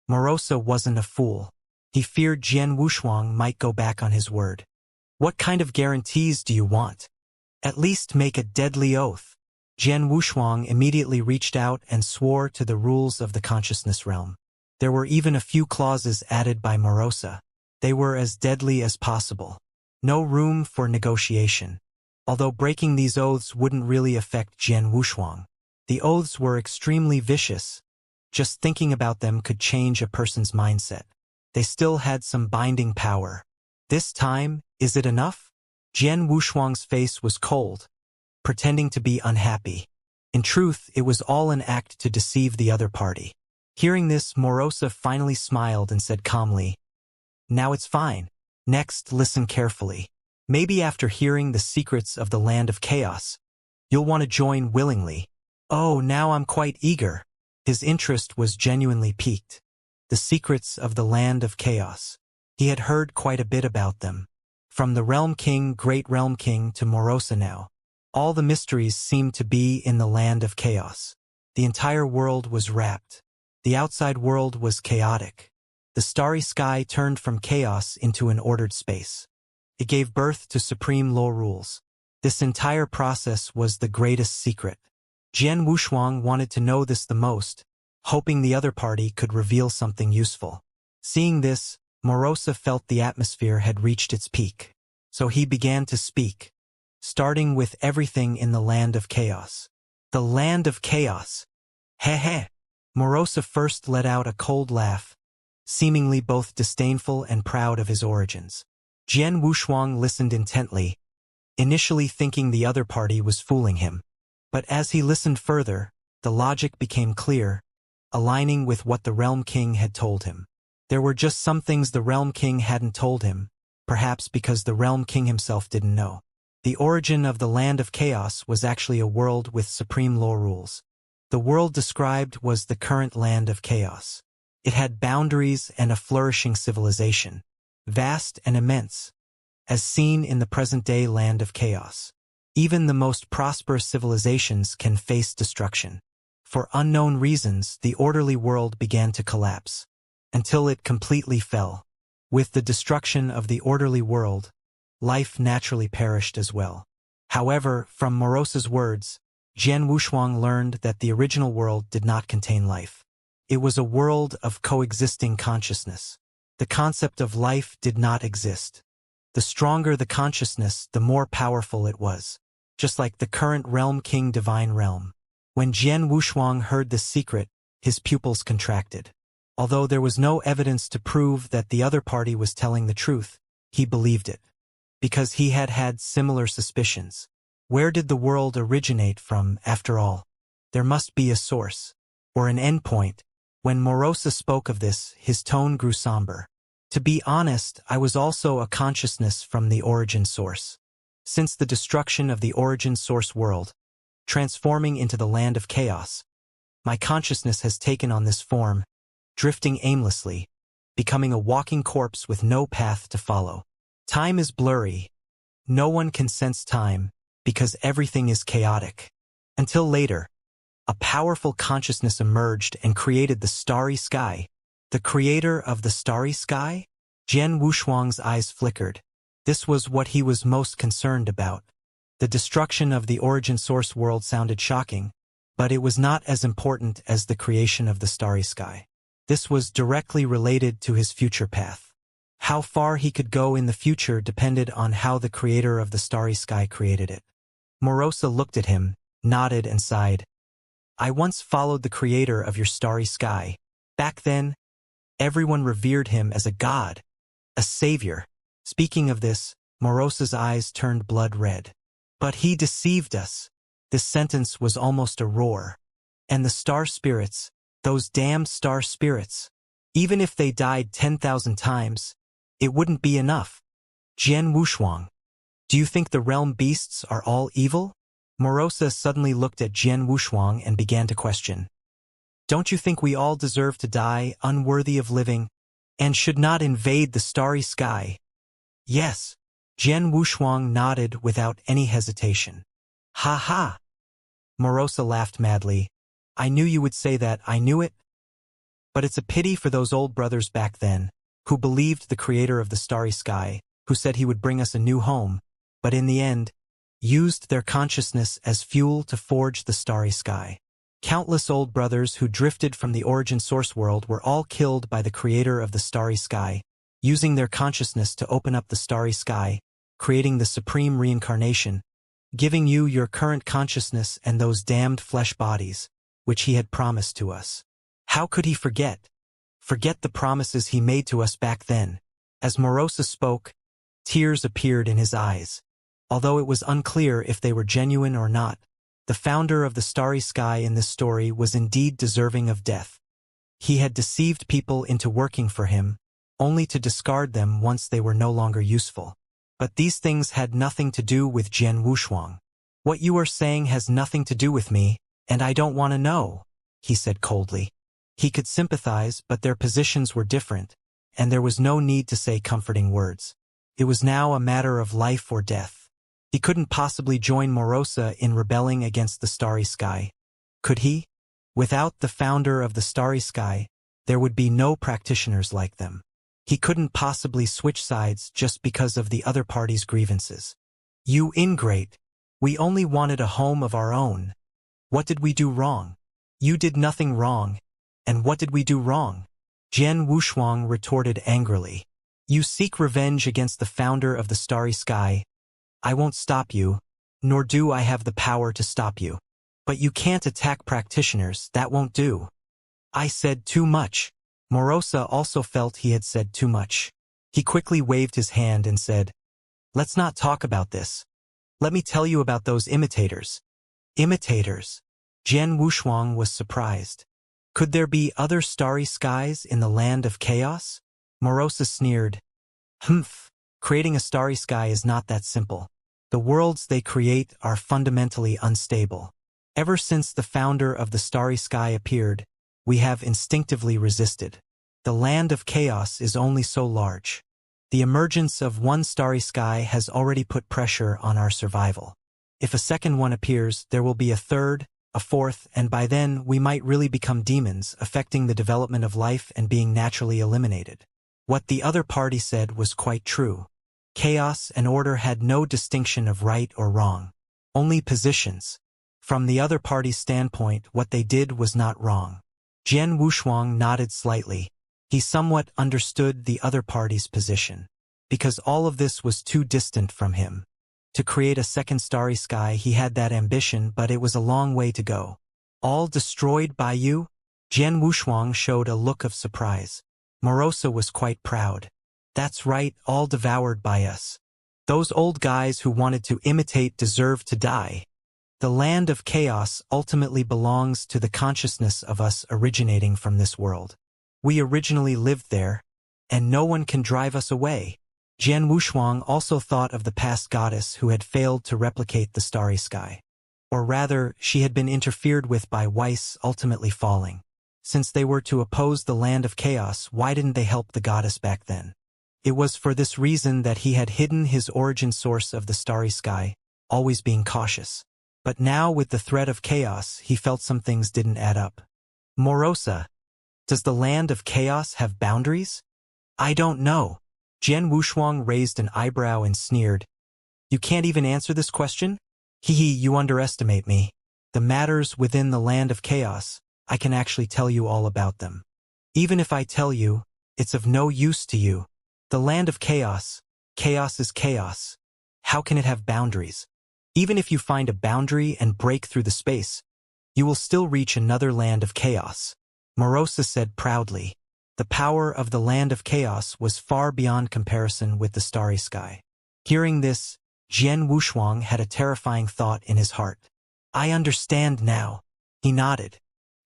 Morosa wasn't a fool. He feared Jian Wushuang might go back on his word. "What kind of guarantees do you want?" "At least make a deadly oath." Jian Wushuang immediately reached out and swore to the rules of the consciousness realm. There were even a few clauses added by Morosa. They were as deadly as possible. No room for negotiation. Although breaking these oaths wouldn't really affect Jian Wushuang. The oaths were extremely vicious. Just thinking about them could change a person's mindset. They still had some binding power. This time, is it enough? Jian Wushuang's face was cold, pretending to be unhappy. In truth, it was all an act to deceive the other party. Hearing this, Morosa finally smiled and said calmly, "Now it's fine. Next, listen carefully. Maybe after hearing the secrets of the land of chaos, you'll want to join willingly." "Oh, now I'm quite eager." His interest was genuinely piqued. The secrets of the land of chaos. He had heard quite a bit about them. From the Realm King, Great Realm King, to Morosa now. All the mysteries seemed to be in the land of chaos. The entire world was wrapped. The outside world was chaotic. The starry sky turned from chaos into an ordered space. It gave birth to supreme law rules. This entire process was the greatest secret. Jian Wushuang wanted to know this the most, hoping the other party could reveal something useful. Seeing this, Morosa felt the atmosphere had reached its peak. So he began to speak, starting with everything in the land of chaos. The land of chaos. Heh heh. Morosa first let out a cold laugh, seemingly both disdainful and proud of his origins. Jian Wushuang listened intently, initially thinking the other party was fooling him. But as he listened further, the logic became clear, aligning with what the Realm King had told him. There were just some things the Realm King hadn't told him, perhaps because the Realm King himself didn't know. The origin of the land of chaos was actually a world with supreme law rules. The world described was the current land of chaos. It had boundaries and a flourishing civilization, vast and immense, as seen in the present-day land of chaos. Even the most prosperous civilizations can face destruction. For unknown reasons, the orderly world began to collapse, until it completely fell. With the destruction of the orderly world, life naturally perished as well. However, from Morosa's words, Jian Wushuang learned that the original world did not contain life. It was a world of coexisting consciousness. The concept of life did not exist. The stronger the consciousness, the more powerful it was. Just like the current Realm King Divine Realm. When Jian Wushuang heard this secret, his pupils contracted. Although there was no evidence to prove that the other party was telling the truth, he believed it. Because he had had similar suspicions. Where did the world originate from, after all? There must be a source, or an endpoint. When Morosa spoke of this, his tone grew somber. To be honest, I was also a consciousness from the origin source. Since the destruction of the origin source world, transforming into the land of chaos, my consciousness has taken on this form, drifting aimlessly, becoming a walking corpse with no path to follow. Time is blurry. No one can sense time, because everything is chaotic. Until later, a powerful consciousness emerged and created the starry sky. The creator of the starry sky? Jian Wushuang's eyes flickered. This was what he was most concerned about. The destruction of the origin source world sounded shocking, but it was not as important as the creation of the starry sky. This was directly related to his future path. How far he could go in the future depended on how the creator of the starry sky created it. Morosa looked at him, nodded and sighed. I once followed the creator of your starry sky. Back then, everyone revered him as a god, a savior. Speaking of this, Morosa's eyes turned blood red. But he deceived us. This sentence was almost a roar. And the star spirits, those damned star spirits, even if they died 10,000 times, it wouldn't be enough. Jian Wushuang, do you think the realm beasts are all evil? Morosa suddenly looked at Jian Wushuang and began to question. Don't you think we all deserve to die, unworthy of living, and should not invade the starry sky? Yes. Jian Wushuang nodded without any hesitation. Ha ha! Morosa laughed madly. I knew you would say that, I knew it. But it's a pity for those old brothers back then, who believed the creator of the starry sky, who said he would bring us a new home, but in the end, used their consciousness as fuel to forge the starry sky. Countless old brothers who drifted from the origin source world were all killed by the creator of the starry sky, using their consciousness to open up the starry sky, creating the supreme reincarnation, giving you your current consciousness and those damned flesh bodies, which he had promised to us. How could he forget? Forget the promises he made to us back then. As Morosa spoke, tears appeared in his eyes. Although it was unclear if they were genuine or not, the founder of the starry sky in this story was indeed deserving of death. He had deceived people into working for him, only to discard them once they were no longer useful. But these things had nothing to do with Jian Wushuang. What you are saying has nothing to do with me, and I don't want to know, he said coldly. He could sympathize, but their positions were different, and there was no need to say comforting words. It was now a matter of life or death. He couldn't possibly join Morosa in rebelling against the starry sky. Could he? Without the founder of the starry sky, there would be no practitioners like them. He couldn't possibly switch sides just because of the other party's grievances. You ingrate! We only wanted a home of our own. What did we do wrong? You did nothing wrong. And what did we do wrong? Jian Wushuang retorted angrily. You seek revenge against the founder of the starry sky. I won't stop you, nor do I have the power to stop you. But you can't attack practitioners, that won't do. I said too much. Morosa also felt he had said too much. He quickly waved his hand and said, Let's not talk about this. Let me tell you about those imitators. Imitators? Jian Wushuang was surprised. Could there be other starry skies in the land of chaos? Morosa sneered. Humph, creating a starry sky is not that simple. The worlds they create are fundamentally unstable. Ever since the founder of the starry sky appeared, we have instinctively resisted. The land of chaos is only so large. The emergence of one starry sky has already put pressure on our survival. If a second one appears, there will be a third, a fourth, and by then we might really become demons, affecting the development of life and being naturally eliminated. What the other party said was quite true. Chaos and order had no distinction of right or wrong, only positions. From the other party's standpoint, what they did was not wrong. Jian Wushuang nodded slightly. He somewhat understood the other party's position, because all of this was too distant from him. To create a second starry sky, he had that ambition, but it was a long way to go. All destroyed by you? Jian Wushuang showed a look of surprise. Morosa was quite proud. That's right, all devoured by us. Those old guys who wanted to imitate deserve to die. The land of chaos ultimately belongs to the consciousness of us originating from this world. We originally lived there, and no one can drive us away. Jian Wushuang also thought of the past goddess who had failed to replicate the starry sky. Or rather, she had been interfered with by Weiss, ultimately falling. Since they were to oppose the land of chaos, why didn't they help the goddess back then? It was for this reason that he had hidden his origin source of the starry sky, always being cautious. But now with the threat of chaos, he felt some things didn't add up. Morosa, does the land of chaos have boundaries? I don't know. Jian Wushuang raised an eyebrow and sneered. You can't even answer this question? Hee hee, you underestimate me. The matters within the land of chaos, I can actually tell you all about them. Even if I tell you, it's of no use to you. The land of chaos. Chaos is chaos. How can it have boundaries? Even if you find a boundary and break through the space, you will still reach another land of chaos. Morosa said proudly. The power of the land of chaos was far beyond comparison with the starry sky. Hearing this, Jian Wushuang had a terrifying thought in his heart. I understand now. He nodded.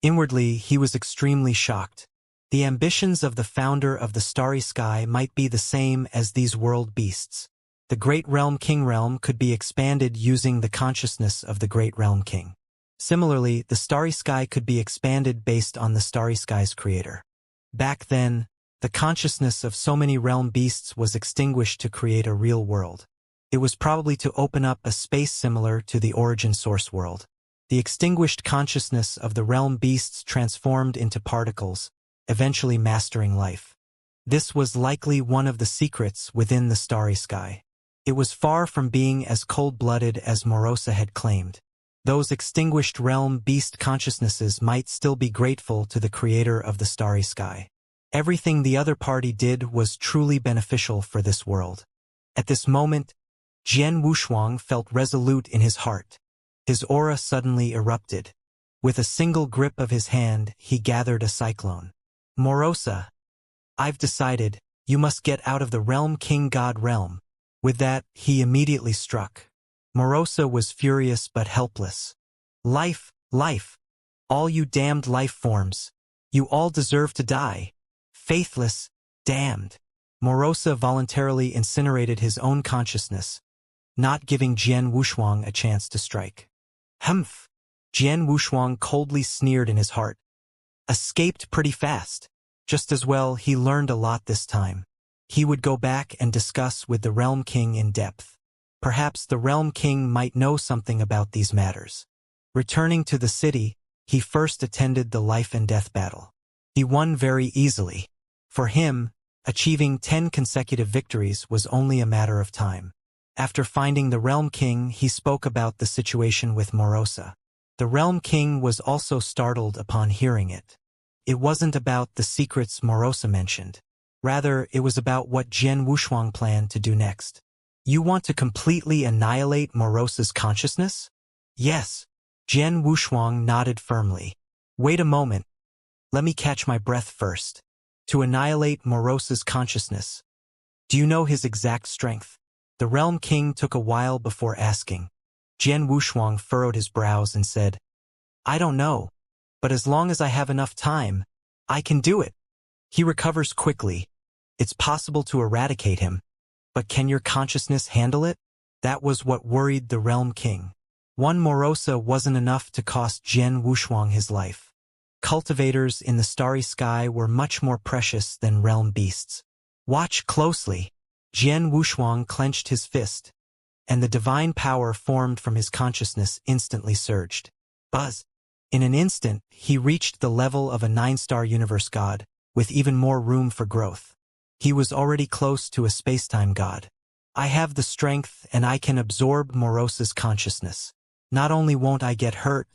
Inwardly, he was extremely shocked. The ambitions of the founder of the starry sky might be the same as these world beasts. The Great Realm King realm could be expanded using the consciousness of the Great Realm King. Similarly, the starry sky could be expanded based on the starry sky's creator. Back then, the consciousness of so many realm beasts was extinguished to create a real world. It was probably to open up a space similar to the origin source world. The extinguished consciousness of the realm beasts transformed into particles, eventually mastering life. This was likely one of the secrets within the starry sky. It was far from being as cold-blooded as Morosa had claimed. Those extinguished realm beast consciousnesses might still be grateful to the creator of the starry sky. Everything the other party did was truly beneficial for this world. At this moment, Jian Wushuang felt resolute in his heart. His aura suddenly erupted. With a single grip of his hand, he gathered a cyclone. Morosa, I've decided, you must get out of the Realm King God realm. With that, he immediately struck. Morosa was furious but helpless. Life, all you damned life forms. You all deserve to die. Faithless, damned. Morosa voluntarily incinerated his own consciousness, not giving Jian Wushuang a chance to strike. Humph! Jian Wushuang coldly sneered in his heart. Escaped pretty fast. Just as well he learned a lot this time. He would go back and discuss with the Realm King in depth. Perhaps the Realm King might know something about these matters. Returning to the city, he first attended the life and death battle. He won very easily. For him, achieving 10 consecutive victories was only a matter of time. After finding the Realm King, he spoke about the situation with Morosa. The Realm King was also startled upon hearing it. It wasn't about the secrets Morosa mentioned. Rather, it was about what Jian Wushuang planned to do next. You want to completely annihilate Morosa's consciousness? Yes. Jian Wushuang nodded firmly. Wait a moment. Let me catch my breath first. To annihilate Morosa's consciousness. Do you know his exact strength? The Realm King took a while before asking. Jian Wushuang furrowed his brows and said, I don't know. But as long as I have enough time, I can do it. He recovers quickly. It's possible to eradicate him. But can your consciousness handle it? That was what worried the Realm King. One Morosa wasn't enough to cost Jian Wushuang his life. Cultivators in the starry sky were much more precious than realm beasts. Watch closely. Jian Wushuang clenched his fist, and the divine power formed from his consciousness instantly surged. Buzz! In an instant, he reached the level of a 9-star universe god, with even more room for growth. He was already close to a space-time god. I have the strength and I can absorb Morosa's consciousness. Not only won't I get hurt,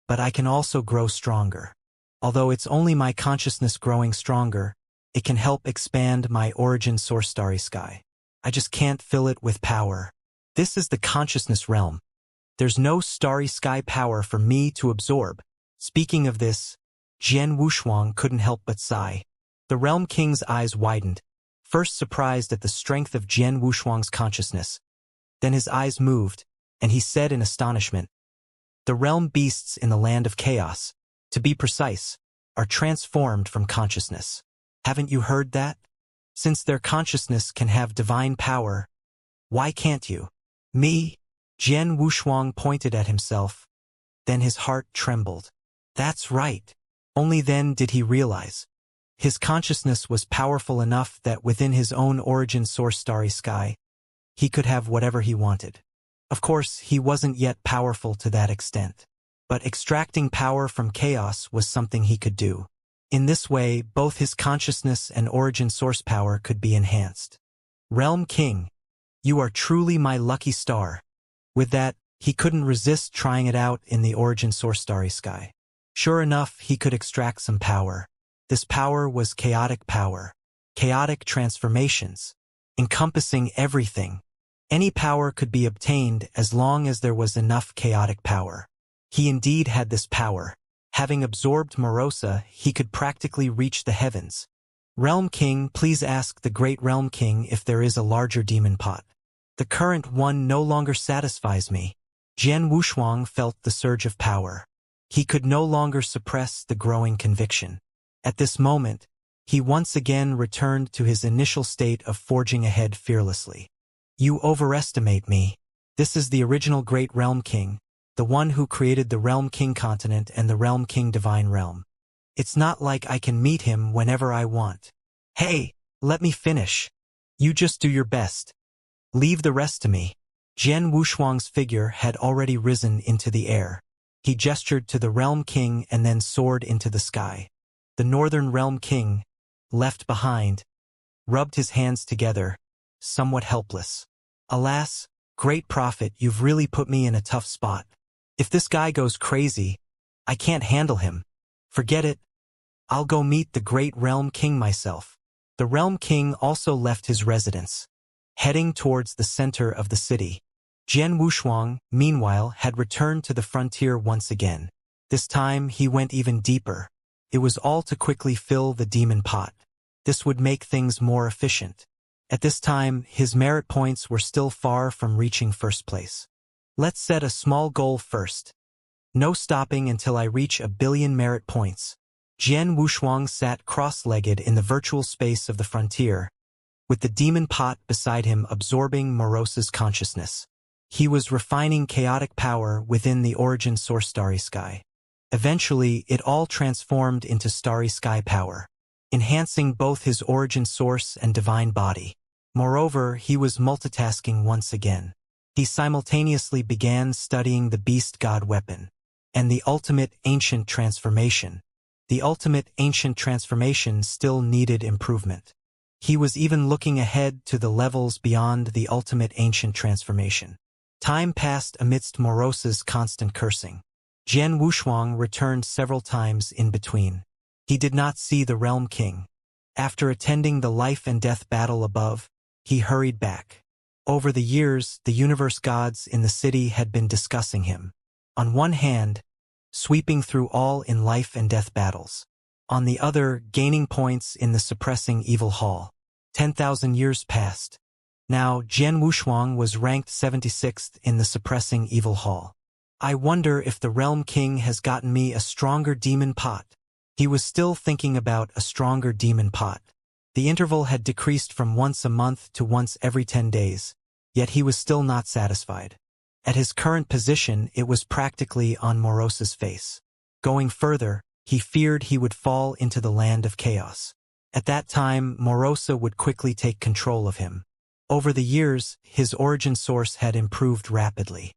but I can also grow stronger. Although it's only my consciousness growing stronger, it can help expand my origin source starry sky. I just can't fill it with power. This is the consciousness realm. There's no starry sky power for me to absorb. Speaking of this, Jian Wushuang couldn't help but sigh. The Realm King's eyes widened, first surprised at the strength of Jian Wushuang's consciousness. Then his eyes moved, and he said in astonishment, the realm beasts in the land of chaos, to be precise, are transformed from consciousness. Haven't you heard that? Since their consciousness can have divine power, why can't you? Me? Jian Wushuang pointed at himself. Then his heart trembled. That's right. Only then did he realize. His consciousness was powerful enough that within his own origin source starry sky, he could have whatever he wanted. Of course, he wasn't yet powerful to that extent. But extracting power from chaos was something he could do. In this way, both his consciousness and origin source power could be enhanced. Realm King, you are truly my lucky star. With that, he couldn't resist trying it out in the origin source starry sky. Sure enough, he could extract some power. This power was chaotic power. Chaotic transformations. encompassing everything. Any power could be obtained as long as there was enough chaotic power. He indeed had this power. Having absorbed Morosa, he could practically reach the heavens. Realm King, please ask the Great Realm King if there is a larger demon pot. The current one no longer satisfies me. Jian Wushuang felt the surge of power. He could no longer suppress the growing conviction. At this moment, he once again returned to his initial state of forging ahead fearlessly. You overestimate me. This is the original Great Realm King, the one who created the Realm King continent and the Realm King Divine Realm. It's not like I can meet him whenever I want. Hey, let me finish. You just do your best. Leave the rest to me. Jian Wushuang's figure had already risen into the air. He gestured to the Realm King and then soared into the sky. The Northern Realm King, left behind, rubbed his hands together, somewhat helpless. Alas, great prophet, you've really put me in a tough spot. If this guy goes crazy, I can't handle him. Forget it. I'll go meet the Great Realm King myself. The Realm King also left his residence, heading towards the center of the city. Jian Wushuang, meanwhile, had returned to the frontier once again. This time he went even deeper. It was all to quickly fill the demon pot. This would make things more efficient. At this time, his merit points were still far from reaching first place. Let's set a small goal first. No stopping until I reach 1 billion merit points. Jian Wushuang sat cross-legged in the virtual space of the frontier, with the demon pot beside him absorbing Morosa's consciousness. He was refining chaotic power within the origin source Starry Sky. Eventually, it all transformed into Starry Sky power, enhancing both his origin source and divine body. Moreover, he was multitasking once again. He simultaneously began studying the Beast God weapon and the ultimate ancient transformation. The ultimate ancient transformation still needed improvement. He was even looking ahead to the levels beyond the ultimate ancient transformation. Time passed amidst Morosa's constant cursing. Jian Wushuang returned several times in between. He did not see the Realm King. After attending the life and death battle above, he hurried back. Over the years, the universe gods in the city had been discussing him. On one hand, sweeping through all in life and death battles. On the other, gaining points in the suppressing evil hall. 10,000 years passed. Now, Jian Wushuang was ranked 76th in the suppressing evil hall. I wonder if the Realm King has gotten me a stronger demon pot. He was still thinking about a stronger demon pot. The interval had decreased from once a month to once every 10 days, yet he was still not satisfied. At his current position, it was practically on Morosa's face. Going further, he feared he would fall into the land of chaos. At that time, Morosa would quickly take control of him. Over the years, his origin source had improved rapidly.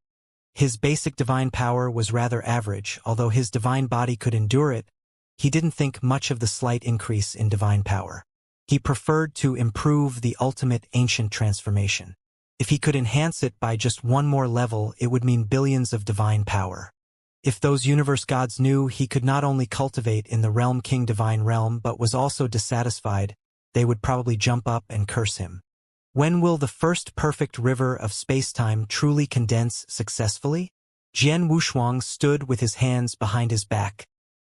His basic divine power was rather average, although his divine body could endure it. He didn't think much of the slight increase in divine power. He preferred to improve the ultimate ancient transformation. If he could enhance it by just one more level, it would mean billions of divine power. If those universe gods knew he could not only cultivate in the Realm King Divine Realm but was also dissatisfied, they would probably jump up and curse him. When will the first perfect river of space-time truly condense successfully? Jian Wushuang stood with his hands behind his back,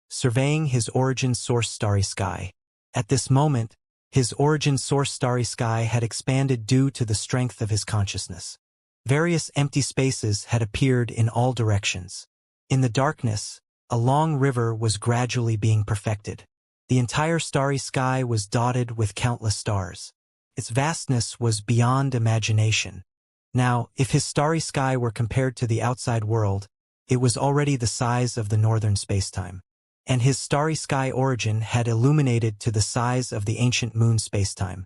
surveying his origin source Starry Sky. At this moment, his origin source Starry Sky had expanded due to the strength of his consciousness. Various empty spaces had appeared in all directions. In the darkness, a long river was gradually being perfected. The entire Starry Sky was dotted with countless stars. Its vastness was beyond imagination. Now, if his Starry Sky were compared to the outside world, it was already the size of the northern spacetime. And his Starry Sky origin had illuminated to the size of the ancient moon spacetime.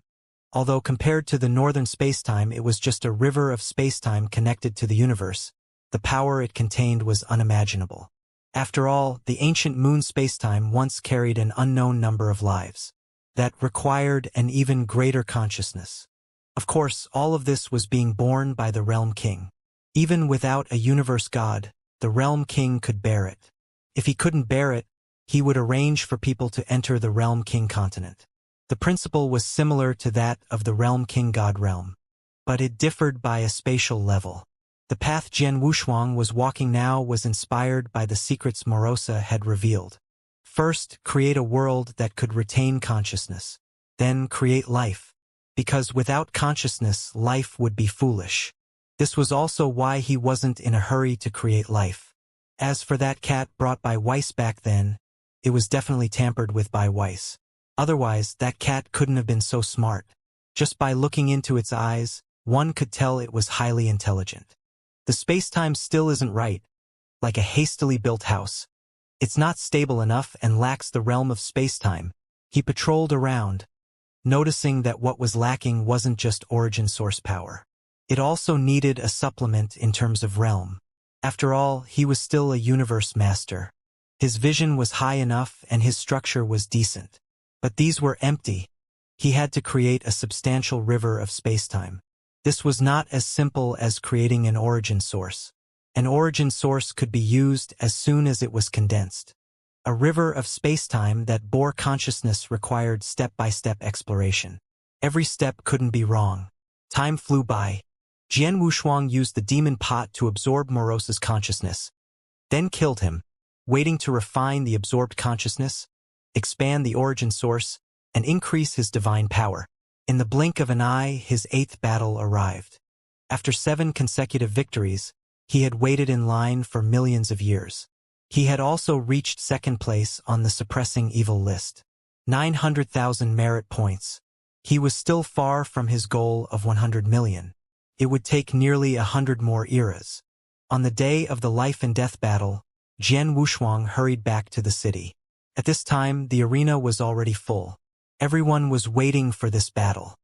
Although compared to the northern spacetime it was just a river of spacetime connected to the universe, the power it contained was unimaginable. After all, the ancient moon spacetime once carried an unknown number of lives that required an even greater consciousness. Of course, all of this was being borne by the Realm King. Even without a universe god, the Realm King could bear it. If he couldn't bear it, he would arrange for people to enter the Realm King continent. The principle was similar to that of the Realm King God realm, but it differed by a spatial level. The path Jian Wushuang was walking now was inspired by the secrets Morosa had revealed. First, create a world that could retain consciousness. Then create life. Because without consciousness, life would be foolish. This was also why he wasn't in a hurry to create life. As for that cat brought by Weiss back then, it was definitely tampered with by Weiss. Otherwise, that cat couldn't have been so smart. Just by looking into its eyes, one could tell it was highly intelligent. The space-time still isn't right. Like a hastily built house. It's not stable enough and lacks the realm of space-time. He patrolled around, noticing that what was lacking wasn't just origin source power. It also needed a supplement in terms of realm. After all, he was still a universe master. His vision was high enough and his structure was decent. But these were empty. He had to create a substantial river of spacetime. This was not as simple as creating an origin source. An origin source could be used as soon as it was condensed. A river of spacetime that bore consciousness required step-by-step exploration. Every step couldn't be wrong. Time flew by. Jian Wushuang used the demon pot to absorb Morosa's consciousness, then killed him, waiting to refine the absorbed consciousness, expand the origin source, and increase his divine power. In the blink of an eye, his 8th battle arrived. After 7 consecutive victories, he had waited in line for millions of years. He had also reached 2nd place on the suppressing evil list. 900,000 merit points. He was still far from his goal of 100 million. It would take nearly 100 more eras. On the day of the life and death battle, Jian Wushuang hurried back to the city. At this time, the arena was already full. Everyone was waiting for this battle.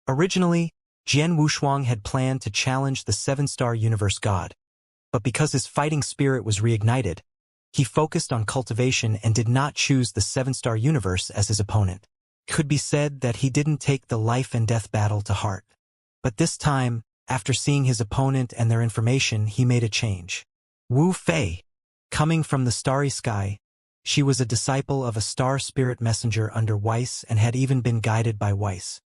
Originally, Jian Wushuang had planned to challenge the 7-star universe god. But because his fighting spirit was reignited, he focused on cultivation and did not choose the 7-star universe as his opponent. It could be said that he didn't take the life and death battle to heart. But this time, after seeing his opponent and their information, he made a change. Wu Fei. Coming from the starry sky, she was a disciple of a star spirit messenger under Weiss and had even been guided by Weiss.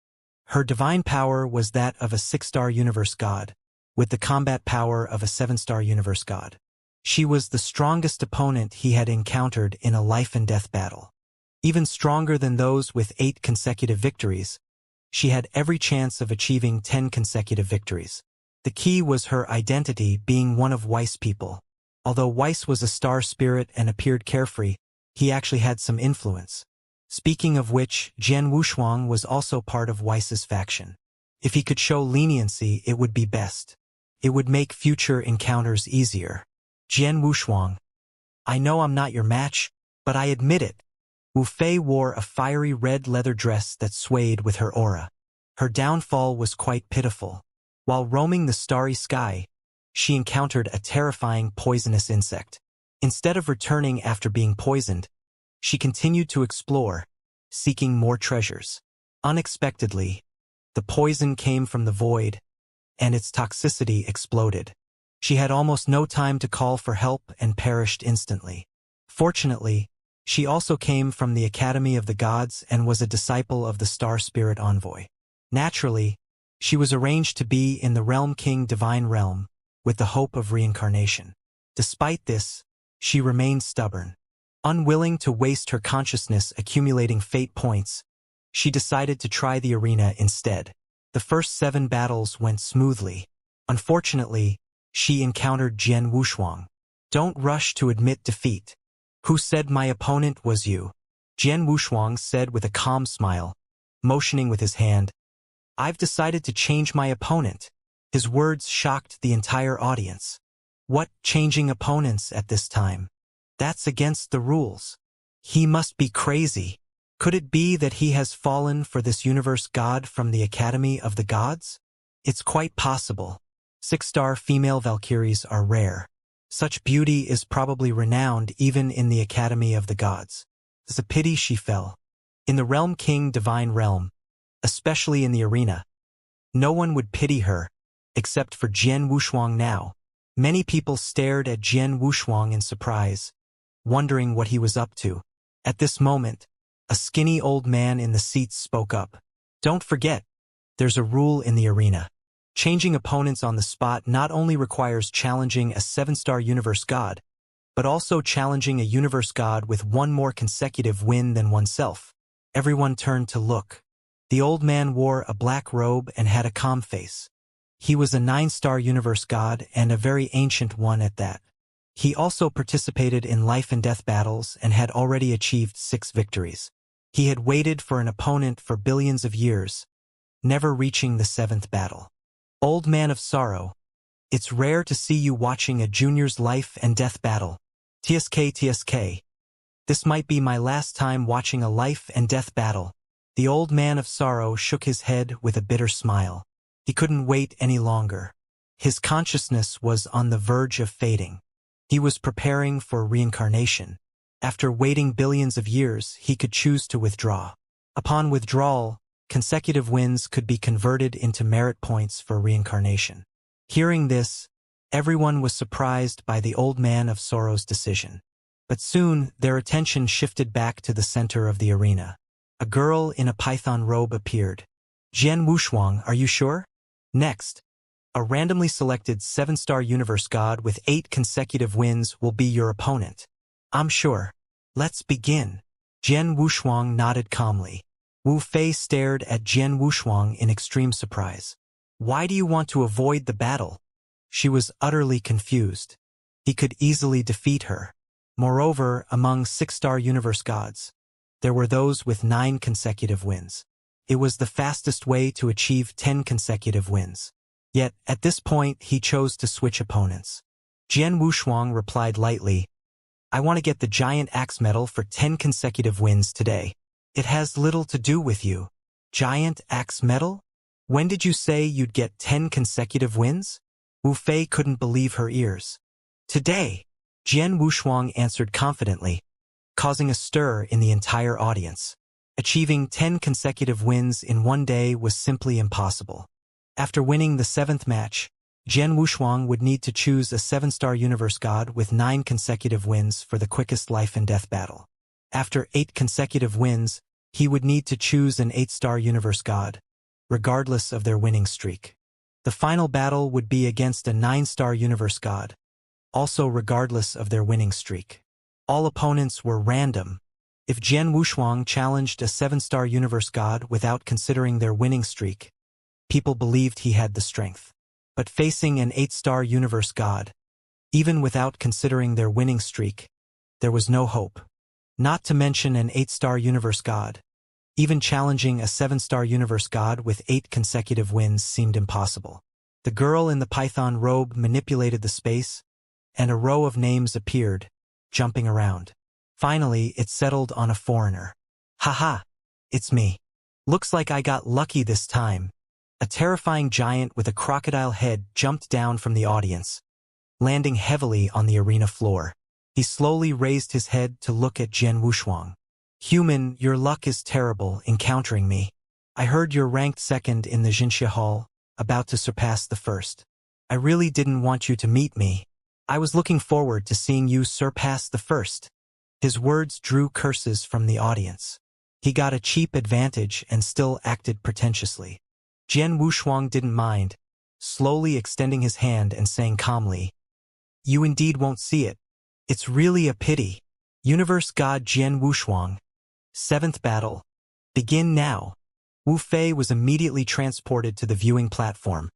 Her divine power was that of a 6-star universe god, with the combat power of a 7-star universe god. She was the strongest opponent he had encountered in a life and death battle. Even stronger than those with 8 consecutive victories, she had every chance of achieving 10 consecutive victories. The key was her identity being one of Weiss people. Although Weiss was a star spirit and appeared carefree, he actually had some influence. Speaking of which, Jian Wushuang was also part of Weiss's faction. If he could show leniency, it would be best. It would make future encounters easier. Jian Wushuang. I know I'm not your match, but I admit it. Wu Fei wore a fiery red leather dress that swayed with her aura. Her downfall was quite pitiful. While roaming the starry sky, she encountered a terrifying poisonous insect. Instead of returning after being poisoned, she continued to explore, seeking more treasures. Unexpectedly, the poison came from the void, and its toxicity exploded. She had almost no time to call for help and perished instantly. Fortunately, she also came from the Academy of the Gods and was a disciple of the Star Spirit Envoy. Naturally, she was arranged to be in the Realm King Divine Realm, with the hope of reincarnation. Despite this, she remained stubborn. Unwilling to waste her consciousness accumulating fate points, she decided to try the arena instead. The first 7 battles went smoothly. Unfortunately, she encountered Jian Wushuang. Don't rush to admit defeat. Who said my opponent was you? Jian Wushuang said with a calm smile, motioning with his hand. I've decided to change my opponent. His words shocked the entire audience. What, changing opponents at this time? That's against the rules. He must be crazy. Could it be that he has fallen for this universe god from the Academy of the Gods? It's quite possible. 6-star female Valkyries are rare. Such beauty is probably renowned even in the Academy of the Gods. It's a pity she fell. In the Realm King Divine Realm, especially in the arena, no one would pity her, except for Jian Wushuang now. Many people stared at Jian Wushuang in surprise, wondering what he was up to. At this moment, A skinny old man in the seats spoke up. Don't forget, there's a rule in the arena. Changing opponents on the spot not only requires challenging a 7-star universe god, but also challenging a universe god with one more consecutive win than oneself. Everyone turned to look. The old man wore a black robe and had a calm face. He was a 9-star universe god and a very ancient one at that. He also participated in life and death battles and had already achieved 6 victories. He had waited for an opponent for billions of years, never reaching the 7th battle. Old Man of Sorrow, it's rare to see you watching a junior's life and death battle. TSK. This might be my last time watching a life and death battle. The Old Man of Sorrow shook his head with a bitter smile. He couldn't wait any longer. His consciousness was on the verge of fading. He was preparing for reincarnation. After waiting billions of years, he could choose to withdraw. Upon withdrawal, consecutive wins could be converted into merit points for reincarnation. Hearing this, everyone was surprised by the Old Man of Sorrow's decision. But soon, their attention shifted back to the center of the arena. A girl in a python robe appeared. Jian Wushuang, are you sure? Next, a randomly selected 7-star universe god with 8 consecutive wins will be your opponent. I'm sure. Let's begin. Jian Wushuang nodded calmly. Wu Fei stared at Jian Wushuang in extreme surprise. Why do you want to avoid the battle? She was utterly confused. He could easily defeat her. Moreover, among 6-star universe gods, there were those with 9 consecutive wins. It was the fastest way to achieve 10 consecutive wins. Yet, at this point, he chose to switch opponents. Jian Wushuang replied lightly, I want to get the giant axe medal for 10 consecutive wins today. It has little to do with you. Giant axe medal? When did you say you'd get 10 consecutive wins? Wu Fei couldn't believe her ears. Today, Jian Wushuang answered confidently, causing a stir in the entire audience. Achieving 10 consecutive wins in one day was simply impossible. After winning the 7th match, Jian Wushuang would need to choose a 7-star universe god with 9 consecutive wins for the quickest life and death battle. After 8 consecutive wins, he would need to choose an 8-star universe god, regardless of their winning streak. The final battle would be against a 9-star universe god, also regardless of their winning streak. All opponents were random. If Jian Wushuang challenged a 7-star universe god without considering their winning streak, people believed he had the strength. But facing an 8-star universe god, even without considering their winning streak, there was no hope. Not to mention an 8-star universe god. Even challenging a 7-star universe god with 8 consecutive wins seemed impossible. The girl in the python robe manipulated the space, and a row of names appeared, jumping around. Finally, it settled on a foreigner. Haha, it's me. Looks like I got lucky this time. A terrifying giant with a crocodile head jumped down from the audience, landing heavily on the arena floor. He slowly raised his head to look at Jian Wushuang. Human, your luck is terrible encountering me. I heard you're ranked 2nd in the Xianxia Hall, about to surpass the 1st. I really didn't want you to meet me. I was looking forward to seeing you surpass the 1st. His words drew curses from the audience. He got a cheap advantage and still acted pretentiously. Jian Wushuang didn't mind, slowly extending his hand and saying calmly, You indeed won't see it. It's really a pity. Universe God Jian Wushuang. 7th battle. Begin now. Wu Fei was immediately transported to the viewing platform,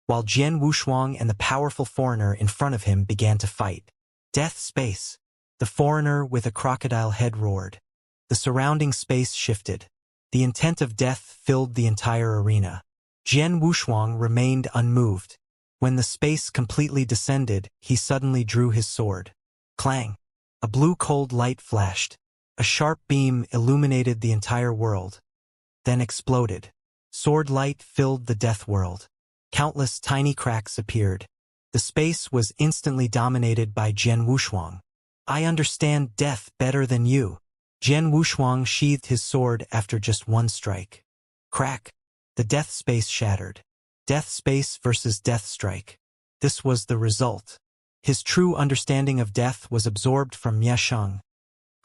while Jian Wushuang and the powerful foreigner in front of him began to fight. Death space. The foreigner with a crocodile head roared. The surrounding space shifted. The intent of death filled the entire arena. Jian Wushuang remained unmoved. When the space completely descended, he suddenly drew his sword. Clang! A blue cold light flashed. A sharp beam illuminated the entire world, then exploded. Sword light filled the death world. Countless tiny cracks appeared. The space was instantly dominated by Jian Wushuang. I understand death better than you. Jian Wushuang sheathed his sword after just one strike. Crack! The death space shattered. Death space versus death strike. This was the result. His true understanding of death was absorbed from Miesheng.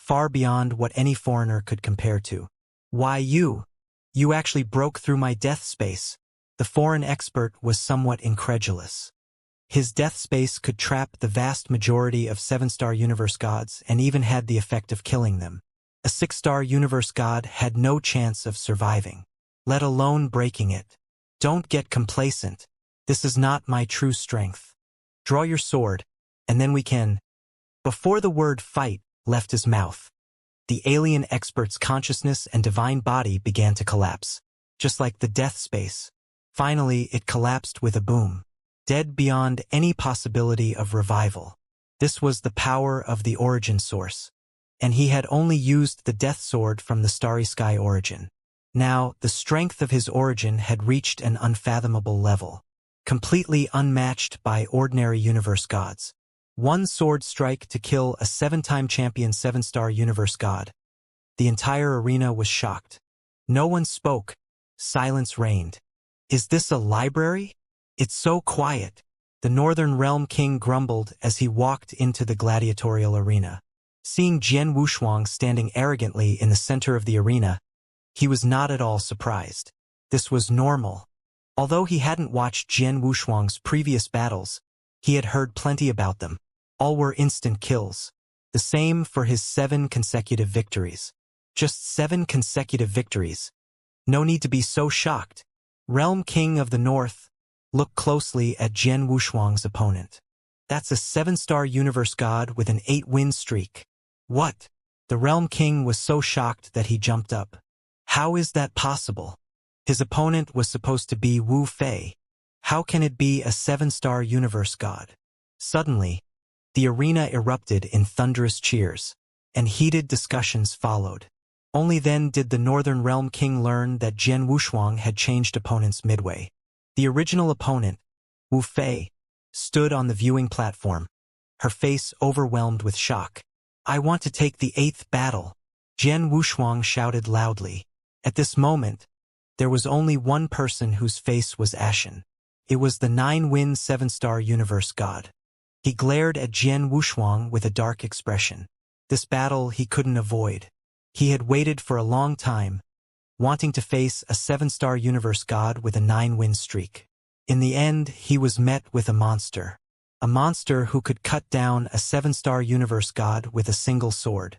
far beyond what any foreigner could compare to. Why you? You actually broke through my death space. The foreign expert was somewhat incredulous. His death space could trap the vast majority of 7-star universe gods and even had the effect of killing them. A 6-star universe god had no chance of surviving, let alone breaking it. Don't get complacent. This is not my true strength. Draw your sword, and then we can. Before the word fight left his mouth, the alien expert's consciousness and divine body began to collapse, just like the death space. Finally, it collapsed with a boom, dead beyond any possibility of revival. This was the power of the origin source, and he had only used the death sword from the starry sky origin. Now, the strength of his origin had reached an unfathomable level, completely unmatched by ordinary universe gods. One sword strike to kill a 7-time champion 7-star universe god. The entire arena was shocked. No one spoke. Silence reigned. Is this a library? It's so quiet. The Northern Realm King grumbled as he walked into the gladiatorial arena. Seeing Jian Wushuang standing arrogantly in the center of the arena, he was not at all surprised. This was normal. Although he hadn't watched Jian Wushuang's previous battles, he had heard plenty about them. All were instant kills. The same for his 7 consecutive victories. Just 7 consecutive victories. No need to be so shocked. Realm King of the North, look closely at Jian Wushuang's opponent. That's a 7-star universe god with an 8-win streak. What? The Realm King was so shocked that he jumped up. How is that possible? His opponent was supposed to be Wu Fei. How can it be a 7-star universe god? Suddenly, the arena erupted in thunderous cheers, and heated discussions followed. Only then did the Northern Realm King learn that Jian Wushuang had changed opponents midway. The original opponent, Wu Fei, stood on the viewing platform, her face overwhelmed with shock. I want to take the 8th battle, Jian Wushuang shouted loudly. At this moment, there was only one person whose face was ashen. It was the 9-win 7-star universe god. He glared at Jian Wushuang with a dark expression. This battle he couldn't avoid. He had waited for a long time, wanting to face a 7-star universe god with a 9-win streak. In the end, he was met with a monster. A monster who could cut down a 7-star universe god with a single sword.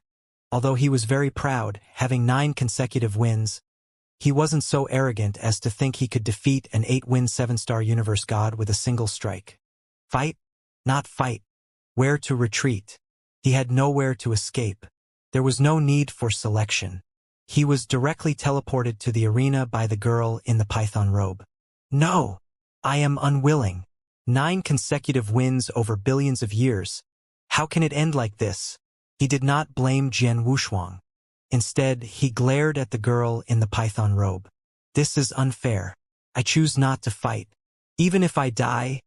Although he was very proud, having 9 consecutive wins, he wasn't so arrogant as to think he could defeat an 8-win 7-star universe god with a single strike. Fight? Not fight. Where to retreat? He had nowhere to escape. There was no need for selection. He was directly teleported to the arena by the girl in the python robe. No! I am unwilling. 9 consecutive wins over billions of years. How can it end like this? He did not blame Jian Wushuang. Instead, he glared at the girl in the python robe. This is unfair. I choose not to fight. Even if I die,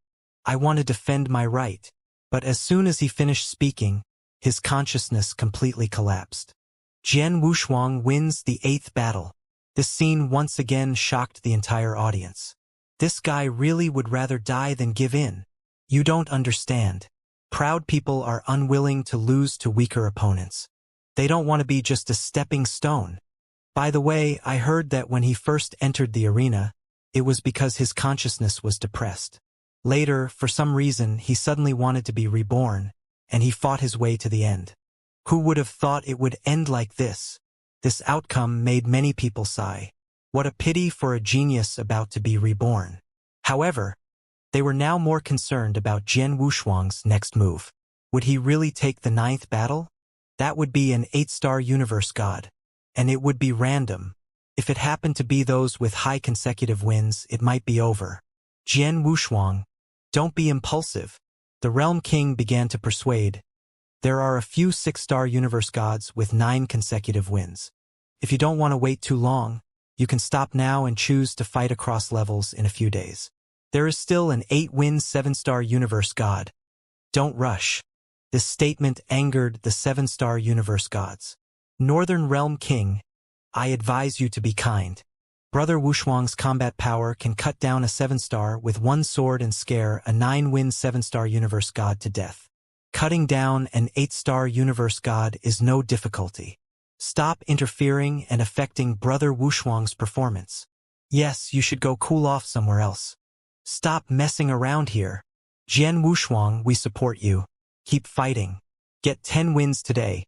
I want to defend my right. But as soon as he finished speaking, his consciousness completely collapsed. Jian Wushuang wins the 8th battle. This scene once again shocked the entire audience. This guy really would rather die than give in. You don't understand. Proud people are unwilling to lose to weaker opponents. They don't want to be just a stepping stone. By the way, I heard that when he first entered the arena, it was because his consciousness was depressed. Later, for some reason, he suddenly wanted to be reborn, and he fought his way to the end. Who would have thought it would end like this? This outcome made many people sigh. What a pity for a genius about to be reborn. However, they were now more concerned about Jian Wushuang's next move. Would he really take the 9th battle? That would be an 8-star universe god. And it would be random. If it happened to be those with high consecutive wins, it might be over. Jian Wushuang, don't be impulsive. The Realm King began to persuade. There are a few 6-star universe gods with 9 consecutive wins. If you don't want to wait too long, you can stop now and choose to fight across levels in a few days. There is still an 8-win 7-star universe god. Don't rush. This statement angered the 7-star universe gods. Northern Realm King, I advise you to be kind. Brother Wushuang's combat power can cut down a 7-star with one sword and scare a 9-win 7-star universe god to death. Cutting down an 8-star universe god is no difficulty. Stop interfering and affecting Brother Wushuang's performance. Yes, you should go cool off somewhere else. Stop messing around here. Jian Wushuang, we support you. Keep fighting. Get 10 wins today,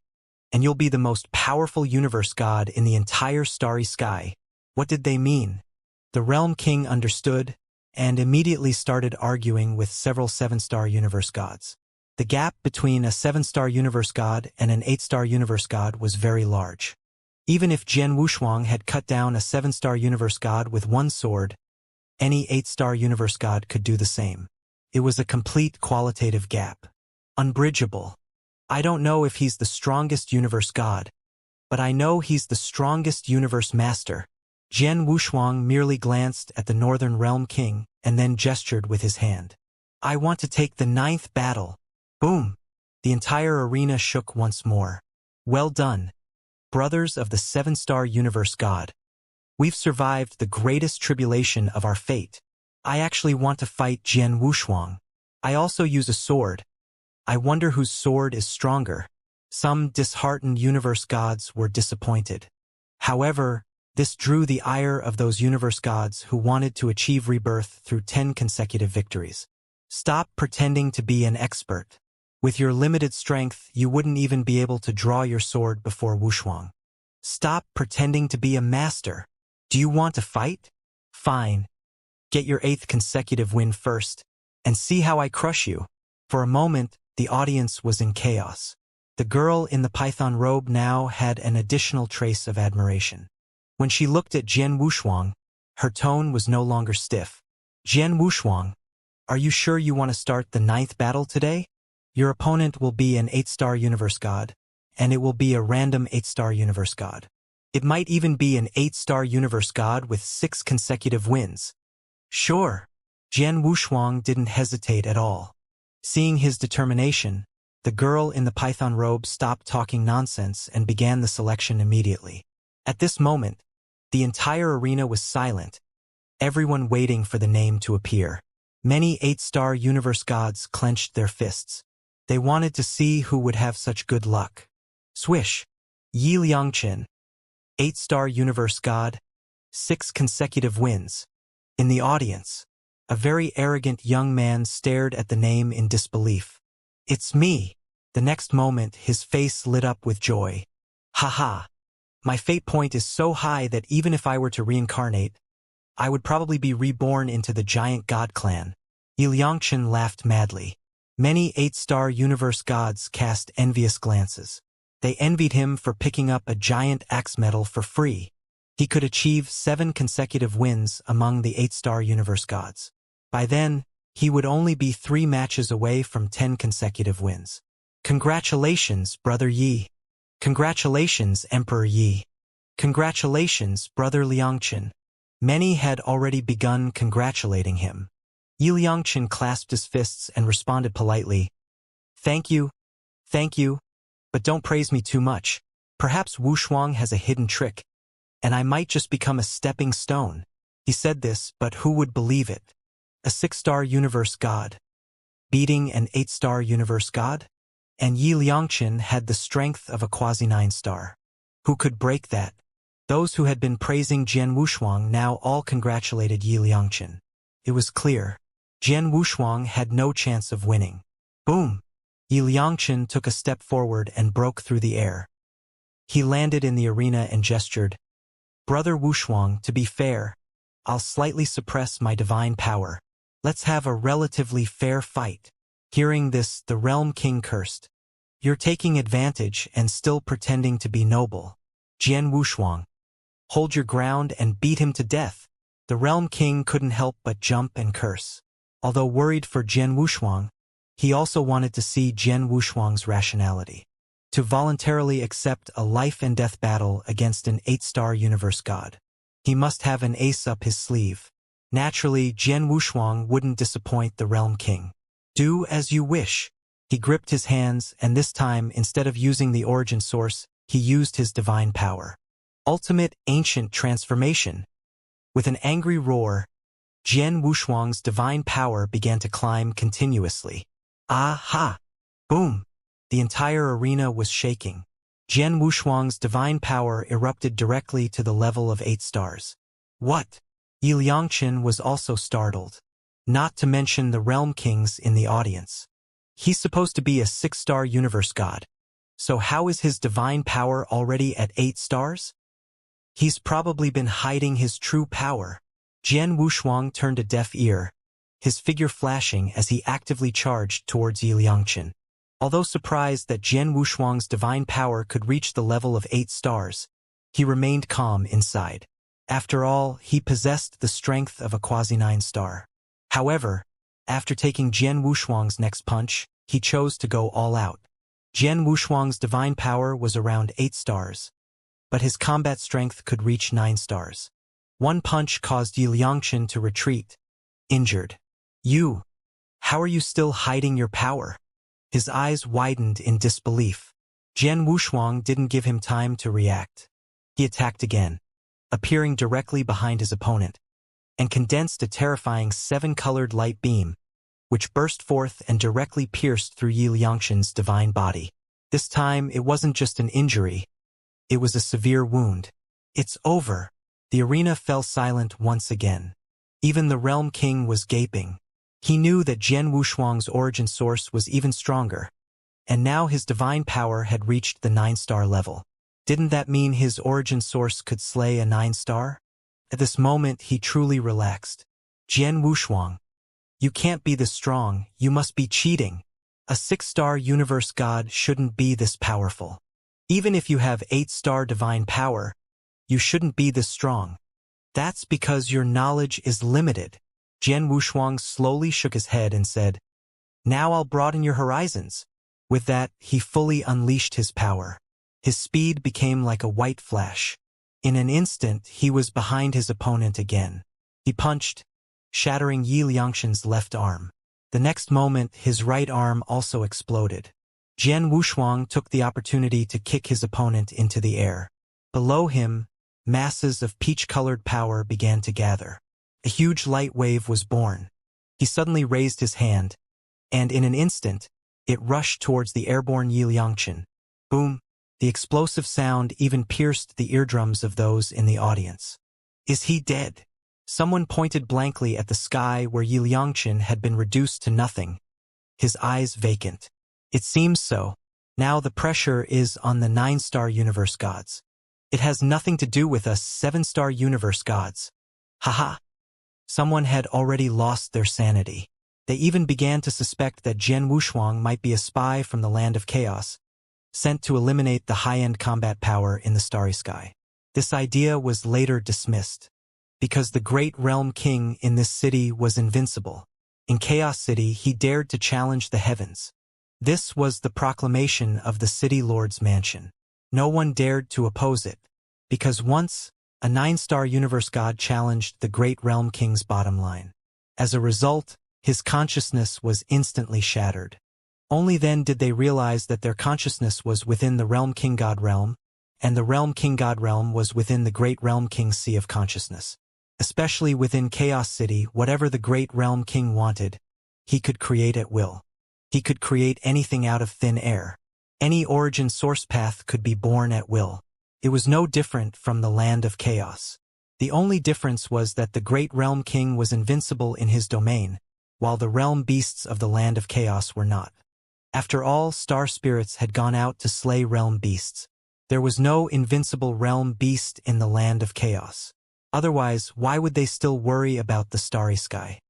and you'll be the most powerful universe god in the entire starry sky. What did they mean? The Realm King understood, and immediately started arguing with several 7-star universe gods. The gap between a 7-star universe god and an 8-star universe god was very large. Even if Jian Wushuang had cut down a 7-star universe god with one sword, any 8-star universe god could do the same. It was a complete qualitative gap. Unbridgeable. I don't know if he's the strongest universe god, but I know he's the strongest universe master. Jian Wushuang merely glanced at the Northern Realm King and then gestured with his hand. I want to take the 9th battle. Boom! The entire arena shook once more. Well done, brothers of the 7-star universe god. We've survived the greatest tribulation of our fate. I actually want to fight Jian Wushuang. I also use a sword. I wonder whose sword is stronger. Some disheartened universe gods were disappointed. However, this drew the ire of those universe gods who wanted to achieve rebirth through 10 consecutive victories. Stop pretending to be an expert. With your limited strength, you wouldn't even be able to draw your sword before Wushuang. Stop pretending to be a master. Do you want to fight? Fine. Get your 8th consecutive win first, and see how I crush you. For a moment, the audience was in chaos. The girl in the python robe now had an additional trace of admiration. When she looked at Jian Wushuang, her tone was no longer stiff. Jian Wushuang, are you sure you want to start the 9th battle today? Your opponent will be an 8-star universe god, and it will be a random 8-star universe god. It might even be an 8-star universe god with 6 consecutive wins. Sure. Jian Wushuang didn't hesitate at all. Seeing his determination, the girl in the python robe stopped talking nonsense and began the selection immediately. At this moment, the entire arena was silent, everyone waiting for the name to appear. Many 8-star universe gods clenched their fists. They wanted to see who would have such good luck. Swish. Yi Liangqin, 8-star universe god, 6 consecutive wins. In the audience, a very arrogant young man stared at the name in disbelief. It's me. The next moment, his face lit up with joy. Haha. My fate point is so high that even if I were to reincarnate, I would probably be reborn into the giant god clan. Yi Liangqin laughed madly. Many 8-star universe gods cast envious glances. They envied him for picking up a giant axe medal for free. He could achieve 7 consecutive wins among the 8-star universe gods. By then, he would only be 3 matches away from 10 consecutive wins. Congratulations, Brother Yi. Congratulations, Emperor Yi. Congratulations, Brother Liangqin. Many had already begun congratulating him. Yi Liangqin clasped his fists and responded politely. Thank you, but don't praise me too much. Perhaps Wushuang has a hidden trick, and I might just become a stepping stone. He said this, but who would believe it? A 6-star universe god, beating an 8-star universe god? And Yi Liangqin had the strength of a quasi-9-star. Who could break that? Those who had been praising Jian Wushuang now all congratulated Yi Liangqin. It was clear. Jian Wushuang had no chance of winning. Boom! Yi Liangqin took a step forward and broke through the air. He landed in the arena and gestured. Brother Wushuang, to be fair, I'll slightly suppress my divine power. Let's have a relatively fair fight. Hearing this, the Realm King cursed. You're taking advantage and still pretending to be noble. Jian Wushuang, hold your ground and beat him to death. The Realm King couldn't help but jump and curse. Although worried for Jian Wushuang, he also wanted to see Jian Wushuang's rationality. To voluntarily accept a life-and-death battle against an 8-star universe god, he must have an ace up his sleeve. Naturally, Jian Wushuang wouldn't disappoint the Realm King. Do as you wish. He gripped his hands, and this time, instead of using the origin source, he used his divine power. Ultimate ancient transformation. With an angry roar, Jian Wushuang's divine power began to climb continuously. Aha! Boom! The entire arena was shaking. Jian Wushuang's divine power erupted directly to the level of 8 stars. What? Yi Liangqin was also startled. Not to mention the realm kings in the audience. He's supposed to be a 6-star universe god. So how is his divine power already at 8 stars? He's probably been hiding his true power. Jian Wushuang turned a deaf ear, his figure flashing as he actively charged towards Yi Liangqin. Although surprised that Jian Wushuang's divine power could reach the level of 8 stars, he remained calm inside. After all, he possessed the strength of a quasi-9 star. However, after taking Jian Wushuang's next punch, he chose to go all out. Jian Wushuang's divine power was around 8 stars, but his combat strength could reach 9 stars. One punch caused Yi Liangqin to retreat, injured. You? How are you still hiding your power? His eyes widened in disbelief. Jian Wushuang didn't give him time to react. He attacked again, appearing directly behind his opponent, and condensed a terrifying 7-colored light beam, which burst forth and directly pierced through Yi Liangqin's divine body. This time, it wasn't just an injury. It was a severe wound. It's over. The arena fell silent once again. Even the Realm King was gaping. He knew that Jian Wushuang's origin source was even stronger, and now his divine power had reached the 9-star level. Didn't that mean his origin source could slay a 9-star? At this moment, he truly relaxed. Jian Wushuang, you can't be this strong, you must be cheating. A 6-star universe god shouldn't be this powerful. Even if you have 8-star divine power, you shouldn't be this strong. That's because your knowledge is limited. Jian Wushuang slowly shook his head and said, "Now I'll broaden your horizons." With that, he fully unleashed his power. His speed became like a white flash. In an instant, he was behind his opponent again. He punched, shattering Yi Liangqin's left arm. The next moment, his right arm also exploded. Jian Wushuang took the opportunity to kick his opponent into the air. Below him, masses of peach-colored power began to gather. A huge light wave was born. He suddenly raised his hand, and in an instant, it rushed towards the airborne Yi Liangqin. Boom! The explosive sound even pierced the eardrums of those in the audience. Is he dead? Someone pointed blankly at the sky where Yi Liangqin had been reduced to nothing, his eyes vacant. It seems so. Now the pressure is on the 9-star universe gods. It has nothing to do with us 7-star universe gods. Haha! Someone had already lost their sanity. They even began to suspect that Jian Wushuang might be a spy from the land of chaos, sent to eliminate the high-end combat power in the starry sky. This idea was later dismissed, because the great realm king in this city was invincible. In Chaos City, he dared to challenge the heavens. This was the proclamation of the city lord's mansion. No one dared to oppose it, because once, a 9-star universe god challenged the great realm king's bottom line. As a result, his consciousness was instantly shattered. Only then did they realize that their consciousness was within the realm king god realm, and the realm king god realm was within the great realm king's sea of consciousness. Especially within Chaos City, whatever the great realm king wanted, he could create at will. He could create anything out of thin air. Any origin source path could be born at will. It was no different from the land of chaos. The only difference was that the great realm king was invincible in his domain, while the realm beasts of the land of chaos were not. After all, star spirits had gone out to slay realm beasts. There was no invincible realm beast in the land of chaos. Otherwise, why would they still worry about the starry sky?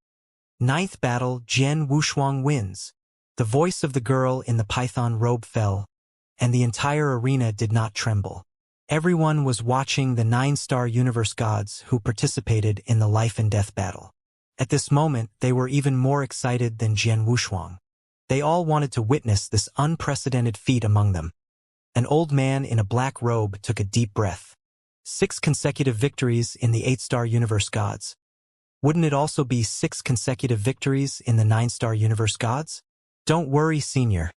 Ninth battle, Jian Wushuang wins. The voice of the girl in the python robe fell, and the entire arena did not tremble. Everyone was watching the 9-star universe gods who participated in the life and death battle. At this moment, they were even more excited than Jian Wushuang. They all wanted to witness this unprecedented feat among them. An old man in a black robe took a deep breath. 6 consecutive victories in the 8-star universe gods. Wouldn't it also be 6 consecutive victories in the 9-star universe gods? Don't worry, senior.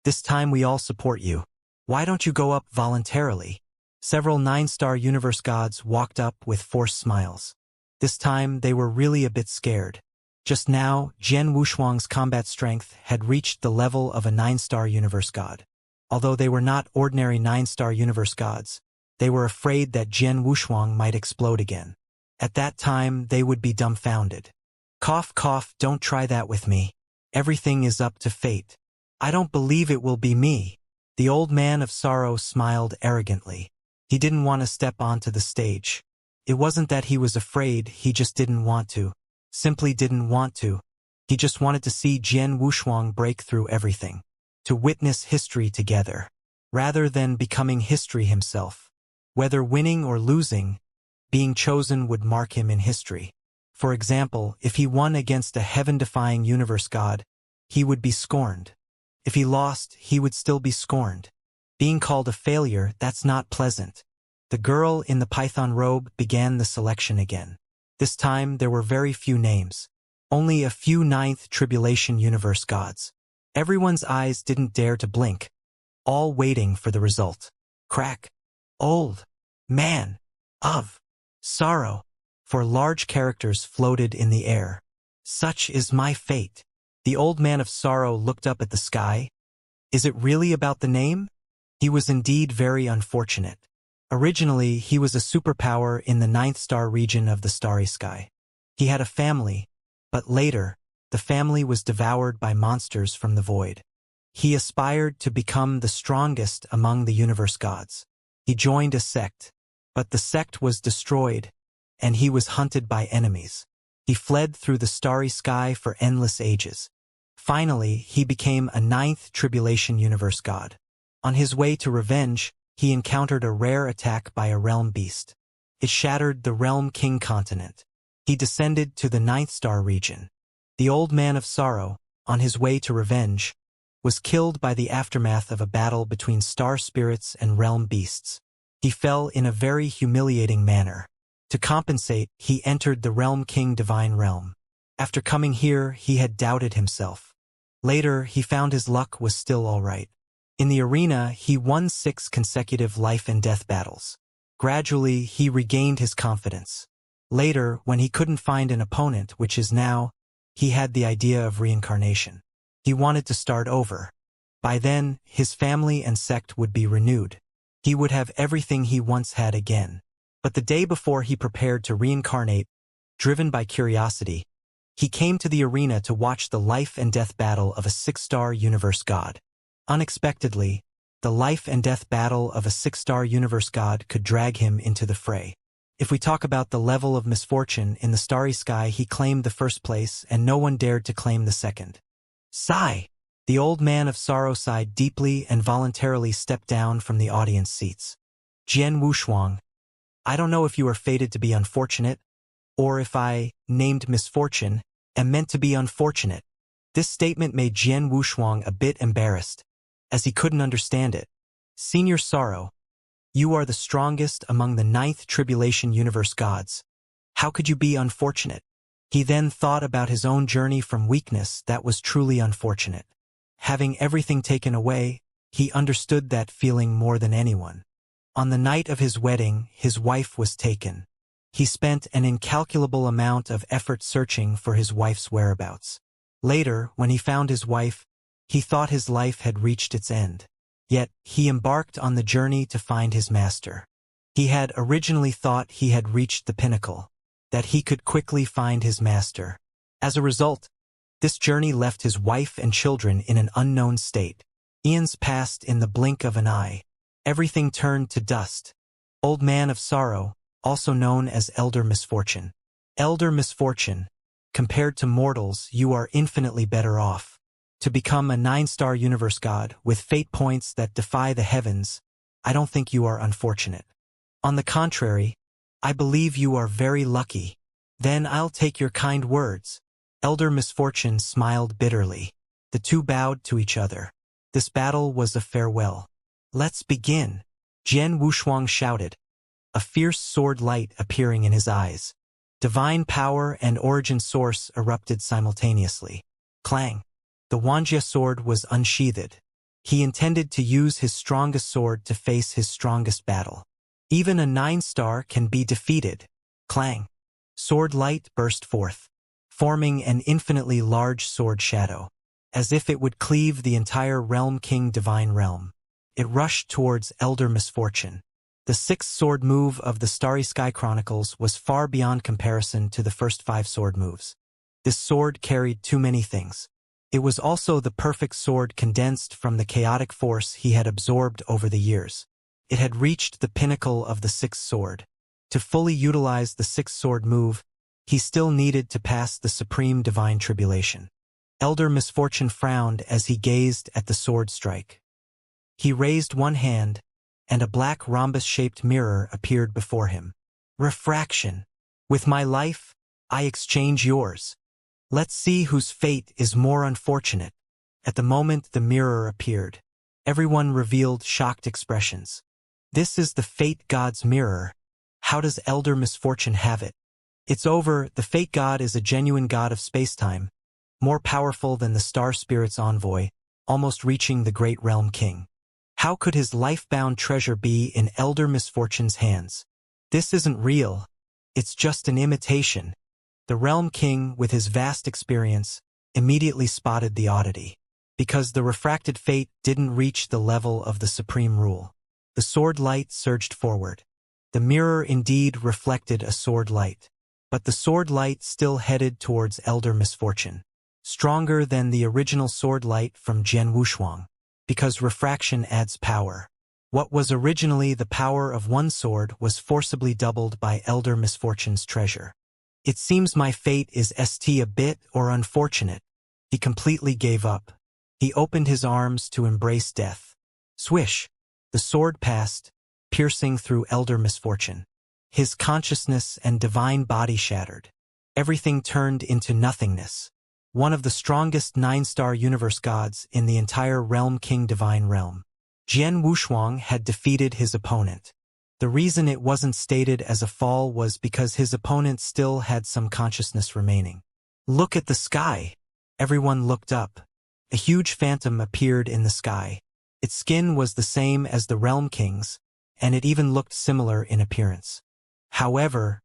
This time we all support you. Why don't you go up voluntarily? Several 9-star universe gods walked up with forced smiles. This time they were really a bit scared. Just now, Jian Wushuang's combat strength had reached the level of a 9-star universe god. Although they were not ordinary 9-star universe gods, they were afraid that Jian Wushuang might explode again. At that time, they would be dumbfounded. Cough, cough, don't try that with me. Everything is up to fate. I don't believe it will be me. The old man of sorrow smiled arrogantly. He didn't want to step onto the stage. It wasn't that he was afraid, he just didn't want to. Simply didn't want to. He just wanted to see Jian Wushuang break through everything. To witness history together. Rather than becoming history himself. Whether winning or losing, being chosen would mark him in history. For example, if he won against a heaven-defying universe god, he would be scorned. If he lost, he would still be scorned. Being called a failure, that's not pleasant. The girl in the python robe began the selection again. This time there were very few names. Only a few 9th Tribulation universe gods. Everyone's eyes didn't dare to blink. All waiting for the result. Crack. Old. Man. Of. Sorrow. For large characters floated in the air. Such is my fate. The old man of sorrow looked up at the sky. Is it really about the name? He was indeed very unfortunate. Originally, he was a superpower in the 9th star region of the starry sky. He had a family, but later, the family was devoured by monsters from the void. He aspired to become the strongest among the universe gods. He joined a sect, but the sect was destroyed, and he was hunted by enemies. He fled through the starry sky for endless ages. Finally, he became a 9th Tribulation universe god. On his way to revenge, he encountered a rare attack by a realm beast. It shattered the Realm King continent. He descended to the 9th star region. The old man of sorrow, on his way to revenge, was killed by the aftermath of a battle between star spirits and realm beasts. He fell in a very humiliating manner. To compensate, he entered the Realm King divine realm. After coming here, he had doubted himself. Later, he found his luck was still all right. In the arena, he won 6 consecutive life and death battles. Gradually, he regained his confidence. Later, when he couldn't find an opponent, which is now, he had the idea of reincarnation. He wanted to start over. By then, his family and sect would be renewed. He would have everything he once had again. But the day before he prepared to reincarnate, driven by curiosity, he came to the arena to watch the life and death battle of a 6-star universe god. Unexpectedly, the life and death battle of a 6-star universe god could drag him into the fray. If we talk about the level of misfortune in the starry sky, he claimed the first place and no one dared to claim the second. Sigh! The old man of sorrow sighed deeply and voluntarily stepped down from the audience seats. Jian Wushuang, I don't know if you are fated to be unfortunate, or if I, named misfortune, am meant to be unfortunate. This statement made Jian Wushuang a bit embarrassed, as he couldn't understand it. Senior Sorrow, you are the strongest among the 9th Tribulation universe gods. How could you be unfortunate? He then thought about his own journey from weakness that was truly unfortunate. Having everything taken away, he understood that feeling more than anyone. On the night of his wedding, his wife was taken. He spent an incalculable amount of effort searching for his wife's whereabouts. Later, when he found his wife, he thought his life had reached its end. Yet, he embarked on the journey to find his master. He had originally thought he had reached the pinnacle, that he could quickly find his master. As a result, this journey left his wife and children in an unknown state. Eons passed in the blink of an eye. Everything turned to dust. Old Man of Sorrow, also known as Elder Misfortune. Elder Misfortune, compared to mortals, you are infinitely better off. To become a 9-star universe god with fate points that defy the heavens, I don't think you are unfortunate. On the contrary, I believe you are very lucky. Then I'll take your kind words. Elder Misfortune smiled bitterly. The two bowed to each other. This battle was a farewell. Let's begin. Jian Wushuang shouted, a fierce sword light appearing in his eyes. Divine power and origin source erupted simultaneously. Clang. The Wanjia sword was unsheathed. He intended to use his strongest sword to face his strongest battle. Even a 9-star can be defeated. Clang. Sword light burst forth. forming an infinitely large sword shadow, as if it would cleave the entire Realm King divine realm. It rushed towards Elder Misfortune. The sixth sword move of the Starry Sky Chronicles was far beyond comparison to the first 5 sword moves. This sword carried too many things. It was also the perfect sword condensed from the chaotic force he had absorbed over the years. It had reached the pinnacle of the sixth sword. To fully utilize the sixth sword move, he still needed to pass the supreme divine tribulation. Elder Misfortune frowned as he gazed at the sword strike. He raised one hand, and a black rhombus-shaped mirror appeared before him. Refraction. With my life, I exchange yours. Let's see whose fate is more unfortunate. At the moment the mirror appeared, everyone revealed shocked expressions. This is the Fate God's mirror. How does Elder Misfortune have it? It's over. The Fate God is a genuine god of spacetime, more powerful than the Star Spirit's envoy, almost reaching the great Realm King. How could his life-bound treasure be in Elder Misfortune's hands? This isn't real. It's just an imitation. The Realm King, with his vast experience, immediately spotted the oddity. Because the refracted fate didn't reach the level of the supreme rule. The sword light surged forward. The mirror indeed reflected a sword light. But the sword light still headed towards Elder Misfortune. Stronger than the original sword light from Jian Wushuang. Because refraction adds power. What was originally the power of one sword was forcibly doubled by Elder Misfortune's treasure. It seems my fate is a bit or unfortunate. He completely gave up. He opened his arms to embrace death. Swish! The sword passed, piercing through Elder Misfortune. His consciousness and divine body shattered. Everything turned into nothingness. One of the strongest 9-star universe gods in the entire Realm King divine realm. Jian Wushuang had defeated his opponent. The reason it wasn't stated as a fall was because his opponent still had some consciousness remaining. Look at the sky! Everyone looked up. A huge phantom appeared in the sky. Its skin was the same as the Realm King's, and it even looked similar in appearance. However,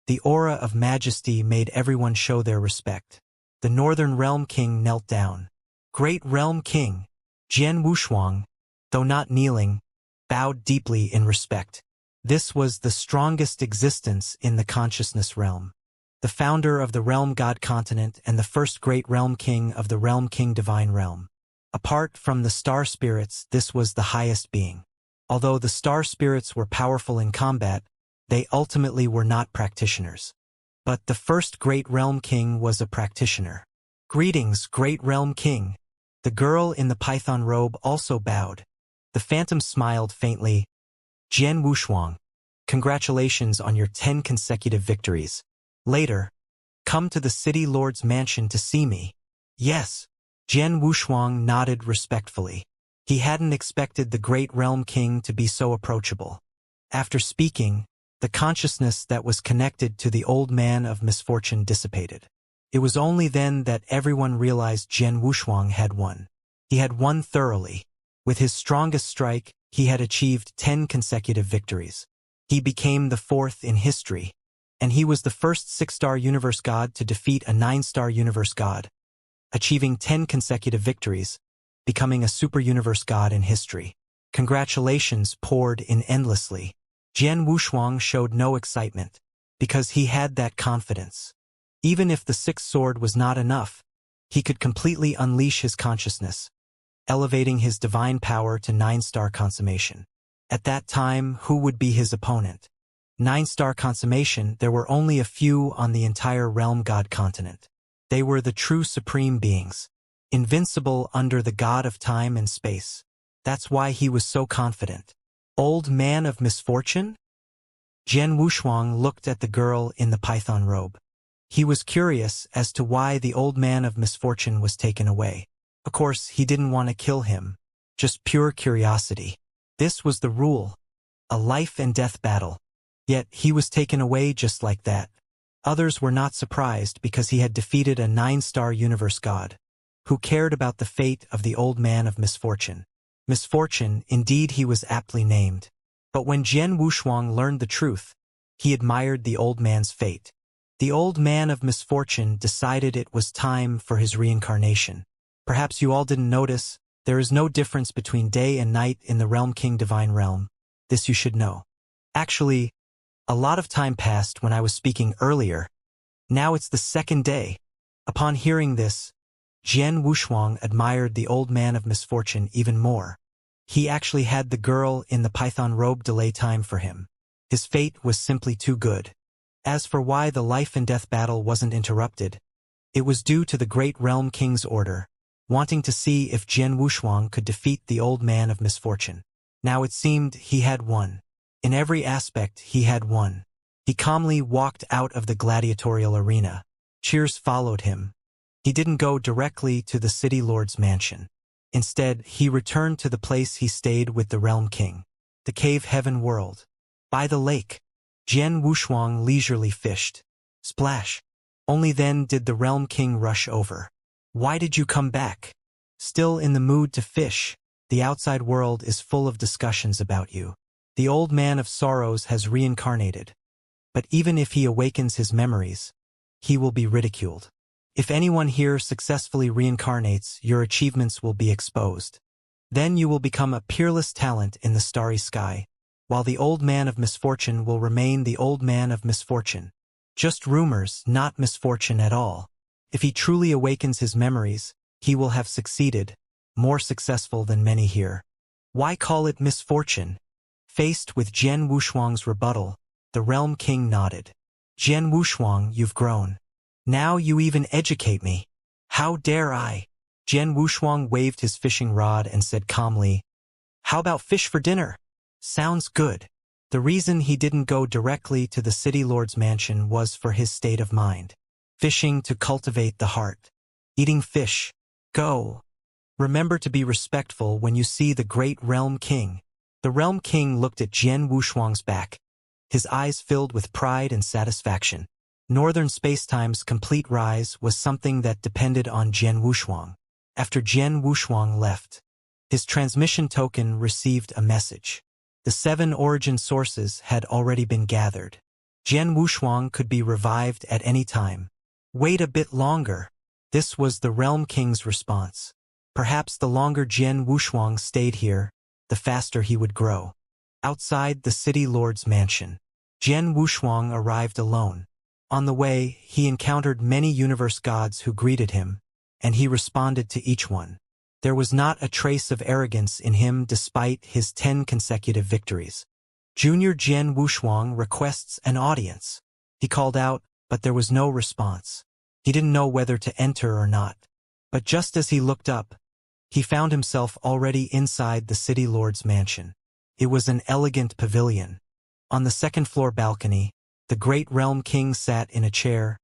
the aura of majesty made everyone show their respect. The Northern Realm King knelt down. Great Realm King, Jian Wushuang, though not kneeling, bowed deeply in respect. This was the strongest existence in the consciousness realm. The founder of the Realm God continent and the first great Realm King of the Realm King divine realm. Apart from the star spirits, this was the highest being. Although the star spirits were powerful in combat, they ultimately were not practitioners. But the first great Realm King was a practitioner. Greetings, great Realm King. The girl in the python robe also bowed. The phantom smiled faintly. Jian Wushuang, congratulations on your 10 consecutive victories. Later, come to the city lord's mansion to see me. Yes. Jian Wushuang nodded respectfully. He hadn't expected the great Realm King to be so approachable. After speaking, the consciousness that was connected to the old man of misfortune dissipated. It was only then that everyone realized Jian Wushuang had won. He had won thoroughly. With his strongest strike, he had achieved 10 consecutive victories. He became the 4th in history, and he was the first 6-star universe god to defeat a 9-star universe god, achieving 10 consecutive victories, becoming a super universe god in history. Congratulations poured in endlessly. Jian Wushuang showed no excitement, because he had that confidence. Even if the 6th sword was not enough, he could completely unleash his consciousness, elevating his divine power to 9-star consummation. At that time, who would be his opponent? 9-star consummation, there were only a few on the entire Realm God continent. They were the true supreme beings, invincible under the god of time and space. That's why he was so confident. Old man of misfortune? Jian Wushuang looked at the girl in the python robe. He was curious as to why the old man of misfortune was taken away. Of course, he didn't want to kill him. Just pure curiosity. This was the rule. A life and death battle. Yet he was taken away just like that. Others were not surprised because he had defeated a 9-star universe god. Who cared about the fate of the old man of misfortune? Misfortune, indeed he was aptly named. But when Jian Wushuang learned the truth, he admired the old man's fate. The old man of misfortune decided it was time for his reincarnation. Perhaps you all didn't notice, there is no difference between day and night in the Realm King Divine Realm. This you should know. Actually, a lot of time passed when I was speaking earlier. Now it's the second day. Upon hearing this, Jian Wushuang admired the old man of misfortune even more. He actually had the girl in the python robe delay time for him. His fate was simply too good. As for why the life and death battle wasn't interrupted, it was due to the great Realm King's order, wanting to see if Jian Wushuang could defeat the old man of misfortune. Now it seemed he had won. In every aspect he had won. He calmly walked out of the gladiatorial arena. Cheers followed him. He didn't go directly to the city lord's mansion. Instead, he returned to the place he stayed with the Realm King, the cave heaven world. By the lake, Jian Wushuang leisurely fished. Splash! Only then did the Realm King rush over. Why did you come back? Still in the mood to fish? The outside world is full of discussions about you. The old man of sorrows has reincarnated. But even if he awakens his memories, he will be ridiculed. If anyone here successfully reincarnates, your achievements will be exposed. Then you will become a peerless talent in the starry sky, while the old man of misfortune will remain the old man of misfortune. Just rumors, not misfortune at all. If he truly awakens his memories, he will have succeeded, more successful than many here. Why call it misfortune? Faced with Jian Wushuang's rebuttal, the Realm King nodded. Jian Wushuang, you've grown. Now you even educate me. How dare I? Jian Wushuang waved his fishing rod and said calmly, how about fish for dinner? Sounds good. The reason he didn't go directly to the city lord's mansion was for his state of mind. Fishing to cultivate the heart. Eating fish. Go. Remember to be respectful when you see the great Realm King. The Realm King looked at Jian Wushuang's back. His eyes filled with pride and satisfaction. Northern Spacetime's complete rise was something that depended on Jian Wushuang. After Jian Wushuang left, his transmission token received a message. The 7 origin sources had already been gathered. Jian Wushuang could be revived at any time. Wait a bit longer. This was the Realm King's response. Perhaps the longer Jian Wushuang stayed here, the faster he would grow. Outside the city lord's mansion, Jian Wushuang arrived alone. On the way, he encountered many universe gods who greeted him, and he responded to each one. There was not a trace of arrogance in him despite his 10 consecutive victories. Junior Jian Wushuang requests an audience. He called out, but there was no response. He didn't know whether to enter or not. But just as he looked up, he found himself already inside the city lord's mansion. It was an elegant pavilion. On the second-floor balcony, the great Realm King sat in a chair,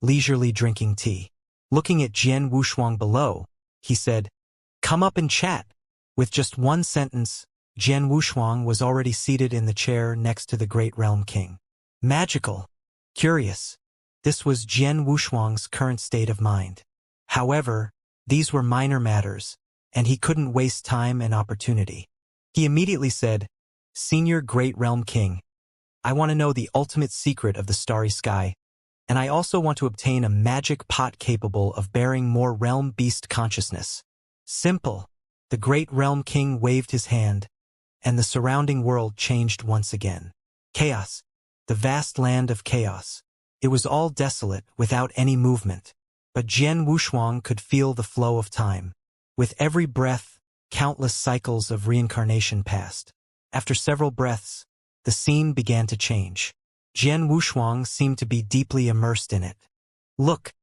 leisurely drinking tea. Looking at Jian Wushuang below, he said, come up and chat. With just one sentence, Jian Wushuang was already seated in the chair next to the great Realm King. Magical. Curious. This was Jian Wushuang's current state of mind. However, these were minor matters, and he couldn't waste time and opportunity. He immediately said, Senior Great Realm King, I want to know the ultimate secret of the starry sky, and I also want to obtain a magic pot capable of bearing more realm beast consciousness. Simple. The great Realm King waved his hand, and the surrounding world changed once again. Chaos. The vast land of chaos. It was all desolate, without any movement. But Jian Wushuang could feel the flow of time. With every breath, countless cycles of reincarnation passed. After several breaths, the scene began to change. Jian Wushuang seemed to be deeply immersed in it. Look!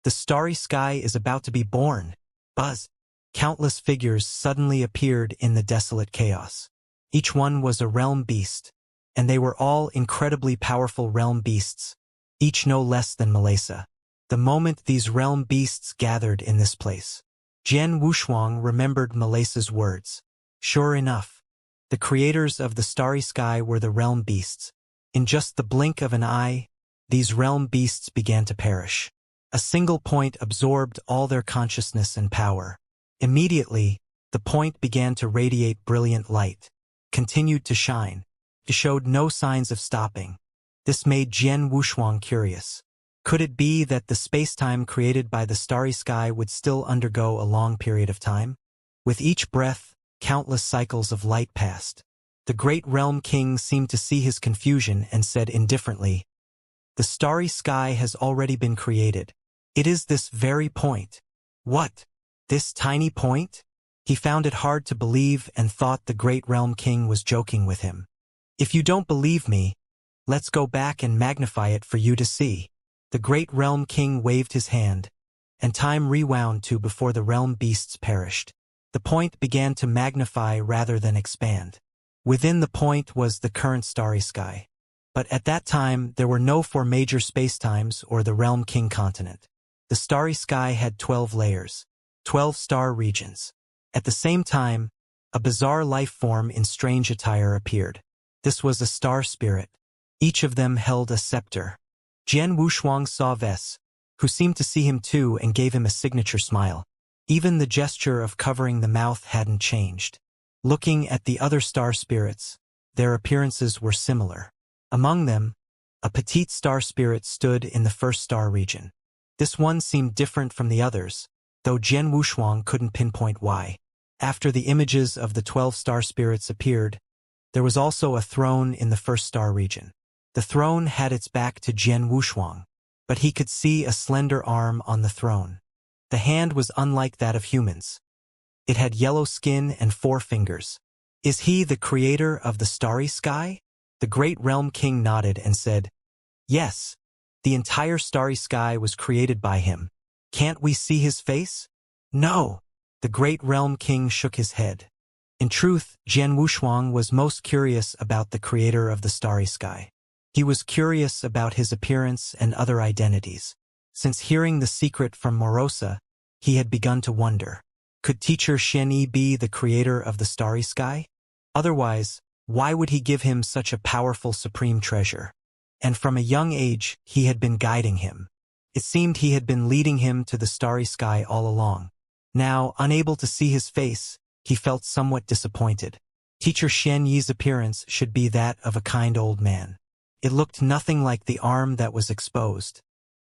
The starry sky is about to be born. Buzz! Countless figures suddenly appeared in the desolate chaos. Each one was a realm beast, and they were all incredibly powerful realm beasts, each no less than Melissa. The moment these realm beasts gathered in this place, Jian Wushuang remembered Melissa's words. Sure enough, the creators of the starry sky were the realm beasts. In just the blink of an eye, these realm beasts began to perish. A single point absorbed all their consciousness and power. Immediately, the point began to radiate brilliant light, continued to shine. It showed no signs of stopping. This made Jian Wushuang curious. Could it be that the spacetime created by the starry sky would still undergo a long period of time? With each breath, countless cycles of light passed. The great realm king seemed to see his confusion and said indifferently, "The starry sky has already been created. It is this very point." What? This tiny point? He found it hard to believe and thought the great realm king was joking with him. "If you don't believe me, let's go back and magnify it for you to see." The great realm king waved his hand, and time rewound to before the realm beasts perished. The point began to magnify rather than expand. Within the point was the current starry sky. But at that time there were no four major spacetimes or the realm king continent. The starry sky had 12 layers, 12 star regions. At the same time, a bizarre life form in strange attire appeared. This was a star spirit. Each of them held a scepter. Jian Wushuang saw Ves, who seemed to see him too and gave him a signature smile. Even the gesture of covering the mouth hadn't changed. Looking at the other star spirits, their appearances were similar. Among them, a petite star spirit stood in the first star region. This one seemed different from the others, though Jian Wushuang couldn't pinpoint why. After the images of the 12 star spirits appeared, there was also a throne in the first star region. The throne had its back to Jian Wushuang, but he could see a slender arm on the throne. The hand was unlike that of humans. It had yellow skin and 4 fingers. "Is he the creator of the starry sky?" The great realm king nodded and said, "Yes, the entire starry sky was created by him. Can't we see his face?" "No." The great realm king shook his head. In truth, Jian Wushuang was most curious about the creator of the starry sky. He was curious about his appearance and other identities. Since hearing the secret from Morosa, he had begun to wonder, could teacher Xianyi be the creator of the starry sky? Otherwise, why would he give him such a powerful supreme treasure? And from a young age, he had been guiding him. It seemed he had been leading him to the starry sky all along. Now, unable to see his face, he felt somewhat disappointed. Teacher Xianyi's appearance should be that of a kind old man. It looked nothing like the arm that was exposed.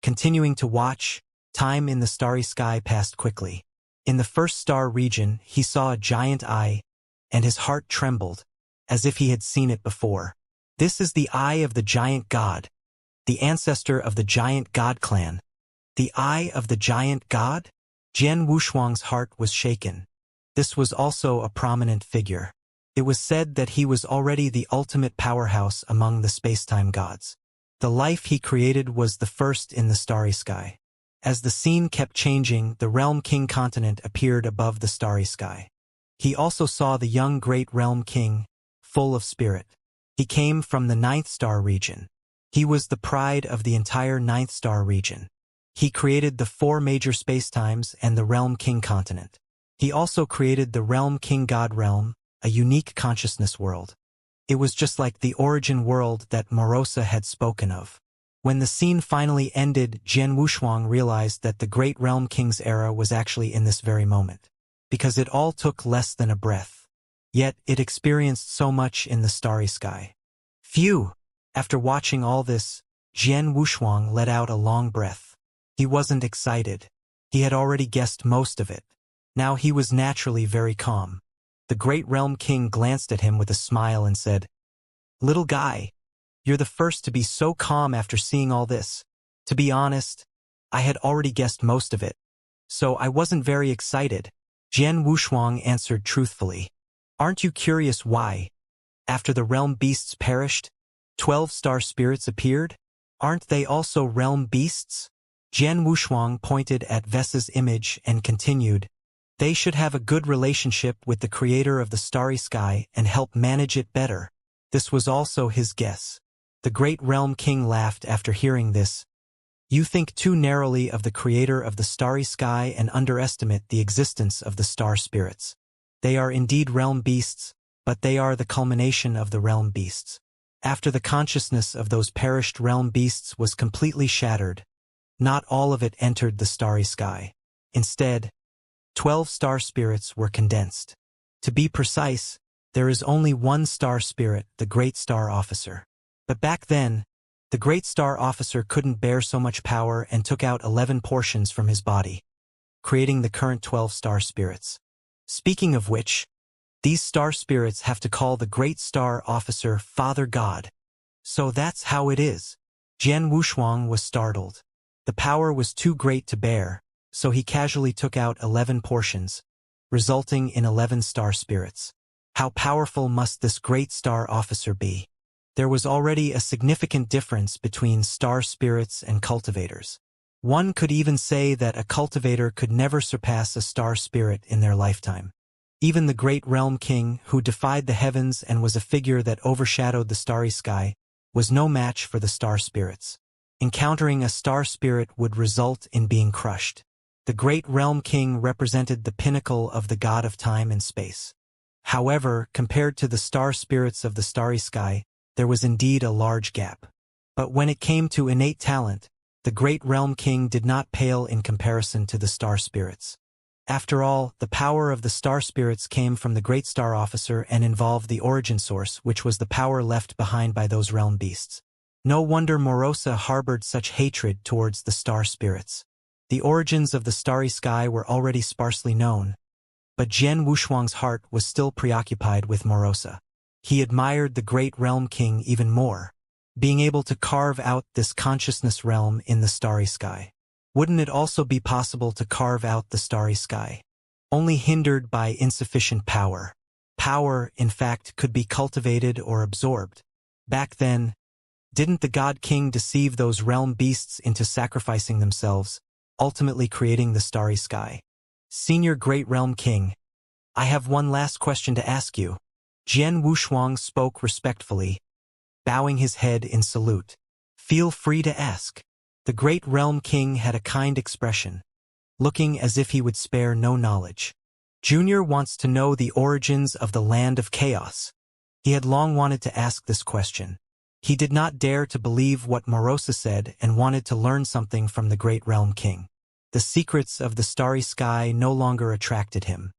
Continuing to watch, time in the starry sky passed quickly. In the first star region, he saw a giant eye, and his heart trembled, as if he had seen it before. This is the eye of the giant god, the ancestor of the giant god clan. The eye of the giant god? Jian Wushuang's heart was shaken. This was also a prominent figure. It was said that he was already the ultimate powerhouse among the spacetime gods. The life he created was the first in the starry sky. As the scene kept changing, the Realm King continent appeared above the starry sky. He also saw the young great Realm King, full of spirit. He came from the 9th star region. He was the pride of the entire 9th star region. He created the 4 major spacetimes and the Realm King continent. He also created the Realm King God Realm, a unique consciousness world. It was just like the origin world that Morosa had spoken of. When the scene finally ended, Jian Wushuang realized that the great Realm King's era was actually in this very moment. Because it all took less than a breath. Yet, it experienced so much in the starry sky. Phew! After watching all this, Jian Wushuang let out a long breath. He wasn't excited. He had already guessed most of it. Now he was naturally very calm. The great Realm King glanced at him with a smile and said, "Little guy, you're the first to be so calm after seeing all this. To be honest, I had already guessed most of it. So I wasn't very excited." Jian Wushuang answered truthfully. "Aren't you curious why? After the realm beasts perished, 12 star spirits appeared? Aren't they also realm beasts?" Jian Wushuang pointed at Ves's image and continued, "They should have a good relationship with the creator of the starry sky and help manage it better." This was also his guess. The great Realm King laughed after hearing this. "You think too narrowly of the creator of the starry sky and underestimate the existence of the star spirits. They are indeed realm beasts, but they are the culmination of the realm beasts. After the consciousness of those perished realm beasts was completely shattered, not all of it entered the starry sky. Instead, 12 star spirits were condensed. To be precise, there is only one star spirit, the Great Star Officer. But back then, The great star officer couldn't bear so much power and took out 11 portions from his body, creating the current 12 star spirits. Speaking of which, these star spirits have to call the great star officer Father God. So that's how it is. Jian Wushuang was startled. The power was too great to bear, so he casually took out 11 portions, resulting in 11 star spirits. How powerful must this great star officer be? There was already a significant difference between star spirits and cultivators. One could even say that a cultivator could never surpass a star spirit in their lifetime. Even the great realm king, who defied the heavens and was a figure that overshadowed the starry sky, was no match for the star spirits. Encountering a star spirit would result in being crushed. The great realm king represented the pinnacle of the god of time and space. However, compared to the star spirits of the starry sky, there was indeed a large gap. But when it came to innate talent, the great realm king did not pale in comparison to the star spirits. After all, the power of the star spirits came from the great star officer and involved the origin source, which was the power left behind by those realm beasts. No wonder Morosa harbored such hatred towards the star spirits. The origins of the starry sky were already sparsely known, but Jian Wushuang's heart was still preoccupied with Morosa. He admired the great realm king even more, being able to carve out this consciousness realm in the starry sky. Wouldn't it also be possible to carve out the starry sky? Only hindered by insufficient power. Power, in fact, could be cultivated or absorbed. Back then, didn't the God King deceive those realm beasts into sacrificing themselves, ultimately creating the starry sky? Senior Great Realm King, I have one last question to ask you. Jian Wushuang spoke respectfully, bowing his head in salute. Feel free to ask. The great realm king had a kind expression, looking as if he would spare no knowledge. Junior wants to know the origins of the land of chaos. He had long wanted to ask this question. He did not dare to believe what Morosa said and wanted to learn something from the great realm king. The secrets of the starry sky no longer attracted him.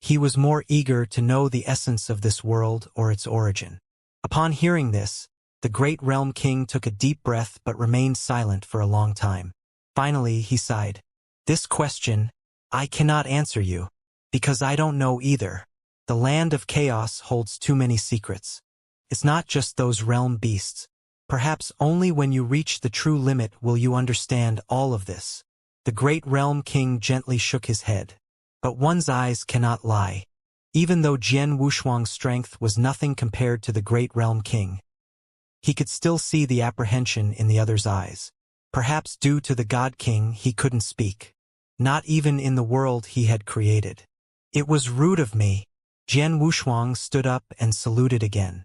He was more eager to know the essence of this world or its origin. Upon hearing this, the great realm king took a deep breath but remained silent for a long time. Finally, he sighed. This question, I cannot answer you, because I don't know either. The land of chaos holds too many secrets. It's not just those realm beasts. Perhaps only when you reach the true limit will you understand all of this. The great realm king gently shook his head. But one's eyes cannot lie. Even though Jian Wushuang's strength was nothing compared to the great realm king, he could still see the apprehension in the other's eyes. Perhaps due to the God King he couldn't speak. Not even in the world he had created. It was rude of me. Jian Wushuang stood up and saluted again.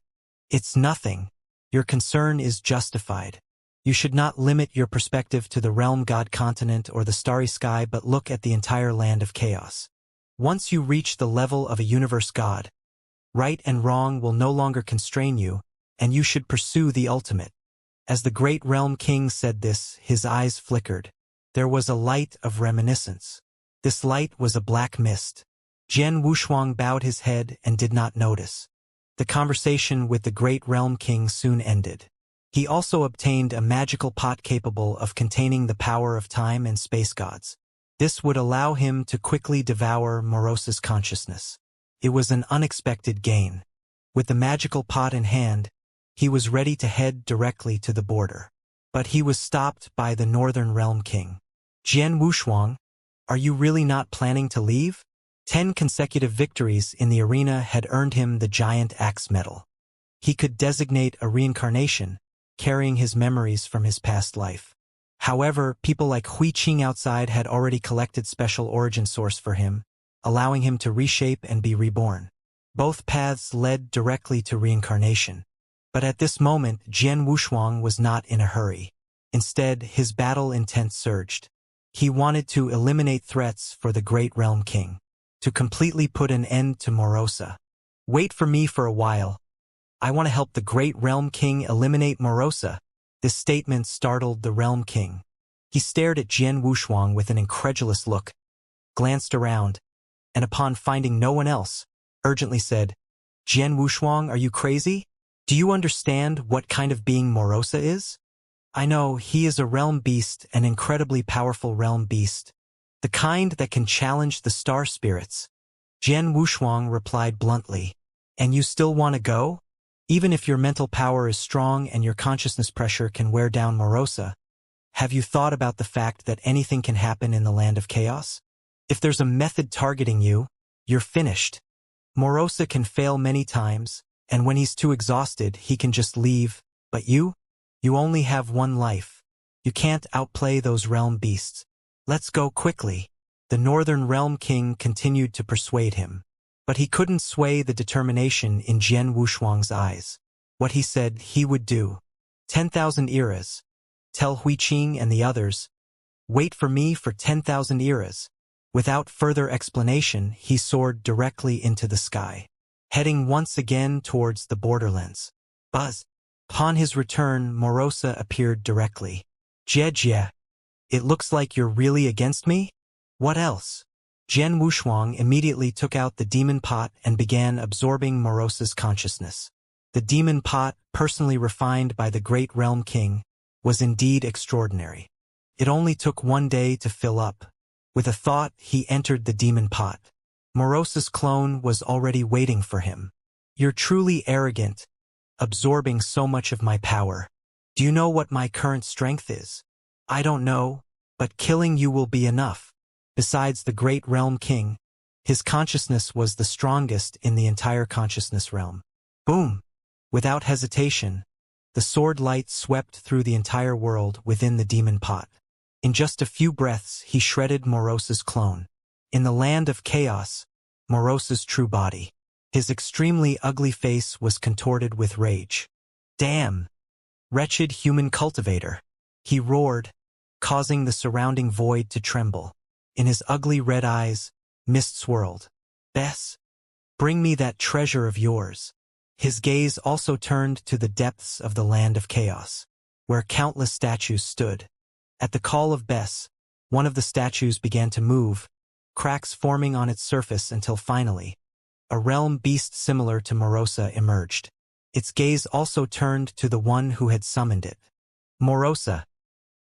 It's nothing. Your concern is justified. You should not limit your perspective to the realm god continent or the starry sky but look at the entire land of chaos. Once you reach the level of a universe god, right and wrong will no longer constrain you, and you should pursue the ultimate. As the great realm king said this, his eyes flickered. There was a light of reminiscence. This light was a black mist. Jian Wushuang bowed his head and did not notice. The conversation with the great realm king soon ended. He also obtained a magical pot capable of containing the power of time and space gods. This would allow him to quickly devour Morosa's consciousness. It was an unexpected gain. With the magical pot in hand, he was ready to head directly to the border. But he was stopped by the Northern Realm King. Jian Wushuang, are you really not planning to leave? 10 consecutive victories in the arena had earned him the Giant Axe medal. He could designate a reincarnation, carrying his memories from his past life. However, people like Hui Qing outside had already collected special origin source for him, allowing him to reshape and be reborn. Both paths led directly to reincarnation. But at this moment, Jian Wushuang was not in a hurry. Instead, his battle intent surged. He wanted to eliminate threats for the great realm king, to completely put an end to Morosa. Wait for me for a while. I want to help the great realm king eliminate Morosa. This statement startled the realm king. He stared at Jian Wushuang with an incredulous look, glanced around, and upon finding no one else, urgently said, Jian Wushuang, are you crazy? Do you understand what kind of being Morosa is? I know, he is a realm beast, an incredibly powerful realm beast. The kind that can challenge the star spirits. Jian Wushuang replied bluntly. And you still want to go? Even if your mental power is strong and your consciousness pressure can wear down Morosa, have you thought about the fact that anything can happen in the land of chaos? If there's a method targeting you, you're finished. Morosa can fail many times, and when he's too exhausted, he can just leave. But you? You only have one life. You can't outplay those realm beasts. Let's go quickly. The Northern Realm King continued to persuade him. But he couldn't sway the determination in Jian Wushuang's eyes. What he said he would do. 10,000 eras. Tell Huiqing and the others, wait for me for 10,000 eras. Without further explanation, he soared directly into the sky, heading once again towards the borderlands. Buzz. Upon his return, Morosa appeared directly. Jie, it looks like you're really against me? What else? Jian Wushuang immediately took out the demon pot and began absorbing Morosa's consciousness. The demon pot, personally refined by the great realm king, was indeed extraordinary. It only took 1 day to fill up. With a thought, he entered the demon pot. Morosa's clone was already waiting for him. You're truly arrogant, absorbing so much of my power. Do you know what my current strength is? I don't know, but killing you will be enough. Besides the great realm king, his consciousness was the strongest in the entire consciousness realm. Boom! Without hesitation, the sword light swept through the entire world within the demon pot. In just a few breaths, he shredded Morosa's clone. In the land of chaos, Morosa's true body. His extremely ugly face was contorted with rage. Damn! Wretched human cultivator! He roared, causing the surrounding void to tremble. In his ugly red eyes, mist swirled. Bess, bring me that treasure of yours. His gaze also turned to the depths of the land of chaos, where countless statues stood. At the call of Bess, one of the statues began to move, cracks forming on its surface until finally, a realm beast similar to Morosa emerged. Its gaze also turned to the one who had summoned it. Morosa,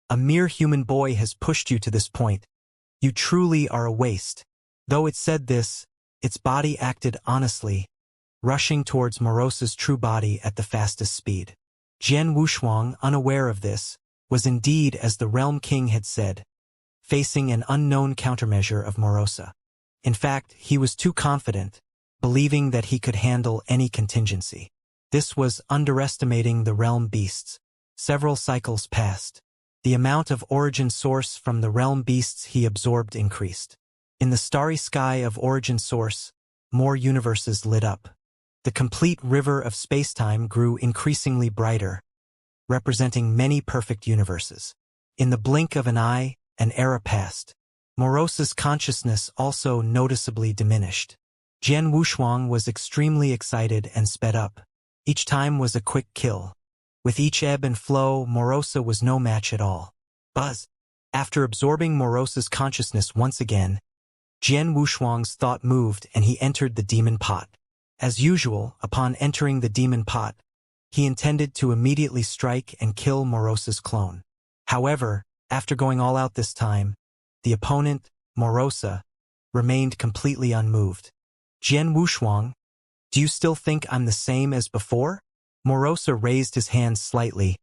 a mere human boy has pushed you to this point. You truly are a waste. Though it said this, its body acted honestly, rushing towards Morosa's true body at the fastest speed. Jian Wushuang, unaware of this, was indeed as the Realm King had said, facing an unknown countermeasure of Morosa. In fact, he was too confident, believing that he could handle any contingency. This was underestimating the realm beasts. Several cycles passed. The amount of origin source from the realm beasts he absorbed increased. In the starry sky of origin source, more universes lit up. The complete river of spacetime grew increasingly brighter, representing many perfect universes. In the blink of an eye, an era passed. Morosa's consciousness also noticeably diminished. Jian Wushuang was extremely excited and sped up. Each time was a quick kill. With each ebb and flow, Morosa was no match at all. Buzz. After absorbing Morosa's consciousness once again, Jian Wushuang's thought moved and he entered the demon pot. As usual, upon entering the demon pot, he intended to immediately strike and kill Morosa's clone. However, after going all out this time, the opponent, Morosa, remained completely unmoved. Jian Wushuang, do you still think I'm the same as before? Morosa raised his hands slightly,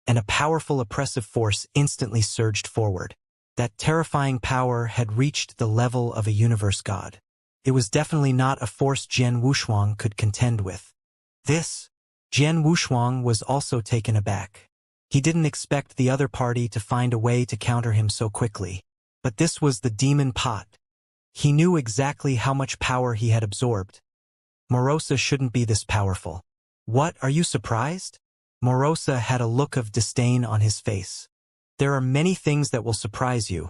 and a powerful oppressive force instantly surged forward. That terrifying power had reached the level of a universe god. It was definitely not a force Jian Wushuang could contend with. Jian Wushuang was also taken aback. He didn't expect the other party to find a way to counter him so quickly. But this was the demon pot. He knew exactly how much power he had absorbed. Morosa shouldn't be this powerful. What, are you surprised? Morosa had a look of disdain on his face. There are many things that will surprise you,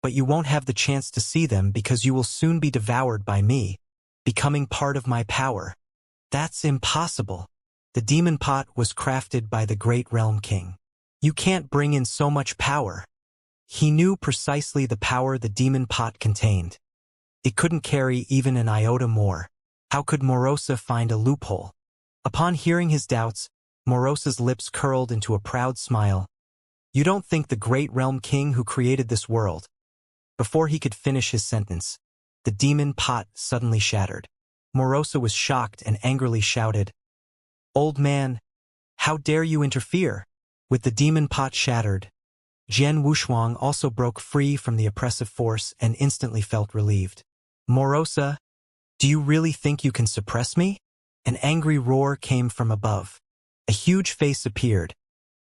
but you won't have the chance to see them because you will soon be devoured by me, becoming part of my power. That's impossible. The demon pot was crafted by the great realm king. You can't bring in so much power. He knew precisely the power the demon pot contained. It couldn't carry even an iota more. How could Morosa find a loophole? Upon hearing his doubts, Morosa's lips curled into a proud smile, You don't think the great realm king who created this world? Before he could finish his sentence, the demon pot suddenly shattered. Morosa was shocked and angrily shouted, "Old man, how dare you interfere?" With the demon pot shattered, Jian Wushuang also broke free from the oppressive force and instantly felt relieved. "Morosa, do you really think you can suppress me?" An angry roar came from above. A huge face appeared,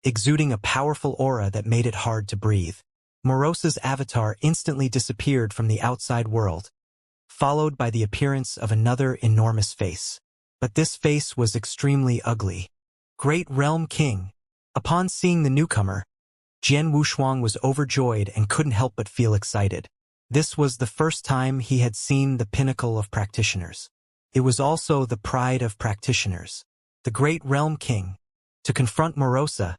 exuding a powerful aura that made it hard to breathe. Morosa's avatar instantly disappeared from the outside world, followed by the appearance of another enormous face. But this face was extremely ugly. Great Realm King. Upon seeing the newcomer, Jian Wushuang was overjoyed and couldn't help but feel excited. This was the first time he had seen the pinnacle of practitioners. It was also the pride of practitioners. The Great Realm King. To confront Morosa,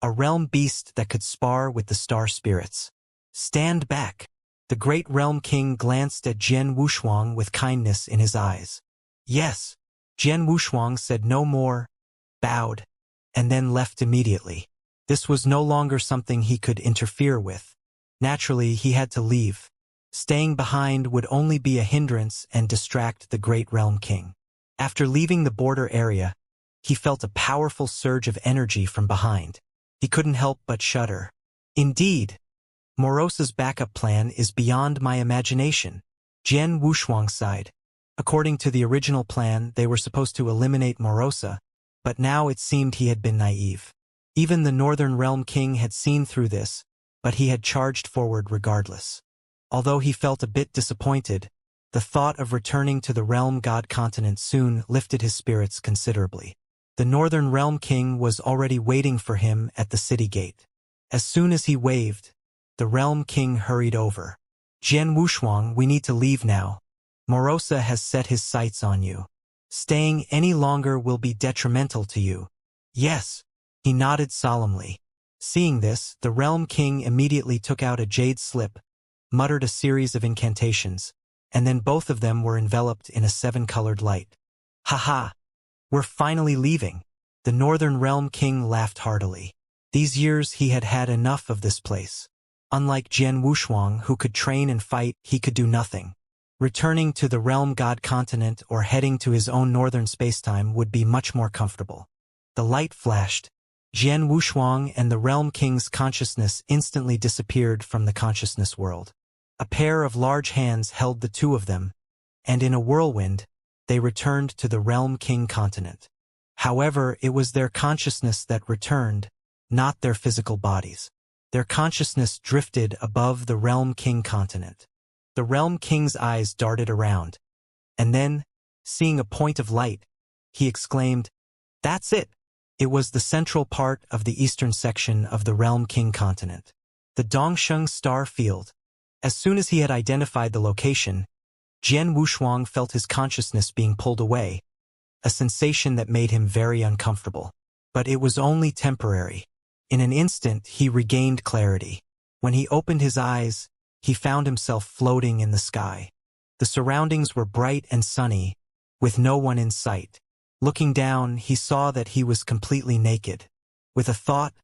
a realm beast that could spar with the star spirits. "Stand back." The Great Realm King glanced at Jian Wushuang with kindness in his eyes. "Yes." Jian Wushuang said no more, bowed, and then left immediately. This was no longer something he could interfere with. Naturally, he had to leave. Staying behind would only be a hindrance and distract the Great Realm King. After leaving the border area, he felt a powerful surge of energy from behind. He couldn't help but shudder. Indeed, Morosa's backup plan is beyond my imagination. Jian Wushuang sighed. According to the original plan, they were supposed to eliminate Morosa, but now it seemed he had been naive. Even the Northern Realm King had seen through this, but he had charged forward regardless. Although he felt a bit disappointed, the thought of returning to the Realm God continent soon lifted his spirits considerably. The Northern Realm King was already waiting for him at the city gate. As soon as he waved, the Realm King hurried over. "Jian Wushuang, we need to leave now. Morosa has set his sights on you. Staying any longer will be detrimental to you." "Yes." He nodded solemnly. Seeing this, the Realm King immediately took out a jade slip, muttered a series of incantations, and then both of them were enveloped in a seven-colored light. "Ha! We're finally leaving." The Northern Realm King laughed heartily. These years he had had enough of this place. Unlike Jian Wushuang, who could train and fight, he could do nothing. Returning to the Realm God continent or heading to his own northern spacetime would be much more comfortable. The light flashed. Jian Wushuang and the Realm King's consciousness instantly disappeared from the consciousness world. A pair of large hands held the two of them, and in a whirlwind, they returned to the Realm King continent. However, it was their consciousness that returned, not their physical bodies. Their consciousness drifted above the Realm King continent. The Realm King's eyes darted around, and then, seeing a point of light, he exclaimed, "That's it!" It was the central part of the eastern section of the Realm King continent. The Dongsheng star field. As soon as he had identified the location, Jian Wushuang felt his consciousness being pulled away, a sensation that made him very uncomfortable. But it was only temporary. In an instant, he regained clarity. When he opened his eyes, he found himself floating in the sky. The surroundings were bright and sunny, with no one in sight. Looking down, he saw that he was completely naked. With a thought,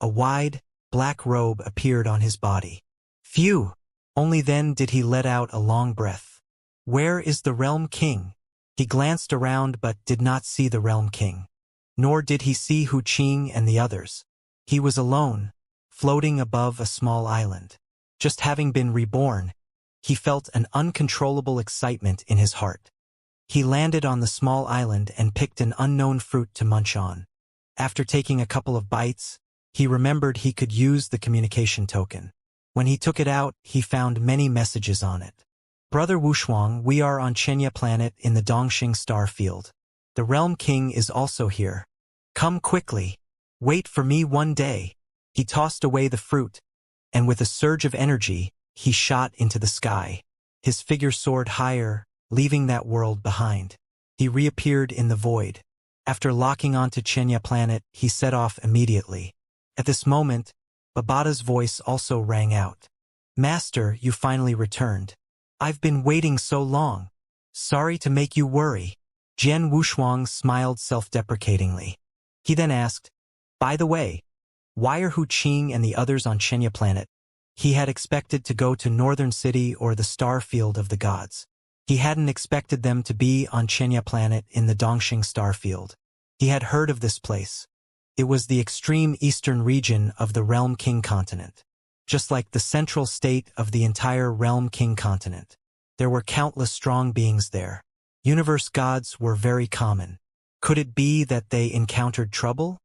a wide, black robe appeared on his body. Phew! Only then did he let out a long breath. Where is the Realm King? He glanced around but did not see the Realm King. Nor did he see Hu Qing and the others. He was alone, floating above a small island. Just having been reborn, he felt an uncontrollable excitement in his heart. He landed on the small island and picked an unknown fruit to munch on. After taking a couple of bites, he remembered he could use the communication token. When he took it out, he found many messages on it. "Brother Wushuang, we are on Xianxia planet in the Dongxing star field. The Realm King is also here. Come quickly. Wait for me one day." He tossed away the fruit, and with a surge of energy, he shot into the sky. His figure soared higher, leaving that world behind. He reappeared in the void. After locking onto Xianxia planet, he set off immediately. At this moment, Babada's voice also rang out. "Master, you finally returned. I've been waiting so long. Sorry to make you worry." Jian Wushuang smiled self-deprecatingly. He then asked, "By the way, Why are Hu Qing and the others on Xianxia planet? He had expected to go to Northern City or the star field of the gods. He hadn't expected them to be on Xianxia planet in the Dongxing star field. He had heard of this place. It was the extreme eastern region of the Realm King continent. Just like the central state of the entire Realm King continent. There were countless strong beings there. Universe gods were very common. Could it be that they encountered trouble?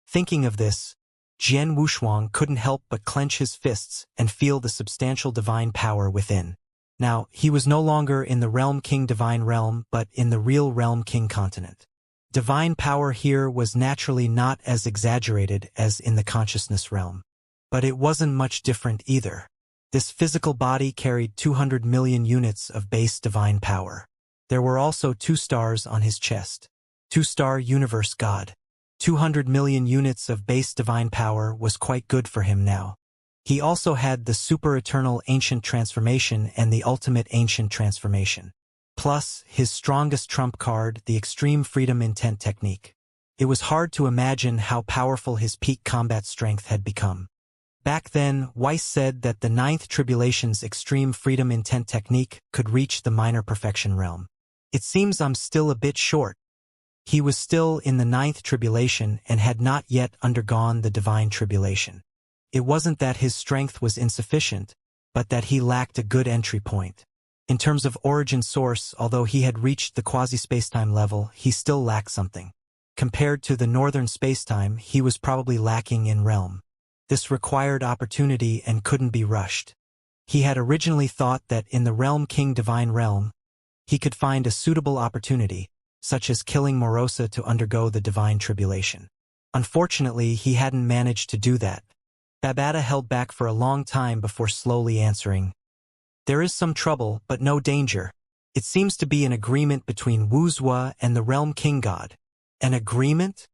Thinking of this, Jian Wushuang couldn't help but clench his fists and feel the substantial divine power within. Now, he was no longer in the Realm King divine realm but in the real Realm King continent. Divine power here was naturally not as exaggerated as in the consciousness realm. But it wasn't much different either. This physical body carried 200 million units of base divine power. There were also 2 stars on his chest. 2-star universe god. 200 million units of base divine power was quite good for him now. He also had the super-eternal ancient transformation and the ultimate ancient transformation. Plus, his strongest trump card, the extreme freedom intent technique. It was hard to imagine how powerful his peak combat strength had become. Back then, Weiss said that the 9th Tribulation's extreme freedom intent technique could reach the minor perfection realm. It seems I'm still a bit short. He was still in the 9th Tribulation and had not yet undergone the divine tribulation. It wasn't that his strength was insufficient, but that he lacked a good entry point. In terms of origin source, although he had reached the quasi-spacetime level, he still lacked something. Compared to the northern spacetime, he was probably lacking in realm. This required opportunity and couldn't be rushed. He had originally thought that in the Realm King divine realm, he could find a suitable opportunity, such as killing Morosa to undergo the divine tribulation. Unfortunately, he hadn't managed to do that. Babata held back for a long time before slowly answering. There is some trouble, but no danger. It seems to be an agreement between Wuxia and the Realm King God. An agreement?